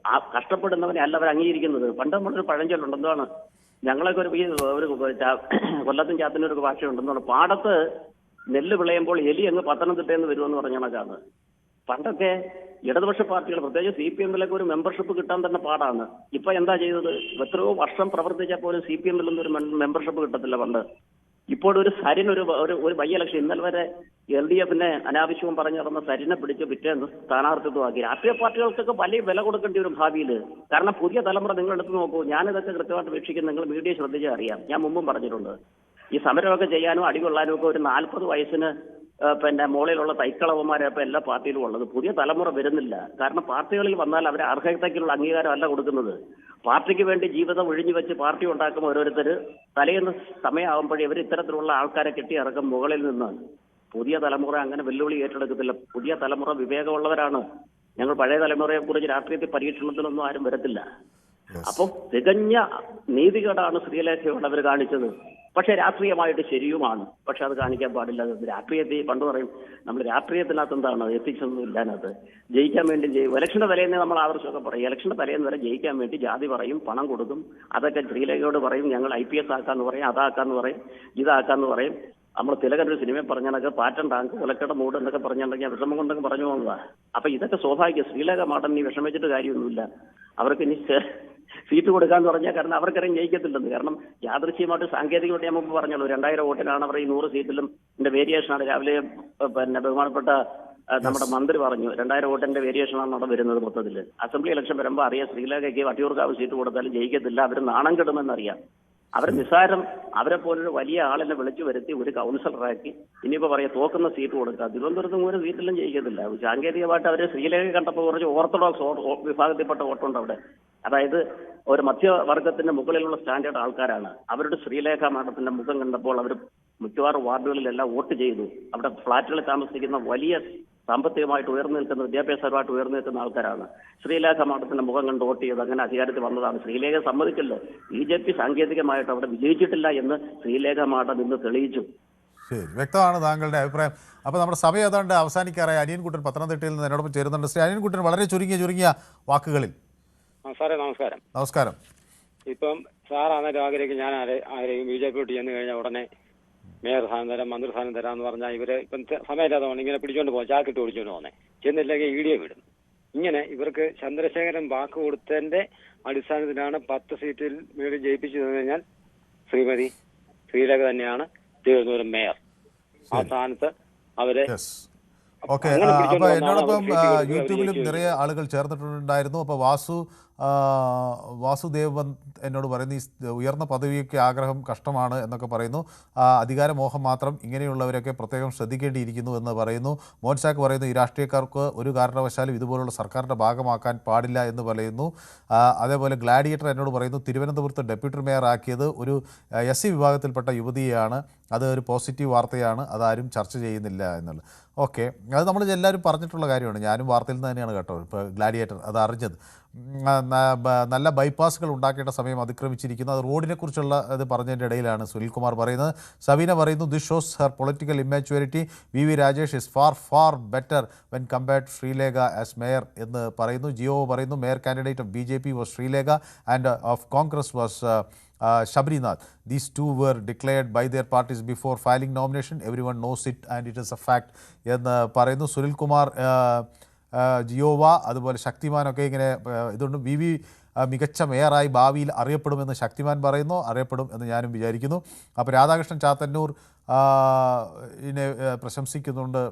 ആ കഷ്ടപ്പെടുന്നവനെ അല്ല അവർ അംഗീകരിക്കുന്നത്. പണ്ട് നമ്മളൊരു പഴഞ്ചൊല്ലുണ്ട്, എന്താണ്, ഞങ്ങളൊക്കെ ഒരു കൊല്ലത്തും ചാത്തനൊരു ഭാഷയുണ്ടെന്നാണ്, പാടത്ത് നെല്ല് വിളയുമ്പോൾ എലി അങ്ങ് പത്തനംതിട്ടയിൽ നിന്ന് വരുമെന്ന് പറഞ്ഞ കണക്കാണ്. പണ്ടൊക്കെ ഇടതുപക്ഷ പാർട്ടികൾ, പ്രത്യേകിച്ച് CPM-ലേക്ക് ഒരു മെമ്പർഷിപ്പ് കിട്ടാൻ തന്നെ പാടാണ്. ഇപ്പൊ എന്താ ചെയ്തത്? എത്രയോ വർഷം പ്രവർത്തിച്ചാൽ പോലും CPM-ൽ ഒരു മെമ്പർഷിപ്പ് കിട്ടത്തില്ല പണ്ട്. ഇപ്പോഴൊരു സരിൻ ഒരു ബൈ ഇലക്ഷൻ, ഇന്നലെ വരെ LDF-നെ അനാവശ്യവും പറഞ്ഞു നടന്ന സരിനെ പിടിച്ച് പിറ്റേന്ന് സ്ഥാനാർത്ഥിത്വമാക്കി. രാഷ്ട്രീയ പാർട്ടികൾക്കൊക്കെ വലിയ വില കൊടുക്കേണ്ടി വരും ഭാവിയിൽ. കാരണം പുതിയ തലമുറ നിങ്ങൾ എടുത്ത് നോക്കൂ. ഞാനിതൊക്കെ കൃത്യമായിട്ട് വീക്ഷിക്കും. നിങ്ങൾ മീഡിയ ശ്രദ്ധിച്ചാൽ അറിയാം. ഞാൻ മുമ്പും പറഞ്ഞിട്ടുണ്ട്, ഈ സമരമൊക്കെ ചെയ്യാനും അടികൊള്ളാനും ഒക്കെ ഒരു 40 വയസ്സിന് മുകളിലുള്ള തൈക്കളവന്മാരെ ഇപ്പൊ എല്ലാ പാർട്ടിയിലും ഉള്ളത്. പുതിയ തലമുറ വരുന്നില്ല. കാരണം പാർട്ടികളിൽ വന്നാൽ അവരെ അർഹതയ്ക്കുള്ള അംഗീകാരം അല്ല കൊടുക്കുന്നത്. പാർട്ടിക്ക് വേണ്ടി ജീവിതം ഒഴിഞ്ഞു വെച്ച് പാർട്ടി ഉണ്ടാക്കുമ്പോൾ ഓരോരുത്തർ തലേന്ന് സമയമാകുമ്പോഴേ ഇവർ ഇത്തരത്തിലുള്ള ആൾക്കാരെ കെട്ടിയിറക്കും മുകളിൽ നിന്ന്. പുതിയ തലമുറ അങ്ങനെ വെല്ലുവിളി ഏറ്റെടുക്കത്തില്ല. പുതിയ തലമുറ വിവേകമുള്ളവരാണ്. ഞങ്ങൾ പഴയ തലമുറയെ കുറിച്ച് രാഷ്ട്രീയത്തിൽ പരീക്ഷണത്തിനൊന്നും ആരും വരത്തില്ല. അപ്പം തികഞ്ഞ നീതികേടാണ് ശ്രീലേഖയോട് അവർ കാണിച്ചത്. പക്ഷെ രാഷ്ട്രീയമായിട്ട് ശരിയുമാണ്. പക്ഷെ അത് കാണിക്കാൻ പാടില്ല. രാഷ്ട്രീയത്തിൽ പണ്ട് പറയും, നമ്മൾ രാഷ്ട്രീയത്തിനകത്ത് എന്താണ് എത്തിക്സ് ഒന്നും ഇല്ലാനകത്ത്. ജയിക്കാൻ വേണ്ടി ഇലക്ഷന്റെ തലേന്ന് നമ്മൾ ആദർശമൊക്കെ പറയും. ഇലക്ഷന്റെ തലേന്ന് വരെ ജയിക്കാൻ വേണ്ടി ജാതി പറയും, പണം കൊടുക്കും. അതൊക്കെ ശ്രീലേഖയോട് പറയും, ഞങ്ങൾ IPS ആക്കാന്ന് പറയും, അതാക്കാന്ന് പറയും, ഇതാക്കാന്ന് പറയും. നമ്മൾ തിലകന്റെ സിനിമയിൽ പറഞ്ഞാൽ പാറ്റൻ ടാങ്ക് വിലക്കട മൂട് എന്നൊക്കെ പറഞ്ഞിട്ടുണ്ടെങ്കിൽ വിഷമം കൊണ്ടൊക്കെ പറഞ്ഞു പോകുന്നതാ. അപ്പൊ ഇതൊക്കെ സ്വാഭാവികം. ശ്രീലേഖ മാഡം നീ വിഷമിച്ചിട്ട് കാര്യമൊന്നുമില്ല. അവർക്ക് ഇനി സീറ്റ് കൊടുക്കാന്ന് പറഞ്ഞാൽ, കാരണം അവർക്കറിയാം ജയിക്കത്തില്ലെന്ന്. കാരണം യാദൃശ്യമായിട്ട് സാങ്കേതികമായിട്ട് ഞാൻ മുമ്പ് പറഞ്ഞല്ലോ, 2000 വോട്ടിനാണ് അവർ ഈ 100 സീറ്റിലും വേരിയേഷനാണ്. രാവിലെ ബഹുമാനപ്പെട്ട നമ്മുടെ മന്ത്രി പറഞ്ഞു 2000 വോട്ടിന്റെ വേരിയേഷനാണ് അവിടെ വരുന്നത്. മൊത്തത്തിൽ അസംബ്ലി ഇലക്ഷൻ വരുമ്പോൾ അറിയാം ശ്രീലേഖയ്ക്ക് വട്ടിയൂർക്കാവ് സീറ്റ് കൊടുത്താലും ജയിക്കത്തില്ല, അവർ നാണം കെടുമെന്നറിയാം. അവരെ നിസ്സാരം അവരെ പോലൊരു വലിയ ആളെന്നെ വിളിച്ചു വരുത്തി ഒരു കൗൺസിലറാക്കി ഇനിയിപ്പോ പറയാ തോക്കുന്ന സീറ്റ് കൊടുക്കുക. തിരുവനന്തപുരത്തും ഒരു സീറ്റിലും ജയിക്കത്തില്ല. സാങ്കേതികമായിട്ട് അവര് ശ്രീലേഖ കണ്ടപ്പോൾ കുറച്ച് ഓർത്തഡോക്സ് വിഭാഗത്തിൽപ്പെട്ട വോട്ടുണ്ട് അവിടെ. അതായത് ഒരു മധ്യവർഗത്തിന്റെ മുകളിലുള്ള സ്റ്റാൻഡേർഡ് ആൾക്കാരാണ്. അവരുടെ ശ്രീലേഖ മാഡത്തിന്റെ മുഖം കണ്ടപ്പോൾ അവർ മിക്കവാറും വാർഡുകളിലെല്ലാം വോട്ട് ചെയ്തു. അവിടെ ഫ്ളാറ്റുകളിൽ താമസിക്കുന്ന വലിയ സാമ്പത്തികമായിട്ട് ഉയർന്നു നിൽക്കുന്ന വിദ്യാഭ്യാസപരമായിട്ട് ഉയർന്നു നിൽക്കുന്ന ആൾക്കാരാണ്. ശ്രീലേഖ മാഡത്തിന്റെ മുഖം കണ്ട് വോട്ട് ചെയ്ത് അങ്ങനെ അധികാരത്തിൽ വന്നതാണ്. ശ്രീലേഖ സമ്മതിക്കല്ലോ, BJP സാങ്കേതികമായിട്ട് അവിടെ വിജയിച്ചിട്ടില്ല എന്ന് ശ്രീലേഖ മാഡം ഇന്ന് തെളിയിച്ചു. ശരി, വ്യക്തമാണ് താങ്കളുടെ അഭിപ്രായം. അപ്പോൾ നമ്മുടെ സമയം ഏതാണ്ട് അവസാനിക്കാറായി. അനിയൻകുട്ടൻ പത്തനംതിട്ടയിൽ നിന്ന് എന്നോടൊപ്പം ചേരുന്നുണ്ട്. ശ്രീ അനിയൻകുട്ടൻ, വളരെ ചുരുങ്ങിയ വാക്കുകളിൽ. സാറേ നമസ്കാരം. നമസ്കാരം. ഇപ്പം സാറാണ് ആഗ്രഹിക്കും, ഞാൻ ആരെയും BJP ചെന്ന് കഴിഞ്ഞാൽ ഉടനെ മേയർ സ്ഥാനം തരാം, മന്ത്രിസ്ഥാനം തരാമെന്ന് പറഞ്ഞാൽ ഇവര് ഇപ്പം സമയമില്ലാത്തതുകൊണ്ട് ഇങ്ങനെ പിടിച്ചോണ്ട് പോകും, ചാക്കിട്ട് ഓടിച്ചോണ്ട് പോകുന്നേ. ചെന്നില്ലെങ്കിൽ ED വിടും. ഇങ്ങനെ ഇവർക്ക് ചന്ദ്രശേഖരൻ വാക്ക് കൊടുത്തതിന്റെ അടിസ്ഥാനത്തിലാണ് 10 സീറ്റിൽ മേളിൽ ജയിപ്പിച്ചു കഴിഞ്ഞാൽ ശ്രീമതി ശ്രീലേഖ തന്നെയാണ് തിരുവനന്തപുരം മേയർ. ആ സ്ഥാനത്ത് അവരെ ഓക്കെ. അപ്പോൾ എന്നോടൊപ്പം യൂട്യൂബിലും നിറയെ ആളുകൾ ചേർന്നിട്ടുണ്ടായിരുന്നു. അപ്പോൾ വാസുദേവൻ എന്നോട് പറയുന്നു, ഈ ഉയർന്ന പദവിയൊക്കെ ആഗ്രഹം കഷ്ടമാണ് എന്നൊക്കെ പറയുന്നു. അധികാരമോഹം മാത്രം, ഇങ്ങനെയുള്ളവരൊക്കെ പ്രത്യേകം ശ്രദ്ധിക്കേണ്ടിയിരിക്കുന്നു എന്ന് പറയുന്നു. മോൻസാക്ക് പറയുന്നു, ഈ രാഷ്ട്രീയക്കാർക്ക് ഒരു കാരണവശാലും ഇതുപോലുള്ള സർക്കാരിൻ്റെ ഭാഗമാക്കാൻ പാടില്ല എന്ന് പറയുന്നു. അതേപോലെ ഗ്ലാഡിയേറ്റർ എന്നോട് പറയുന്നു, തിരുവനന്തപുരത്ത് ഡെപ്യൂട്ടി മേയർ ആക്കിയത് ഒരു SC വിഭാഗത്തിൽപ്പെട്ട യുവതിയെയാണ്, അത് ഒരു പോസിറ്റീവ് വാർത്തയാണ്, അതാരും ചർച്ച ചെയ്യുന്നില്ല എന്നുള്ളത്. ഓക്കെ, അത് നമ്മൾ എല്ലാവരും പറഞ്ഞിട്ടുള്ള കാര്യമാണ്. ഞാനും വാർത്തയിൽ നിന്ന് തന്നെയാണ് കേട്ടോ ഇപ്പോൾ ഗ്ലാഡിയേറ്റർ അത് അറിഞ്ഞത്. നല്ല ബൈപ്പാസുകൾ ഉണ്ടാക്കേണ്ട സമയം അതിക്രമിച്ചിരിക്കുന്നു. അത് റോഡിനെക്കുറിച്ചുള്ള ഇത് പറഞ്ഞതിൻ്റെ ഇടയിലാണ് സുനിൽകുമാർ പറയുന്നത്. സബീന പറയുന്നു, this shows her political immaturity. VV Rajesh is far better when compared Sreelekha as mayor എന്ന് പറയുന്നു. ജിയോ പറയുന്നു, mayor candidate of BJP was Sreelekha and of Congress was Shabrinath. These two were declared by their parties before filing nomination. Everyone knows it and it is a fact എന്ന് പറയുന്നു. സുനിൽകുമാർ, ജിയോവ, അതുപോലെ ശക്തിമാനൊക്കെ ഇങ്ങനെ ഇതുകൊണ്ട് VV മികച്ച മേയറായി ഭാവിയിൽ അറിയപ്പെടുമെന്ന് ശക്തിമാൻ പറയുന്നു. അറിയപ്പെടും എന്ന് ഞാനും വിചാരിക്കുന്നു. അപ്പോൾ രാധാകൃഷ്ണൻ ചാത്തന്നൂർ ഇതിനെ പ്രശംസിക്കുന്നുണ്ട്.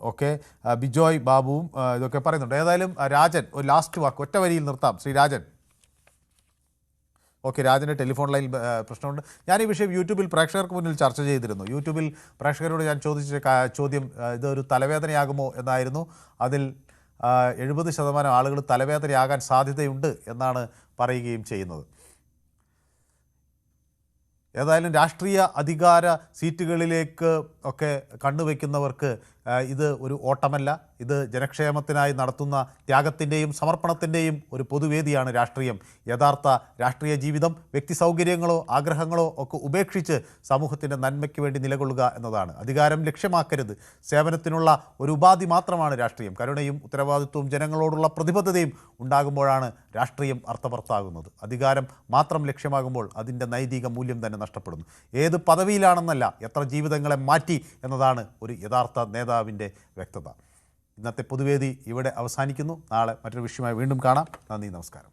ഓക്കെ, ബിജോയ് ബാബുവും ഇതൊക്കെ പറയുന്നുണ്ട്. ഏതായാലും രാജൻ ഒരു ലാസ്റ്റ് വാക്ക് ഒറ്റ വരിയിൽ നിർത്താം. ശ്രീ രാജൻ. ഓക്കെ, രാജൻ്റെ ടെലിഫോൺ ലൈനിൽ പ്രശ്നമുണ്ട്. ഞാൻ ഈ വിഷയം യൂട്യൂബിൽ പ്രേക്ഷകർക്ക് മുന്നിൽ ചർച്ച ചെയ്തിരുന്നു. യൂട്യൂബിൽ പ്രേക്ഷകരോട് ഞാൻ ചോദിച്ച ചോദ്യം ഇതൊരു തലവേദനയാകുമോ എന്നായിരുന്നു. അതിൽ 70% ആളുകൾ തലവേദനയാകാൻ സാധ്യതയുണ്ട് എന്നാണ് പറയുകയും ചെയ്യുന്നത്. ഏതായാലും രാഷ്ട്രീയ അധികാര സീറ്റുകളിലേക്ക് ഒക്കെ കണ്ണുവയ്ക്കുന്നവർക്ക് ഇത് ഒരു ഓട്ടമല്ല, ഇത് ജനക്ഷേമത്തിനായി നടത്തുന്ന ത്യാഗത്തിൻ്റെയും സമർപ്പണത്തിൻ്റെയും ഒരു പൊതുവേദിയാണ് രാഷ്ട്രീയം. യഥാർത്ഥ രാഷ്ട്രീയ ജീവിതം വ്യക്തി സൗകര്യങ്ങളോ ആഗ്രഹങ്ങളോ ഒക്കെ ഉപേക്ഷിച്ച് സമൂഹത്തിൻ്റെ നന്മയ്ക്ക് വേണ്ടി നിലകൊള്ളുക എന്നതാണ്. അധികാരം ലക്ഷ്യമാക്കരുത്, സേവനത്തിനുള്ള ഒരു ഉപാധി മാത്രമാണ് രാഷ്ട്രീയം. കരുണയും ഉത്തരവാദിത്വവും ജനങ്ങളോടുള്ള പ്രതിബദ്ധതയും ഉണ്ടാകുമ്പോഴാണ് രാഷ്ട്രീയം അർത്ഥവത്താകുന്നത്. അധികാരം മാത്രം ലക്ഷ്യമാകുമ്പോൾ അതിൻ്റെ നൈതിക മൂല്യം തന്നെ നഷ്ടപ്പെടുന്നു. ഏത് പദവിയിലാണെന്നല്ല, എത്ര ജീവിതങ്ങളെ മാറ്റി എന്നതാണ് ഒരു യഥാർത്ഥ നേതാവിൻ്റെ വ്യക്തത. ഇന്നത്തെ പൊതുവേദി ഇവിടെ അവസാനിക്കുന്നു. നാളെ മറ്റൊരു വിഷയമായി വീണ്ടും കാണാം. നന്ദി, നമസ്കാരം.